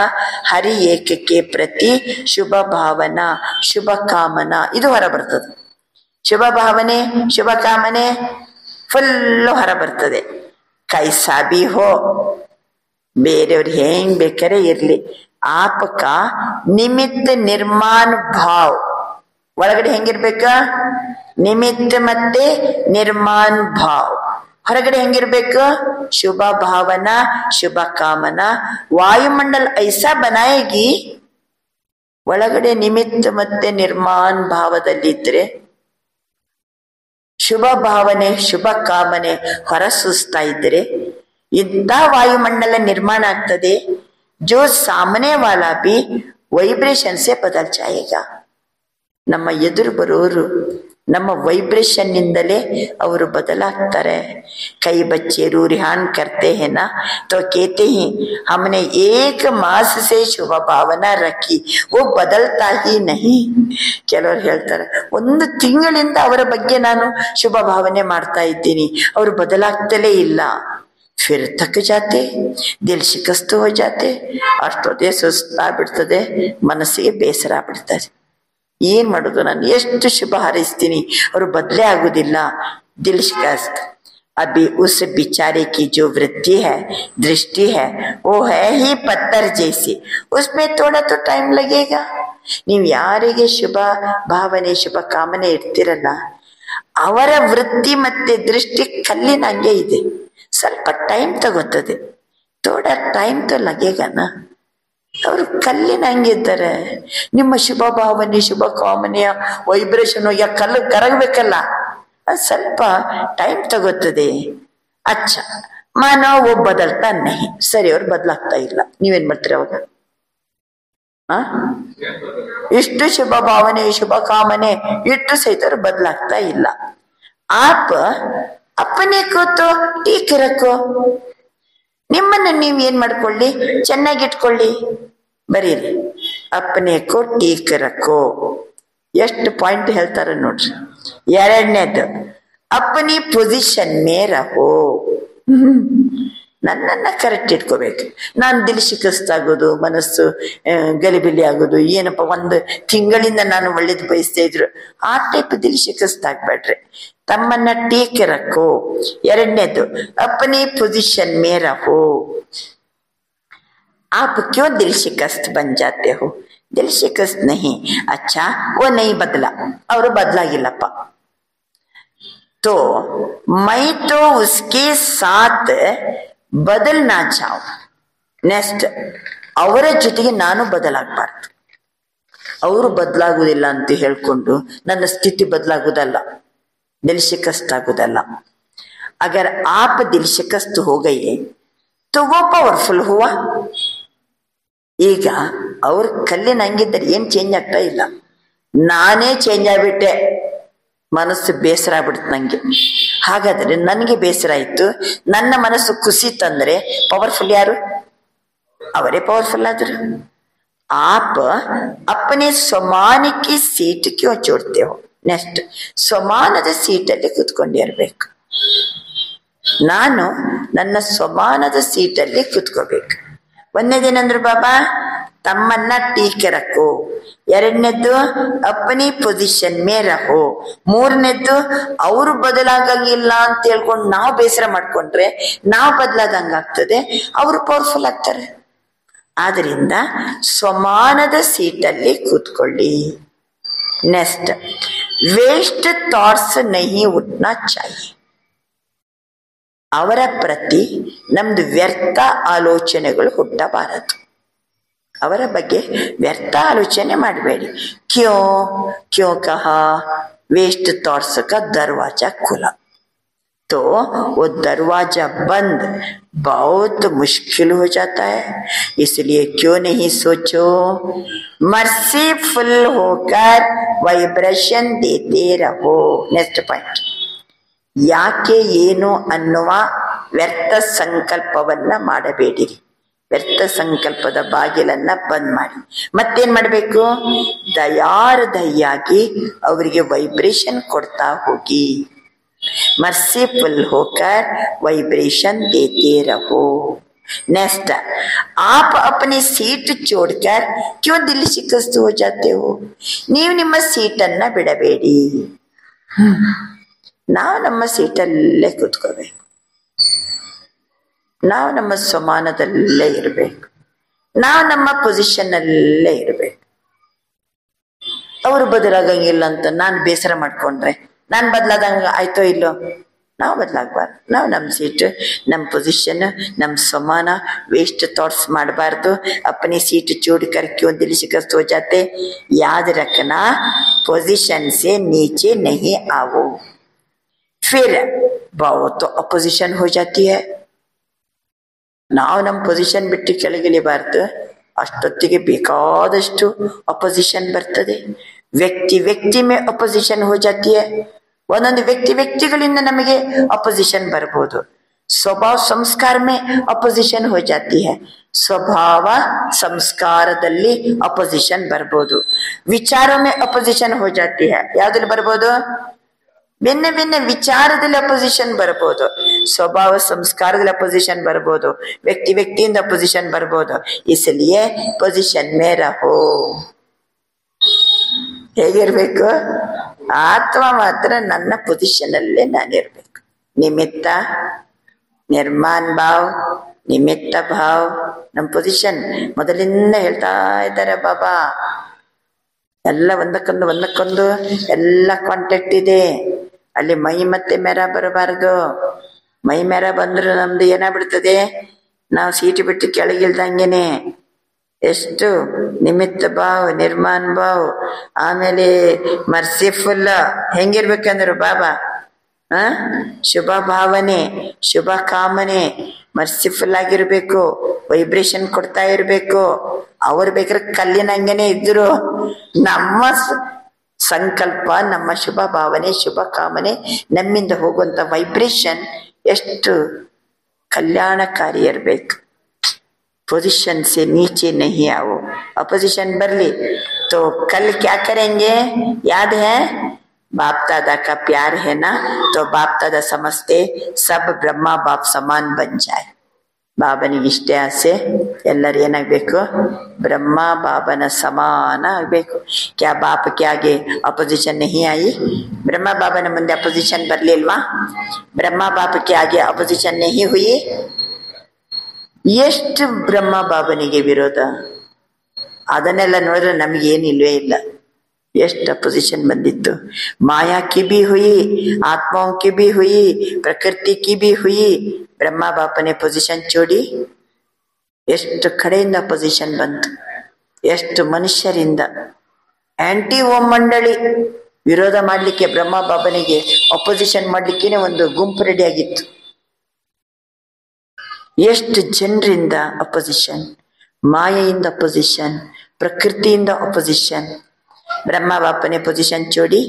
हरि एक के प्रति शुभ भावना, शुभ कामना ಇದು ಹೊರ ಬರ್ತದೆ. ಶುಭ ಭಾವನೆ, ಶುಭ ಕಾಮನೆ ಫುಲ್ಲು ಹೊರ ಬರ್ತದೆ. ಕೈಸಾ ಬಿ ಹೋ, ಬೇರೆಯವ್ರು ಹೆಂಗ್ ಬೇಕಾರೆ ಇರ್ಲಿ, ಆಪಕ ನಿಮಿತ್ತ ನಿರ್ಮಾಣ ಭಾವ ಒಳಗಡೆ ಹೆಂಗಿರ್ಬೇಕ? ನಿಮಿತ್ತ ಮತ್ತೆ ನಿರ್ಮಾಣ ಭಾವ. ಹೊರಗಡೆ ಹೆಂಗಿರ್ಬೇಕು? ಶುಭ ಭಾವನಾ, ಶುಭ ಕಾಮನಾ. ವಾಯುಮಂಡಲ ಐಸಾ ಬನಾಯೇಗಿ, ಒಳಗಡೆ ನಿಮಿತ್ತ ಮತ್ತೆ ನಿರ್ಮಾಣ ಭಾವದಲ್ಲಿದ್ರೆ ಶುಭ ಭಾವನೆ, ಶುಭ ಕಾಮನೆ ಹೊರಸೂಸ್ತಾ ಇದ್ರೆ ಇಂಥ ವಾಯುಮಂಡಲ ನಿರ್ಮಾಣ ಆಗ್ತದೆ. ಜೋ ಸಾಮನೆ ವಾಲಾ ಬಿ ವೈಬ್ರೇಷನ್ ಸೆ ಬದಲ್ ಜಾಯೇಗಾ. ನಮ್ಮ ಎದುರು ಬರೋರು ನಮ್ಮ ವೈಬ್ರೇಷನ್ ನಿಂದಲೇ ಅವರು ಬದಲಾಗ್ತಾರೆ. ಕೈ ಬಚ್ಚೆ ರೂರಿಹಾನ್ करते हैं ना तो कहते हैं हमने एक मास से शुभ भावना रखी वो बदलता ही नहीं. ಕೆಲವರು ಹೇಳ್ತಾರೆ ಒಂದು ತಿಂಗಳಿಂದ ಅವರ ಬಗ್ಗೆ ನಾನು ಶುಭ ಭಾವನೆ ಮಾಡ್ತಾ ಇದ್ದೀನಿ, ಅವರು ಬದಲಾಗ್ತಲೇ ಇಲ್ಲ. ಫಿರ್ ಥಕ್ ಜಾತೆ, ದಿಲ್ ಶಿಕಸ್ತ ಹೋ ಜಾತೆ, ಅಷ್ಟೊದೇ ಸುಸ್ತಾಗ್ಬಿಡ್ತದೆ, ಮನಸ್ಸಿಗೆ ಬೇಸರ ಬಿಡ್ತದೆ. ಏನ್ ಮಾಡುದು? ನಾನು ಎಷ್ಟು ಶುಭ ಹಾರೈಸ್ತೀನಿ, ಅವರು ಬದಲೇ ಆಗುದಿಲ್ಲ. ದಿಲ್ ಶಿಕಸ್ತ್. अभी उस बिचारे की जो वृत्ति है, दृष्टि है, वो है ही पत्थर जैसी, उसमें थोड़ा तो टाइम लगेगा. ನೀವು ಯಾರಿಗೆ ಶುಭ ಭಾವನೆ, ಶುಭ ಕಾಮನೆ ಇಡ್ತಿರಲ್ಲ, ಅವರ ವೃತ್ತಿ ಮತ್ತೆ ದೃಷ್ಟಿ ಕಲ್ಲಿನಂಗೆ ಇದೆ, ಸ್ವಲ್ಪ ಟೈಮ್ ತಗೋತದೆ. ಥೋಡ ಟೈಮ್ ತೋ ಲಗೇಗನ. ಅವರು ಕಲ್ಲಿನ ಹಂಗಿದ್ದಾರೆ. ನಿಮ್ಮ ಶುಭ ಭಾವನೆ, ಶುಭ ಕಾಮನೆಯ ವೈಬ್ರೇಷನ್ ಕಲ್ಲು ಕರಗಬೇಕಲ್ಲ, ಅದು ಸ್ವಲ್ಪ ಟೈಮ್ ತಗೋತದೆ. ಅಚ್ಚ ಮಾನವ ಬದಲ್ತಾ ನಹಿ, ಸರಿ ಅವ್ರು ಬದಲಾಗ್ತಾ ಇಲ್ಲ, ನೀವೇನ್ ಮಾಡ್ತೀರ ಅವಾಗ? ಇಷ್ಟು ಶುಭ ಭಾವನೆ, ಶುಭ ಕಾಮನೆ ಇಟ್ಟು ಸಹಿತ ಅವ್ರು ಬದಲಾಗ್ತಾ ಇಲ್ಲ. ಆಪ ಅಪ್ಪನೇ ಕೂತು ಟೀಕ್ ರಕ್ಕೋ, ನಿಮ್ಮನ್ನ ನೀವ್ ಏನ್ ಮಾಡ್ಕೊಳ್ಳಿ, ಚೆನ್ನಾಗಿಟ್ಕೊಳ್ಳಿ, ಬರೀರಿ. ಅಪ್ಪನೇ ಕೋ ಟೀಕ್ ರಕ್ಕೋ. ಎಷ್ಟು ಪಾಯಿಂಟ್ ಹೇಳ್ತಾರ ನೋಡ್ರಿ. ಎರಡನೇದು ಅಪ್ಪನಿ ಪೊಸಿಷನ್ ಮೇ ರಹೋ. ನನ್ನನ್ನ ಕರೆಕ್ಟ್ ಇಟ್ಕೋಬೇಕು. ನಾನು ದಿಲ್ ಶಿಕಸ್ತಾಗೋದು, ಮನಸ್ಸು ಗಲಿಬಿಲಿ ಆಗೋದು, ಏನಪ್ಪ ಒಂದು ತಿಂಗಳಿಂದ ನಾನು ಒಳ್ಳೇದು ಬಯಸ್ತಾ ಇದ್ರು, ಆ ಟೈಪ್ ದಿಲ್ ಶಿಕಸ್ತಾಗ್ಬೇಡ್ರಿ. ತಮ್ಮನ್ನ ಟೀಕ್ ರಕ್ಕೋ. ಎರಡನೇದು अपनी पोजीशन में रहो. आप क्यों दिल शिकस्त बन जाते हो? दिल शिकस्त नहीं. अच्छा वो नहीं बदला, और बदलागिಲ್ಲಪ್ಪ. तो मैं तो उसके साथ बदलना चाहूं. ನೆಕ್ಸ್ಟ್ ಅವರ ಜೊತೆಗೆ ನಾನು ಬದಲಾಗಬಾರ್ದು. ಅವರು ಬದಲಾಗುವುದಿಲ್ಲ ಅಂತ ಹೇಳ್ಕೊಂಡು ನನ್ನ ಸ್ಥಿತಿ ಬದಲಾಗುವುದಲ್ಲ, दिल शिकस्त आगुदಲ್ಲ. अगर आप दिल शिकस्त हो गए तो वो ಪವರ್ಫುಲ್ ಹೂವ. ಈಗ ಅವ್ರ ಕಲ್ಲಿನ ಹಂಗಿದ್ದಾರೆ, ಏನ್ ಚೇಂಜ್ ಆಗ್ತಾ ಇಲ್ಲ. ನಾನೇ ಚೇಂಜ್ ಆಗ್ಬಿಟ್ಟೆ, ಮನಸ್ಸು ಬೇಸರ ಆಗ್ಬಿಡ್ತು ನಂಗೆ. ಹಾಗಾದ್ರೆ ನನಗೆ ಬೇಸರ ಆಯ್ತು, ನನ್ನ ಮನಸ್ಸು ಕುಸಿತಂದ್ರೆ ಪವರ್ಫುಲ್ ಯಾರು? ಅವರೇ ಪವರ್ಫುಲ್ ಆದ್ರು. आप अपने ಸಮಾನ की सीट क्यों छोड़ते हो? ನೆಕ್ಸ್ಟ್, ಸಮಾನದ ಸೀಟಲ್ಲಿ ಕೂತ್ಕೊಂಡಿರ್ಬೇಕು. ನಾನು ನನ್ನ ಸಮಾನದ ಸೀಟಲ್ಲಿ ಕೂತ್ಕೋಬೇಕು. ಒಂದನೇದೇನಂದ್ರು ಬಾಬಾ, ತಮ್ಮನ್ನ ಟೀಕೆ ರಖೋ. ಎರಡನೇದ್ದು ಅಪನಿ ಪೊಸಿಷನ್ ಮೇ ರಹೋ. ಮೂರನೇದ್ದು ಅವರು ಬದಲಾಗಂಗಿಲ್ಲ ಅಂತ ಹೇಳ್ಕೊಂಡು ನಾವು ಬೇಸರ ಮಾಡ್ಕೊಂಡ್ರೆ ನಾವು ಬದಲಾದಂಗಾಗ್ತದೆ, ಅವರು ಪವರ್ಫುಲ್ ಆಗ್ತಾರೆ. ಆದ್ರಿಂದ ಸಮಾನದ ಸೀಟಲ್ಲಿ ಕೂತ್ಕೊಳ್ಳಿ. ನೆಕ್ಸ್ಟ್, ವೇಸ್ಟ್ ಥಾಟ್ಸ್ ನಹಿ ಉಟ್ನಾ ಚಾಹಿಯೆ. ಅವರ ಪ್ರತಿ ನಮ್ದು ವ್ಯರ್ಥ ಆಲೋಚನೆಗಳು ಹುಟ್ಟಬಾರದು. ಅವರ ಬಗ್ಗೆ ವ್ಯರ್ಥ ಆಲೋಚನೆ ಮಾಡಬೇಡಿ. ಕ್ಯೋ ಕ್ಯೋ ಕಹಾ वेस्ट थॉट्स का दरवाजा खुला तो वो दरवाजा बंद बहुत मुश्किल हो जाता है. इसलिए क्यों नहीं सोचो, मर्सीफुल होकर वाइब्रेशन देते रहो. नेक्स्ट पॉइंट, ಯಾಕೆ ಏನು ಅನ್ನುವ ವ್ಯರ್ಥ ಸಂಕಲ್ಪವನ್ನ ಮಾಡಬೇಡಿರಿ. ವ್ಯರ್ಥ ಸಂಕಲ್ಪದ ಬಾಗಿಲನ್ನ ಬಂದ್ ಮಾಡಿ ಮತ್ತೇನ್ ಮಾಡಬೇಕು? ದಯಾಗಿ ಅವರಿಗೆ ವೈಬ್ರೇಷನ್ ಕೊಡ್ತಾ ಹೋಗಿ. मर्सीफुल होकर वाइब्रेशन देते रहो. नेक्स्ट, आप अपनी सीट छोड़कर क्यों दिल शिकस्त हो जाते हो? ನೀವು ನಿಮ್ಮ ಸೀಟನ್ನ ಬಿಡಬೇಡಿ. ನಾವು ನಮ್ಮ ಸೀಟಲ್ಲೇ ಕೂತ್ಕೋಬೇಕು. ನಾವು ನಮ್ಮ ಸಮಾನದಲ್ಲೇ ಇರಬೇಕು. ನಾವು ನಮ್ಮ ಪೊಸಿಷನ್ ಅಲ್ಲೇ ಇರಬೇಕು. ಅವರು ಬದಲಾಗಂಗಿಲ್ಲ ಅಂತ ನಾನು ಬೇಸರ ಮಾಡ್ಕೊಂಡ್ರೆ ನಾನು ಬದಲಾದಂಗ ಆಯ್ತೋ ಇಲ್ಲೋ? ನಾವು ಬದಲಾಗಬಾರ್ದು. ನಾವು ನಮ್ಮ ಸೀಟ್, ನಮ್ಮ ಪೊಸಿಷನ್, ನಮ್ಮ ಸಮಾನ ವೇಸ್ಟ್ ಥಾಟ್ಸ್ ಮಾಡಬಾರ್ದು. अपनी सीट छोड़कर क्यों दिल शिकस्त हो जाते? याद रखना, पोजीशन से नीचे नहीं आओ. फिर बाओ तो अपोजिशन हो जाती है. ನಾವು ನಮ್ಮ ಪೊಸಿಷನ್ ಬಿಟ್ಟು ಕೆಳಗಿಳಿಬಾರ್ದು. ಅಷ್ಟೊತ್ತಿಗೆ ಬೇಕಾದಷ್ಟು ಅಪೋಸಿಷನ್ ಬರ್ತದೆ. ವ್ಯಕ್ತಿ ಮೇ ಅಪೋಸಿಷನ್ ಹೋ ಜಾತಿ ಹೈ. ಒಂದೊಂದು ವ್ಯಕ್ತಿಗಳಿಂದ ನಮಗೆ ಅಪೋಸಿಷನ್ ಬರ್ಬೋದು. ಸ್ವಭಾವ ಸಂಸ್ಕಾರ ಮೇ ಅಪೋಸಿಷನ್ ಹೋ ಜಾತಿ ಹೈ. ಸ್ವಭಾವ ಸಂಸ್ಕಾರದಲ್ಲಿ ಅಪೋಸಿಷನ್ ಬರ್ಬೋದು. ವಿಚಾರ ಮೇ ಅಪೋಸಿಷನ್ ಹೋ ಜಾತಿ ಹೈ. ಯಾವ್ದ್ರಲ್ಲಿ ಬರ್ಬೋದು? ಭಿನ್ನ ಭಿನ್ನ ವಿಚಾರದಲ್ಲಿ ಅಪೋಸಿಷನ್ ಬರಬಹುದು. ಸ್ವಭಾವ ಸಂಸ್ಕಾರದಲ್ಲಿ ಅಪೋಸಿಷನ್ ಬರಬಹುದು. ವ್ಯಕ್ತಿಯಿಂದ ಅಪೋಸಿಷನ್ ಬರಬಹುದು. इसलिए ಪೊಸಿಷನ್ ಮೇ ರಹೋ. ಹೇಗಿರ್ಬೇಕು? ಆತ್ಮ ಮಾತ್ರ ನನ್ನ ಪೊಸಿಷನ್ ಅಲ್ಲೇ ನಾನಿರ್ಬೇಕು. ನಿಮಿತ್ತ ನಿರ್ಮಾನ್ ಭಾವ್, ನಿಮಿತ್ತ ಭಾವ್ ನಮ್ಮ ಪೊಸಿಷನ್ ಮೊದಲಿಂದ ಹೇಳ್ತಾ ಇದ್ದಾರೆ ಬಾಬಾ. ಎಲ್ಲ ಒಂದಕ್ಕೊಂದು ಎಲ್ಲ ಕಾಂಟ್ಯಾಕ್ಟ್ ಇದೆ. ಅಲ್ಲಿ ಮೈ ಮತ್ತೆ ಮೆರ ಬರಬಾರದು. ಮೈ ಮೆರ ಬಂದ್ರೆ ನಮ್ದು ಏನಾಗ್ಬಿಡ್ತದೆ? ನಾವು ಸೀಟ್ ಬಿಟ್ಟು ಕೆಳಗಿಲ್ದಂಗೆನೆ. ಎಷ್ಟು ನಿಮಿತ್ತ ಭಾವ್, ನಿರ್ಮಾನ್ ಭಾವ್, ಆಮೇಲೆ ಮರ್ಸಿಫುಲ್ ಹೆಂಗಿರ್ಬೇಕಂದ್ರು ಬಾಬಾ, ಶುಭ ಭಾವನೆ, ಶುಭ ಕಾಮನೆ, ಮರ್ಸಿಫುಲ್ ಆಗಿರ್ಬೇಕು, ವೈಬ್ರೇಷನ್ ಕೊಡ್ತಾ ಇರ್ಬೇಕು. ಅವ್ರು ಬೇಕಾದ್ರೆ ಕಲ್ಲಿನ ಹಂಗೇನೆ ಇದ್ರು, ನಮ್ಮ ಸಂಕಲ್ಪ, ನಮ್ಮ ಶುಭ ಭಾವನೆ, ಶುಭ ಕಾಮನೆ, ನಮ್ಮಿಂದ ಹೋಗುವಂತ ವೈಬ್ರೇಷನ್ ಎಷ್ಟು ಕಲ್ಯಾಣಕಾರಿ ಇರ್ಬೇಕು. पोजीशन से नीचे नहीं आओ. अपोजिशन बरली तो कल क्या करेंगे? याद है? बाप दादा का प्यार है ना, तो बाप दादा समझते सब ब्रह्मा बाप समान बन जाए. ಬಾಬನಿಗೆ ಇಷ್ಟೇ ಆಸೆ, ಎಲ್ಲರೂ ಏನಾಗಬೇಕು? ಬ್ರಹ್ಮ ಬಾಬನ ಸಮಾನ ಆಗಬೇಕು. ಕ್ಯಾ ಬಾಪ್ ಕ್ಯಾಗೆ ಅಪೋಸಿಷನ್ ನಹಿ ಆಯಿ? ಬ್ರಹ್ಮ ಬಾಬನ ಮುಂದೆ ಅಪೋಸಿಷನ್ ಬರ್ಲಿಲ್ವಾ? ಬ್ರಹ್ಮ ಬಾಪ್ ಕ್ಯಾಗೆ ಅಪೋಸಿಷನ್ ನಹಿ ಹುಯಿ? ಎಷ್ಟು ಬ್ರಹ್ಮ ಬಾಬನಿಗೆ ವಿರೋಧ? ಅದನ್ನೆಲ್ಲ ನೋಡಿದ್ರೆ ನಮ್ಗೆ ಏನಿಲ್ವೇ ಇಲ್ಲ. ಎಷ್ಟು ಅಪೋಸಿಷನ್ ಬಂದಿತ್ತು. ಮಾಯಾ ಕಿ ಬಿ ಹುಯಿ, ಆತ್ಮಾओं की भी हुई, प्रकृति की भी हुई. ಬ್ರಹ್ಮ ಬಾಪನೆ ಪೊಸಿಷನ್ ಚೋಡಿ ಎಷ್ಟು ಕಡೆಯಿಂದ ಪೊಸಿಷನ್ ಬಂತು. ಎಷ್ಟು ಮನುಷ್ಯರಿಂದ ಆಂಟಿ ಓಂ ಮಂಡಳಿ ವಿರೋಧ ಮಾಡ್ಲಿಕ್ಕೆ, ಬ್ರಹ್ಮ ಬಾಬನಿಗೆ ಅಪೋಸಿಷನ್ ಮಾಡ್ಲಿಕ್ಕೇನೆ ಒಂದು ಗುಂಪು ರೆಡಿ ಆಗಿತ್ತು. ಎಷ್ಟು ಜನರಿಂದ ಅಪೋಸಿಷನ್, ಮಾಯೆಯಿಂದ ಅಪೋಸಿಷನ್, ಪ್ರಕೃತಿಯಿಂದ ಅಪೋಸಿಷನ್. ब्रह्मा बाप ने पोजीशन छोड़ी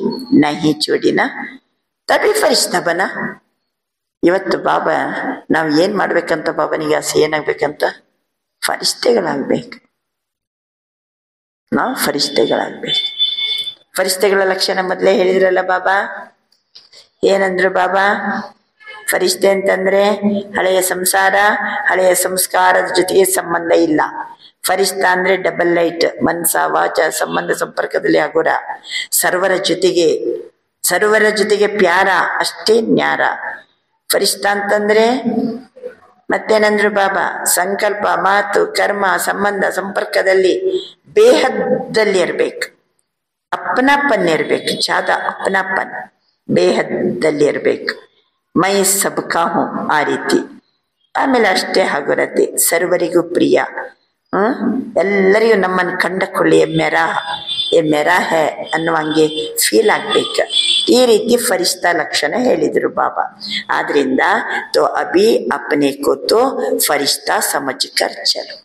नहीं छोड़ी ना, तभी फरिश्ता बना. ಇವತ್ತು ಬಾಬಾ ನಾವು ಏನ್ ಮಾಡ್ಬೇಕಂತ ಬಾಬನಿಗೆ ಆಸೆ ಏನಾಗ್ಬೇಕಂತ? ಫರಿಷ್ಠೆಗಳಾಗ್ಬೇಕು. ನಾವು ಫರಿಷ್ಠೆಗಳಾಗ್ಬೇಕು. ಫರಿಷ್ಠೆಗಳ ಲಕ್ಷಣ ಮೊದಲೇ ಹೇಳಿದ್ರಲ್ಲ ಬಾಬಾ. ಏನಂದ್ರು ಬಾಬಾ? ಫರಿಷ್ಠೆ ಅಂತಂದ್ರೆ ಹಳೆಯ ಸಂಸಾರ, ಹಳೆಯ ಸಂಸ್ಕಾರದ ಜೊತೆಗೆ ಸಂಬಂಧ ಇಲ್ಲ. ಫರಿಷ್ಠ ಅಂದ್ರೆ ಡಬಲ್ ಲೈಟ್, ಮನ್ಸ ವಾಚ ಸಂಬಂಧ ಸಂಪರ್ಕದಲ್ಲಿ ಆಗೋರ, ಸರ್ವರ ಜೊತೆಗೆ ಪ್ಯಾರ, ಅಷ್ಟೇ ನ್ಯಾರ. ಫರಿಷ್ಠ ಅಂತಂದ್ರೆ ಮತ್ತೇನಂದ್ರು ಬಾಬಾ? ಸಂಕಲ್ಪ, ಮಾತು, ಕರ್ಮ, ಸಂಬಂಧ ಸಂಪರ್ಕದಲ್ಲಿ ಬೇಹದ್ದಲ್ಲಿ ಇರ್ಬೇಕು, ಅಪ್ಪನಪ್ಪನ್ ಇರ್ಬೇಕು, ಚಾದ ಅಪ್ಪನಪ್ಪನ್ ಬೇಹದ್ದಲ್ಲಿ ಇರ್ಬೇಕು. ಮೈ ಸಬ್ಕಾ ಹೂ, ಆ ರೀತಿ. ಆಮೇಲೆ ಅಷ್ಟೇ ಆಗುರತ್ತೆ, ಸರ್ವರಿಗೂ ಪ್ರಿಯ. ಎಲ್ಲರಿಗೂ ನಮ್ಮನ್ನು ಕಂಡಕೊಳ್ಳಿ ಎ ಮೆರಾ ಹೇ ಅನ್ನುವಂಗೆ ಫೀಲ್ ಆಗ್ಬೇಕು. ಈ ರೀತಿ ಫರಿಷ್ಠ ಲಕ್ಷಣ ಹೇಳಿದ್ರು ಬಾಬಾ. ಆದ್ರಿಂದ ತೋ ಅಭಿ ಅಪ್ನೆ ಕೋ ತೋ ಫರಿಷ್ಠಾ ಸಮಜ್ ಕರ್ ಚಲೋ.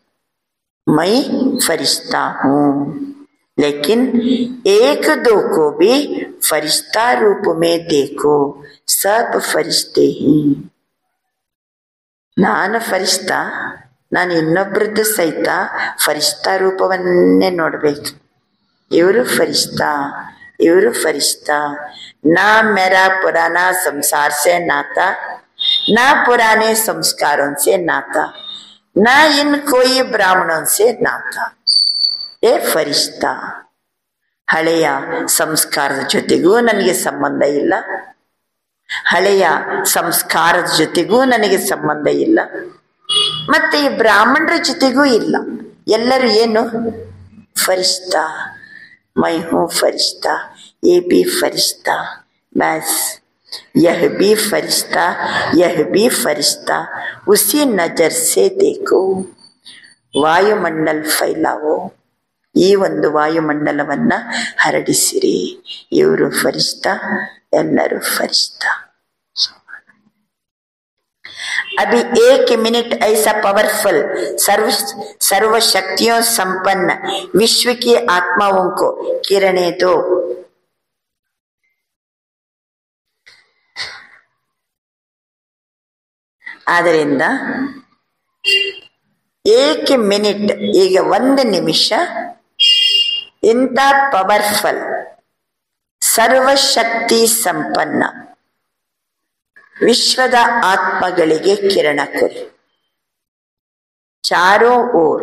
ಮೈ ಫರಿಷ್ಠಾ ಹೂ, लेकिन एक दो को भी फरिश्ता रूप में देखो, सब फरिश्ते ही. ನಾನು ಫರಿಷ್ಠ, ನಾನು ಇನ್ನೊಬ್ರದ್ದು ಸಹಿತ ಫರಿಷ್ಠಾ ರೂಪವನ್ನೇ ನೋಡ್ಬೇಕು. ಇವರು ಫರಿಷ್ಠ, ಇವರು ಫರಿಷ್ಠ. ನಾ ಮೇರಾ ಪುರಾನಾ ಸಂಸಾರ ಸೆ ನಾತಾ, ನಾ ಪುರಾನೆ ಸಂಸ್ಕಾರೋं से नाता, ना इन कोई ब्राह्मणों से नाता. ಏ ಫರಿಷ್ಠ, ಹಳೆಯ ಸಂಸ್ಕಾರದ ಜೊತೆಗೂ ನನಗೆ ಸಂಬಂಧ ಇಲ್ಲ, ಹಳೆಯ ಸಂಸ್ಕಾರದ ಜೊತೆಗೂ ನನಗೆ ಸಂಬಂಧ ಇಲ್ಲ, ಮತ್ತೆ ಈ ಬ್ರಾಹ್ಮಣರ ಜೊತೆಗೂ ಇಲ್ಲ. ಎಲ್ಲರೂ ಏನು? ಫರಿಷ್ಠ. ಮೈ ಹೂ ಫರಿಷ್ಠ, ये भी फरिश्ता, बस यह भी फरिश्ता, यह भी फरिश्ता. उसी नजर से देखो, ವಾಯುಮಂಡಲ ಫೈಲಾವೋ, ಈ ಒಂದು ವಾಯುಮಂಡಲವನ್ನ ಹರಡಿಸಿರಿ. ಇವರು ಫರಿಷ್ಠ, ಎಲ್ಲರೂ ಫರಿಷ್ಠ. अभी एक मिनट ऐसा पावरफुल सर्व शक्तियों संपन्न विश्व की आत्माओं को किरणें दो. ಆದ್ದರಿಂದ ಏಕ ಮಿನಿಟ್, ಈಗ ಒಂದು ನಿಮಿಷ, ಇಂಥ ಪವರ್ಫುಲ್ ಸರ್ವಶಕ್ತಿ ಸಂಪನ್ನ ವಿಶ್ವದ ಆತ್ಮಗಳಿಗೆ ಕಿರಣ ಕೊಡಿ. चारों ओर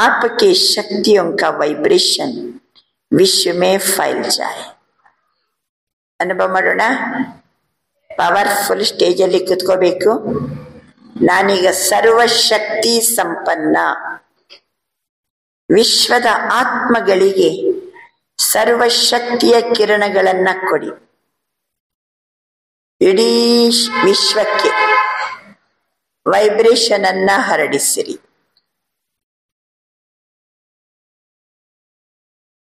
आपके शक्तियों का वाइब्रेशन विश्व में फैल जाए. ಅನುಭವ ಮಾಡೋಣ. ಪವರ್ಫುಲ್ ಸ್ಟೇಜಲ್ಲಿ ಕುತ್ಕೋಬೇಕು. ನಾನೀಗ ಸರ್ವಶಕ್ತಿ ಸಂಪನ್ನ ವಿಶ್ವದ ಆತ್ಮಗಳಿಗೆ ಸರ್ವಶಕ್ತಿಯ ಕಿರಣಗಳನ್ನ ಕೊಡಿ. ಇಡೀ ವಿಶ್ವಕ್ಕೆ ವೈಬ್ರೇಷನ್ ಅನ್ನ ಹರಡಿಸಿರಿ.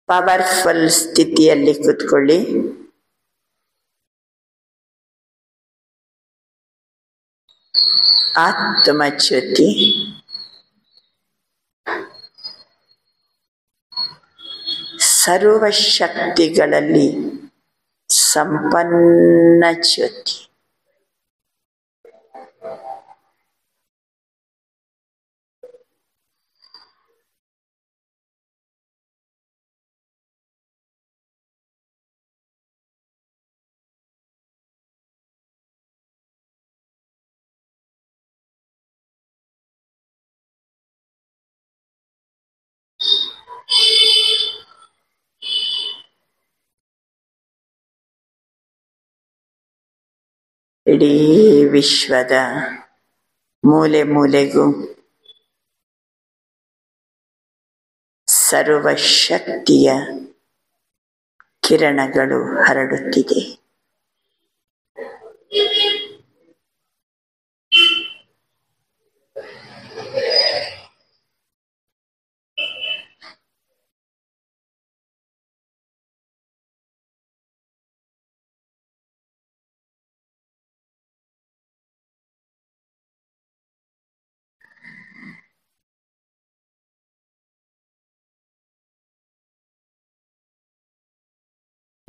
ಪವರ್ಫುಲ್ ಸ್ಥಿತಿಯಲ್ಲಿ ಕೂತ್ಕೊಳ್ಳಿ. ಆತ್ಮಚ್ಯುತಿ, ಸರ್ವಶಕ್ತಿಗಳಲ್ಲಿ ಸಂಪನ್ನ ಜ್ಯೋತಿ. ಇಡೀ ವಿಶ್ವದ ಮೂಲೆ ಮೂಲೆಗೂ ಸರ್ವಶಕ್ತಿಯ ಕಿರಣಗಳು ಹರಡುತ್ತಿದೆ.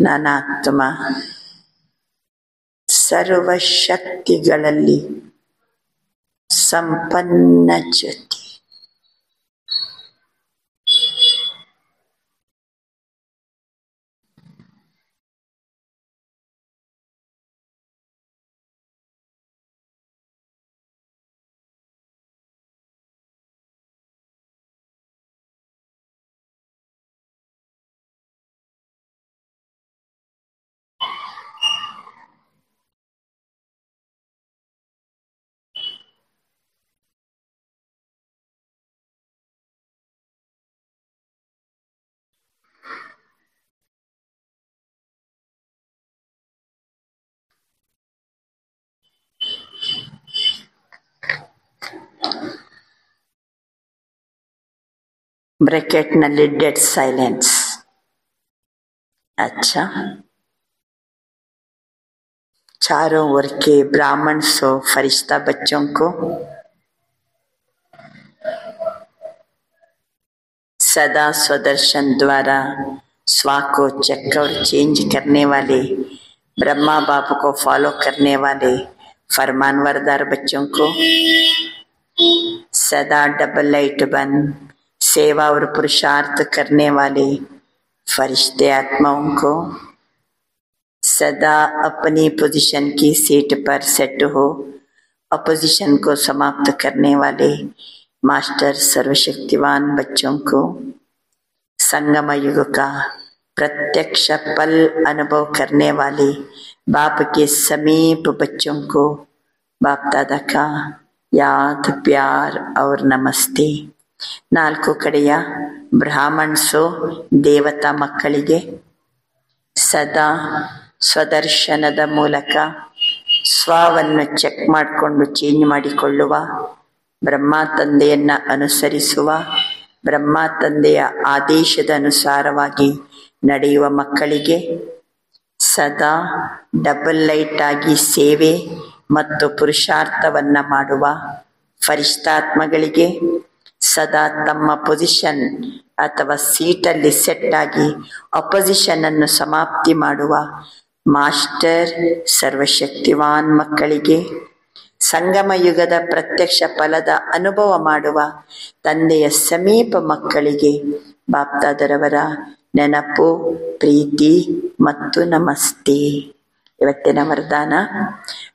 ನಾನಾತ್ಮ ಸರ್ವಶಕ್ತಿಗಳಲ್ಲಿ ಸಂಪನ್ನ ಜ್ಯೋತಿ. ब्रैकेटನಲ್ಲಿ डेड साइलेंस. अच्छा, चारों ओर के ब्राह्मण सो फरिश्ता बच्चों को सदा स्वदर्शन द्वारा स्वा को चेक और चेंज करने वाले, ब्रह्मा बाप को फॉलो करने वाले फरमानवरदार बच्चों को सदा डबल लाइट बन सेवा और पुरुषार्थ करने वाले फरिश्ते आत्माओं को सदा अपनी पोजीशन की सीट पर सेट हो अपोजिशन को समाप्त करने वाले मास्टर सर्वशक्तिवान बच्चों को संगम युग का प्रत्यक्ष पल अनुभव करने वाले बाप के समीप बच्चों को बाप दादा का याद, प्यार और नमस्ते. ನಾಲ್ಕು ಕಡೆಯ ಬ್ರಾಹ್ಮಣ್ಸೋ ದೇವತಾ ಮಕ್ಕಳಿಗೆ ಸದಾ ಸ್ವದರ್ಶನದ ಮೂಲಕ ಸ್ವವನ್ನು ಚೆಕ್ ಮಾಡಿಕೊಂಡು ಚೇಂಜ್ ಮಾಡಿಕೊಳ್ಳುವ, ಬ್ರಹ್ಮ ತಂದೆಯನ್ನ ಅನುಸರಿಸುವ, ಬ್ರಹ್ಮ ತಂದೆಯ ಆದೇಶದ ಅನುಸಾರವಾಗಿ ನಡೆಯುವ ಮಕ್ಕಳಿಗೆ ಸದಾ ಡಬಲ್ ಲೈಟ್ ಆಗಿ ಸೇವೆ ಮತ್ತು ಪುರುಷಾರ್ಥವನ್ನ ಮಾಡುವ ಫರಿಷ್ಠಾತ್ಮಗಳಿಗೆ ಸದಾ ತಮ್ಮ ಪೊಸಿಷನ್ ಅಥವಾ ಸೀಟಲ್ಲಿ ಸೆಟ್ ಆಗಿ ಅಪೋಸಿಷನ್ ಅನ್ನು ಸಮಾಪ್ತಿ ಮಾಡುವ ಮಾಸ್ಟರ್ ಸರ್ವಶಕ್ತಿವಾನ್ ಮಕ್ಕಳಿಗೆ ಸಂಗಮ ಯುಗದ ಪ್ರತ್ಯಕ್ಷ ಫಲದ ಅನುಭವ ಮಾಡುವ ತಂದೆಯ ಸಮೀಪ ಮಕ್ಕಳಿಗೆ ಬಾಪ್ದಾದರವರ ನೆನಪು, ಪ್ರೀತಿ ಮತ್ತು ನಮಸ್ತೆ. ಇವತ್ತಿನ वरदान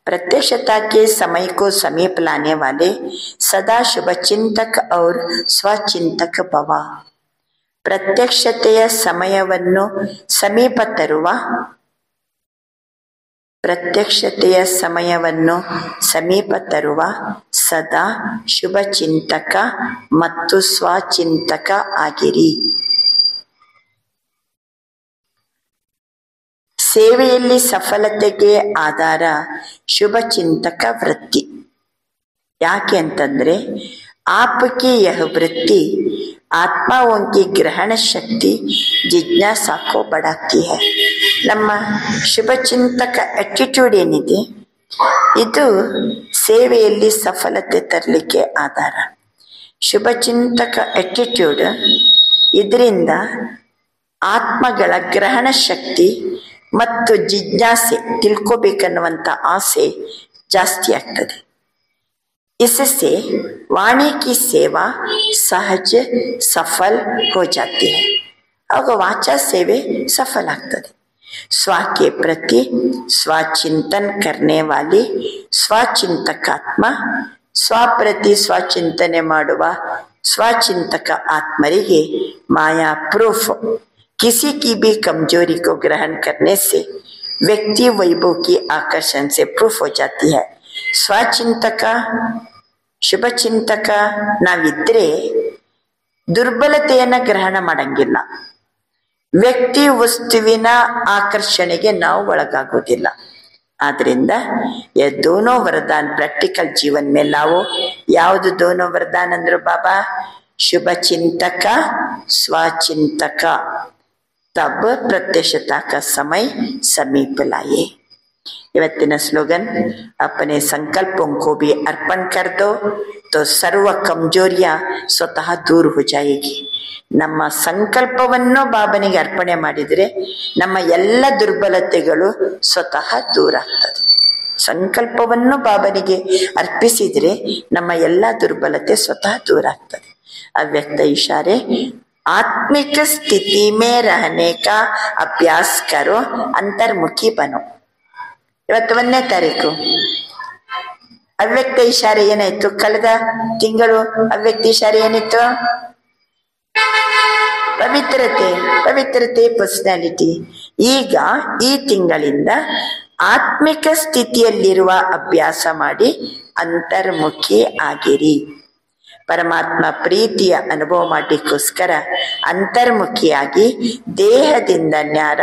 प्रत्यक्षता के समय को समीप लाने वाले सदा शुभ चिंतक और स्वचिंतक भव. ಪ್ರತ್ಯಕ್ಷತೆಯ ಸಮಯವನ್ನು ಸಮೀಪ ತರುವ, ಪ್ರತ್ಯಕ್ಷತೆಯ ಸಮಯವನ್ನು ಸಮೀಪ ತರುವ ಸದಾ ಶುಭ ಚಿಂತಕ ಮತ್ತು ಸ್ವಚಿಂತಕ ಆಗಿರಿ. ಸೇವೆಯಲ್ಲಿ ಸಫಲತೆಗೆ ಆಧಾರ ಶುಭ ಚಿಂತಕ ವೃತ್ತಿ. ಯಾಕೆ ಅಂತಂದ್ರೆ आपकी यह वृत्ति आत्माओं की ग्रहण शक्ति जिज्ञासा को बढ़ाती है. ನಮ್ಮ ಶುಭ ಚಿಂತಕ ಆಟಿಟ್ಯೂಡ್ ಏನಿದೆ ಇದು ಸೇವೆಯಲ್ಲಿ ಸಫಲತೆ ತರಲಿಕ್ಕೆ ಆಧಾರ. ಶುಭ ಚಿಂತಕ ಆಟಿಟ್ಯೂಡ್ ಇದರಿಂದ ಆತ್ಮಗಳ ಗ್ರಹಣ ಶಕ್ತಿ ಮತ್ತು ಜಿಜ್ಞಾಸೆ, ತಿಳ್ಕೋಬೇಕನ್ನುವಂಥ ಆಸೆ ಜಾಸ್ತಿ ಆಗ್ತದೆ. इससे वाणी की सेवा सहज सफल हो जाती है. आग वाचा सेवे सफल ಆಗ್ತದೆ. स्व के प्रति स्वचिंतन करने वाली स्वचिंतकात्ಮ, स्व प्रति स्वचिंतನೆ ಮಾಡುವ स्वचिंतक आत्मರಿಗೆ माया प्रूफ किसी की भी कमजोरी को ग्रहण करने से व्यक्ति वैभव की आकर्षण से प्रूफ हो जाती है. ಸ್ವಚಿಂತಕ ಶುಭಚಿಂತಕ ನಾವಿದ್ರೆ ದುರ್ಬಲತೆಯನ್ನ ಗ್ರಹಣ ಮಾಡಂಗಿಲ್ಲ, ವ್ಯಕ್ತಿ ವಸ್ತುವಿನ ಆಕರ್ಷಣೆಗೆ ನಾವು ಒಳಗಾಗೋದಿಲ್ಲ. ಆದ್ರಿಂದ ये दोनों वरदान प्रैक्टिकल जीवन में लाओ. ಯಾವುದು दोनों वरदान अंद्रो बाबा? शुभ चिंतक, स्वचिंतक. तब प्रत्यक्षता का समय समीप लाए. ಇವತ್ತಿನ ಸ್ಲೋಗನ್ अपने संकल्पों को भी अर्पण कर दो तो सर्व कमजोरियां स्वतः दूर हो जाएगी. ನಮ್ಮ ಸಂಕಲ್ಪವನ್ನು ಬಾಬನಿಗೆ ಅರ್ಪಣೆ ಮಾಡಿದರೆ ನಮ್ಮ ಎಲ್ಲ ದುರ್ಬಲತೆಗಳು ಸ್ವತಃ ದೂರ ಆಗ್ತದೆ. ಸಂಕಲ್ಪವನ್ನು ಬಾಬನಿಗೆ ಅರ್ಪಿಸಿದರೆ ನಮ್ಮ ಎಲ್ಲ ದುರ್ಬಲತೆ ಸ್ವತಃ ದೂರ ಆಗ್ತದೆ. ಅವ್ಯಕ್ತ ಇಶಾರೆ आत्मिक स्थिति में रहने का अभ्यास करो, अंतर्मुखी बनो. ಇವತ್ತು 1ನೇ ತಾರೀಕು ಅವ್ಯಕ್ತ ಇಶಾರೆ ಏನಾಯ್ತು? ಕಳೆದ ತಿಂಗಳು ಅವ್ಯಕ್ತ ಇಶಾರೆ ಏನಿತ್ತು? ಪವಿತ್ರತೆ ಪರ್ಸನಾಲಿಟಿ. ಈಗ ಈ ತಿಂಗಳಿಂದ ಆತ್ಮಿಕ ಸ್ಥಿತಿಯಲ್ಲಿರುವ ಅಭ್ಯಾಸ ಮಾಡಿ ಅಂತರ್ಮುಖಿ ಆಗಿರಿ. ಪರಮಾತ್ಮ ಪ್ರೀತಿಯ ಅನುಭವ ಮಾಡಲಿಕ್ಕೋಸ್ಕರ ಅಂತರ್ಮುಖಿಯಾಗಿ ದೇಹದಿಂದ ನ್ಯಾರ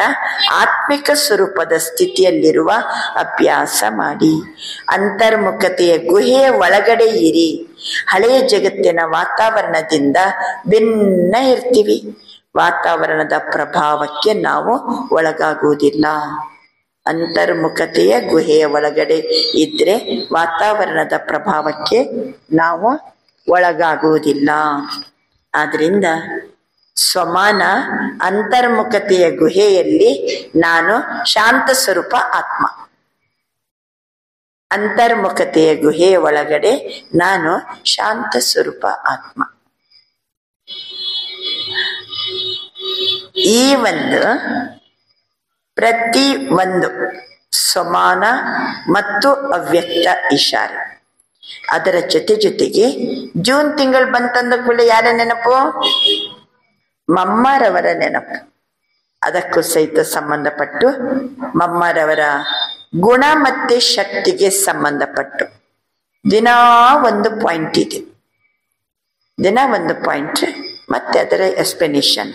ಆತ್ಮಿಕ ಸ್ವರೂಪದ ಸ್ಥಿತಿಯಲ್ಲಿರುವ ಅಭ್ಯಾಸ ಮಾಡಿ. ಅಂತರ್ಮುಖತೆಯ ಗುಹೆಯ ಒಳಗಡೆ ಇರಿ. ಹಳೆಯ ಜಗತ್ತಿನ ವಾತಾವರಣದಿಂದ ಭಿನ್ನ ಇರ್ತೀವಿ. ವಾತಾವರಣದ ಪ್ರಭಾವಕ್ಕೆ ನಾವು ಒಳಗಾಗುವುದಿಲ್ಲ. ಅಂತರ್ಮುಖತೆಯ ಗುಹೆಯ ಒಳಗಡೆ ಇದ್ರೆ ವಾತಾವರಣದ ಪ್ರಭಾವಕ್ಕೆ ನಾವು ಒಳಗಾಗುವುದಿಲ್ಲ. ಆದ್ರಿಂದ ಸ್ವಮಾನ ಅಂತರ್ಮುಖತೆಯ ಗುಹೆಯಲ್ಲಿ ನಾನು ಶಾಂತ ಸ್ವರೂಪ ಆತ್ಮ. ಅಂತರ್ಮುಖತೆಯ ಗುಹೆಯ ಒಳಗಡೆ ನಾನು ಶಾಂತ ಸ್ವರೂಪ ಆತ್ಮ. ಈ ಒಂದು ಪ್ರತಿ ಒಂದು ಸ್ವಮಾನ ಮತ್ತು ಅವ್ಯಕ್ತ ಇಶಾರೆ, ಅದರ ಜೊತೆಗೆ ಜೂನ್ ತಿಂಗಳು ಬಂತಂದ ಕೂಡ ಯಾರ ನೆನಪು? ಮಮ್ಮರವರ ನೆನಪು. ಅದಕ್ಕೂ ಸಹಿತ ಸಂಬಂಧಪಟ್ಟು ಮಮ್ಮರವರ ಗುಣ ಮತ್ತೆ ಶಕ್ತಿಗೆ ಸಂಬಂಧಪಟ್ಟು ದಿನಾ ಒಂದು ಪಾಯಿಂಟ್ ಇದೆ. ದಿನ ಒಂದು ಪಾಯಿಂಟ್ ಮತ್ತೆ ಅದರ ಎಕ್ಸ್ಪ್ಲನೇಷನ್.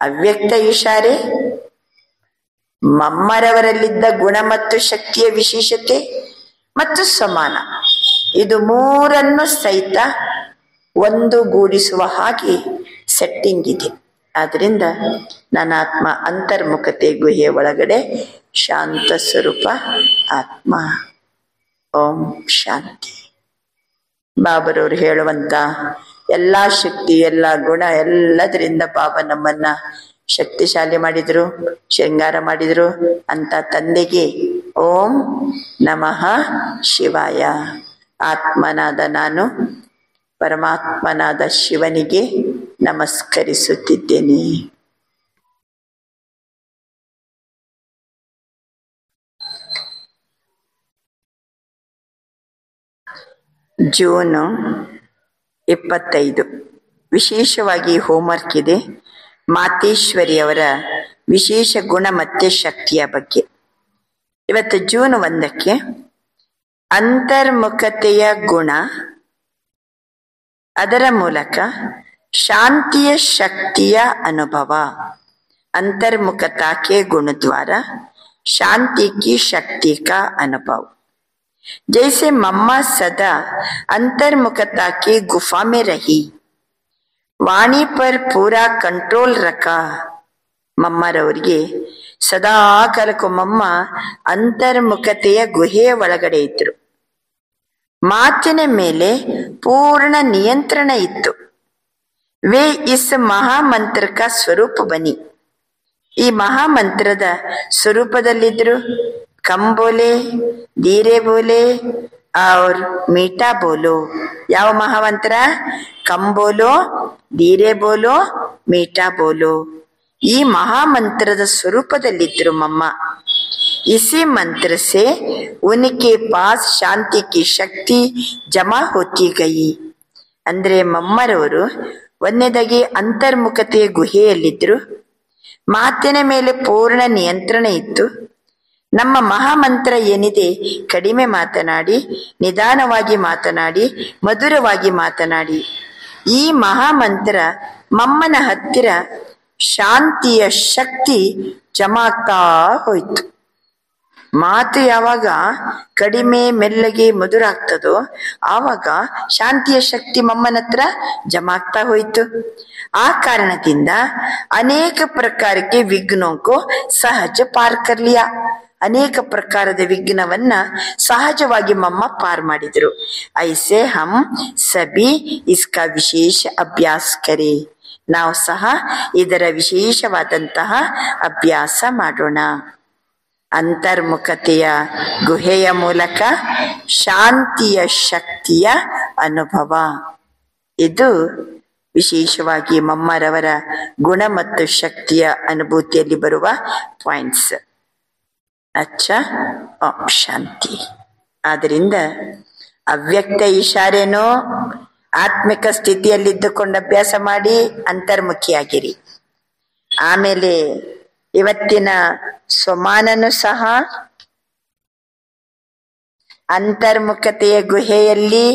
ಅವ್ಯಕ್ತ ಇಶಾರೆ, ಮಮ್ಮರವರಲ್ಲಿದ್ದ ಗುಣ ಮತ್ತು ಶಕ್ತಿಯ ವಿಶೇಷತೆ ಮತ್ತು ಸಮಾನ, ಇದು ಮೂರನ್ನು ಸಹಿತ ಒಂದುಗೂಡಿಸುವ ಹಾಗೆ ಸೆಟ್ಟಿಂಗ್ ಇದೆ. ಆದ್ರಿಂದ ನನ್ನ ಆತ್ಮ ಅಂತರ್ಮುಖತೆ ಗುಹೆಯ ಒಳಗಡೆ ಶಾಂತ ಸ್ವರೂಪ ಆತ್ಮ. ಓಂ ಶಾಂತಿ. ಬಾಬರವರು ಹೇಳುವಂತ ಎಲ್ಲಾ ಶಕ್ತಿ, ಎಲ್ಲ ಗುಣ, ಎಲ್ಲದರಿಂದ ಬಾಬಾ ನಮ್ಮನ್ನ ಶಕ್ತಿಶಾಲಿ ಮಾಡಿದ್ರು, ಶೃಂಗಾರ ಮಾಡಿದ್ರು ಅಂತ ತಂದೆಗೆ ಓಂ ನಮಃ ಶಿವಾಯ. ಆತ್ಮನಾದ ನಾನು ಪರಮಾತ್ಮನಾದ ಶಿವನಿಗೆ ನಮಸ್ಕರಿಸುತ್ತಿದ್ದೇನೆ. ಜೂನ್ 25 ವಿಶೇಷವಾಗಿ ಹೋಮ್ವರ್ಕ್ ಇದೆ. ಮಾತೇಶ್ವರಿಯವರ ವಿಶೇಷ ಗುಣ ಮತ್ತೆ ಶಕ್ತಿಯ ಬಗ್ಗೆ. ಇವತ್ತು ಜೂನ್ 1ಕ್ಕೆ ಅಂತರ್ಮುಖತೆಯ ಗುಣ, ಅದರ ಮೂಲಕ ಶಾಂತಿಯ ಶಕ್ತಿಯ ಅನುಭವ. अंतर्मुखता के गुण द्वारा शांति की शक्ति का अनुभव. जैसे मम्मा सदा अंतर्मुखता की गुफा में रही, वाणी पर पूरा कंट्रोल रखा. ಮಮ್ಮರವರಿಗೆ ಸದಾ ಕಾಲಕ್ಕೂ ಮಮ್ಮ ಅಂತರ್ಮುಖತೆಯ ಗುಹೆಯ ಒಳಗಡೆ ಇದ್ರು. ಮಾತಿನ ಮೇಲೆ ಪೂರ್ಣ ನಿಯಂತ್ರಣ ಇತ್ತು. वे इस महामंत्र का स्वरूप बनी. ಈ ಮಹಾಮಂತ್ರದ ಸ್ವರೂಪದಲ್ಲಿದ್ರು. ಕಮ್ ಬೋಲೆ, ಧೀರೆ ಬೋಲೆ और मीठा बोलो. ಯಾವ ಮಹಾಮಂತ್ರ? ಕಮ್ ಬೋಲೋ, ಧೀರೆ ಬೋಲೋ, ಮೀಠಾ ಬೋಲೋ. ಈ ಮಹಾಮಂತ್ರದ ಸ್ವರೂಪದಲ್ಲಿದ್ರು ಮಮ್ಮ. इसी मंत्र से उनके पास शांति की शक्ति जमा होती गई. ಅಂದ್ರೆ ಮಮ್ಮರವರು ಒಂದನೇದಾಗಿ ಅಂತರ್ಮುಖತೆಯ ಗುಹೆಯಲ್ಲಿದ್ರು. ಮಾತಿನ ಮೇಲೆ ಪೂರ್ಣ ನಿಯಂತ್ರಣ ಇತ್ತು. ನಮ್ಮ ಮಹಾಮಂತ್ರ ಏನಿದೆ, ಕಡಿಮೆ ಮಾತನಾಡಿ, ನಿಧಾನವಾಗಿ ಮಾತನಾಡಿ, ಮಧುರವಾಗಿ ಮಾತನಾಡಿ. ಈ ಮಹಾಮಂತ್ರ ಮಮ್ಮನ ಹತ್ತಿರ ಶಾಂತಿಯ ಶಕ್ತಿ ಜಮಾಗ್ತಾ ಹೋಯ್ತು. ಮಾತು ಯಾವಾಗ ಕಡಿಮೆ ಮೆಲ್ಲಗೆ ಮಧುರ ಆಗ್ತದೋ ಆವಾಗ ಶಾಂತಿಯ ಶಕ್ತಿ ಮಮ್ಮನ ಹತ್ರ ಜಮಾಗ್ತಾ ಹೋಯ್ತು. ಆ ಕಾರಣದಿಂದ ಅನೇಕ ಪ್ರಕಾರಕ್ಕೆ ವಿಘ್ನೋं को सहज पार कर लिया. ಅನೇಕ ಪ್ರಕಾರದ ವಿಘ್ನವನ್ನ ಸಹಜವಾಗಿ ಮಮ್ಮ ಪಾರ್ ಮಾಡಿದ್ರು. ಐಸೆ ಹಮ್ ಸಭಿ ಇಸ್ಕಾ ವಿಶೇಷ ಅಭ್ಯಾಸ ಕರೆ, ನಾವು ಸಹ ಇದರ ವಿಶೇಷವಾದಂತಹ ಅಭ್ಯಾಸ ಮಾಡೋಣ. ಅಂತರ್ಮುಖತೆಯ ಗುಹೆಯ ಮೂಲಕ ಶಾಂತಿಯ ಶಕ್ತಿಯ ಅನುಭವ, ಇದು ವಿಶೇಷವಾಗಿ ಮಮ್ಮರವರ ಗುಣ ಮತ್ತು ಶಕ್ತಿಯ ಅನುಭೂತಿಯಲ್ಲಿ ಬರುವ ಪಾಯಿಂಟ್ಸ್. ಅಚ್ಚ ಓಂ ಶಾಂತಿ. ಆದ್ದರಿಂದ ಅವ್ಯಕ್ತ ಇಶಾರೆನೋ ಆತ್ಮಿಕ ಸ್ಥಿತಿಯಲ್ಲಿದ್ದುಕೊಂಡು ಅಭ್ಯಾಸ ಮಾಡಿ ಅಂತರ್ಮುಖಿಯಾಗಿರಿ. ಆಮೇಲೆ ಇವತ್ತಿನ ಸ್ವಮಾನನು ಸಹ ಅಂತರ್ಮುಖತೆಯ ಗುಹೆಯಲ್ಲಿ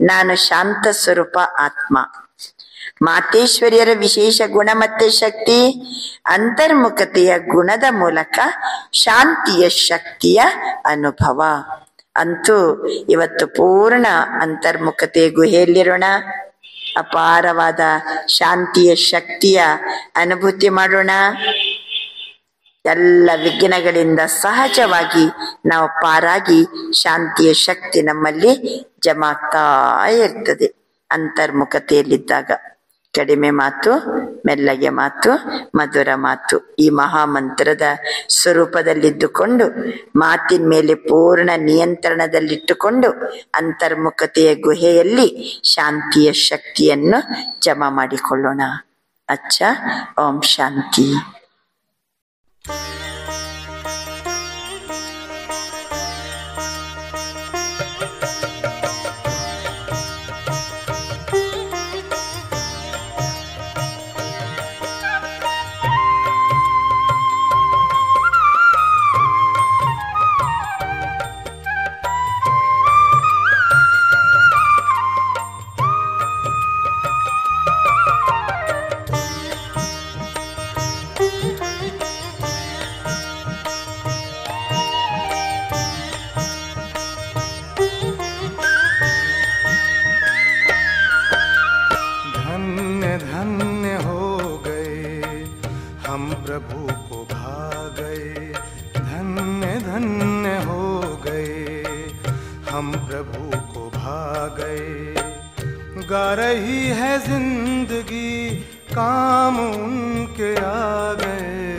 ನಾನು ಶಾಂತ ಸ್ವರೂಪ ಆತ್ಮ. ಮಾತೇಶ್ವರಿಯರ ವಿಶೇಷ ಗುಣ ಮತ್ತೆ ಶಕ್ತಿ ಅಂತರ್ಮುಖತೆಯ ಗುಣದ ಮೂಲಕ ಶಾಂತಿಯ ಶಕ್ತಿಯ ಅನುಭವ. ಅಂತೂ ಇವತ್ತು ಪೂರ್ಣ ಅಂತರ್ಮುಖತೆಯ ಗುಹೆಯಲ್ಲಿರೋಣ. ಅಪಾರವಾದ ಶಾಂತಿಯ ಶಕ್ತಿಯ ಅನುಭೂತಿ ಮಾಡೋಣ. ಎಲ್ಲ ವಿಘ್ನಗಳಿಂದ ಸಹಜವಾಗಿ ನಾವು ಪಾರಾಗಿ ಶಾಂತಿಯ ಶಕ್ತಿ ನಮ್ಮಲ್ಲಿ ಜಮಾಗ್ತಾ ಇರ್ತದೆ ಅಂತರ್ಮುಖತೆಯಲ್ಲಿದ್ದಾಗ. ಕಡಿಮೆ ಮಾತು, ಮೆಲ್ಲಗೆ ಮಾತು, ಮಧುರ ಮಾತು, ಈ ಮಹಾಮಂತ್ರದ ಸ್ವರೂಪದಲ್ಲಿದ್ದುಕೊಂಡು ಮಾತಿನ ಮೇಲೆ ಪೂರ್ಣ ನಿಯಂತ್ರಣದಲ್ಲಿಟ್ಟುಕೊಂಡು ಅಂತರ್ಮುಖತೆಯ ಗುಹೆಯಲ್ಲಿ ಶಾಂತಿಯ ಶಕ್ತಿಯನ್ನು ಜಮಾ ಮಾಡಿಕೊಳ್ಳೋಣ. ಅಚ್ಚ ಓಂ ಶಾಂತಿ. गा रही है जिंदगी, काम उनके आ गए,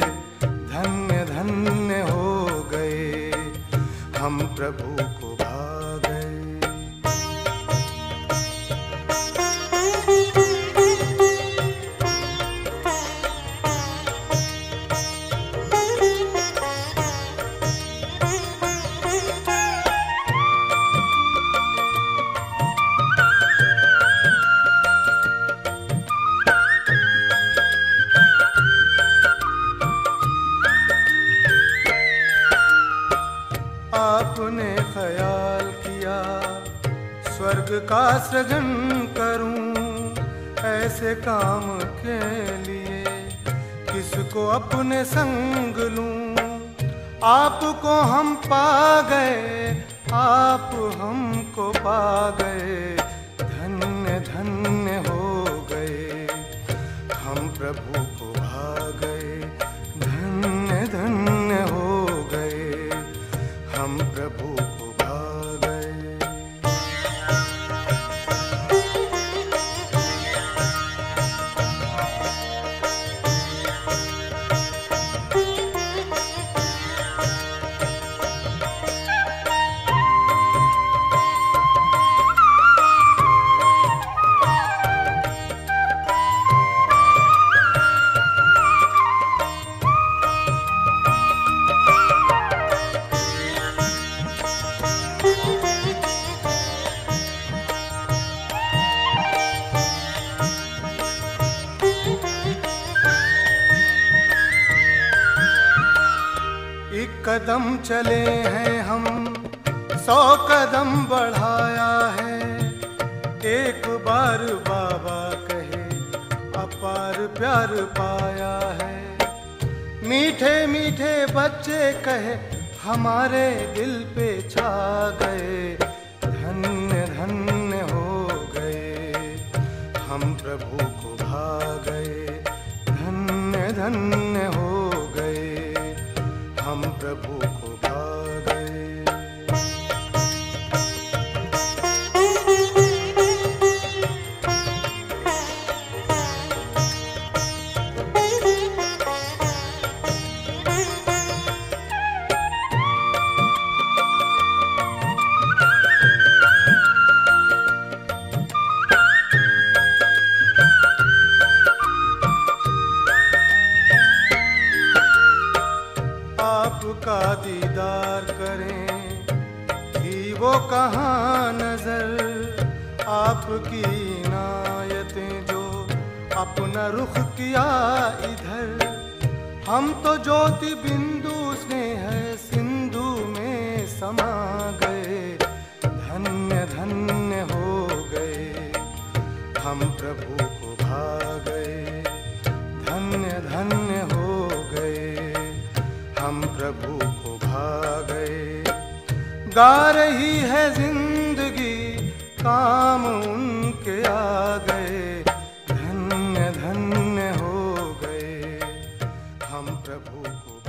धन्य धन्य हो गए, हम प्रभु को भा गए। आपने ख्याल किया स्वर्ग का सृजन करूं, ऐसे काम के लिए किसको अपने संग लूं। आपको हम पा गए, आप हमको पा गए, धन्य धन्य हो गए, हम प्रभु को भा गए, धन्य धन्य हो गए, हम प्रभु को भा गए। एक कदम चले हैं हम, 100 कदम बढ़ाया है, एक बार बाबा कहे अपार प्यार पाया है। मीठे मीठे बच्चे कहे हमारे दिल पे छा गए, धन्य धन्य हो गए, हम प्रभु को भा गए, धन्य धन्य हो गए, हम प्रभु को भा आपका दीदार करें, थी वो कहाँ नजर आपकी इनायतें जो अपना रुख किया इधर। हम तो ज्योति बिंदु स्नेह सिंधु में समा गए, धन्य धन्य हो गए, हम प्रभु को भा गए, धन्य धन्य हो गए, हम प्रभु को भा गए। गा रही है जिंदगी, काम उनके आ गए, धन्य धन्य हो गए, हम प्रभु को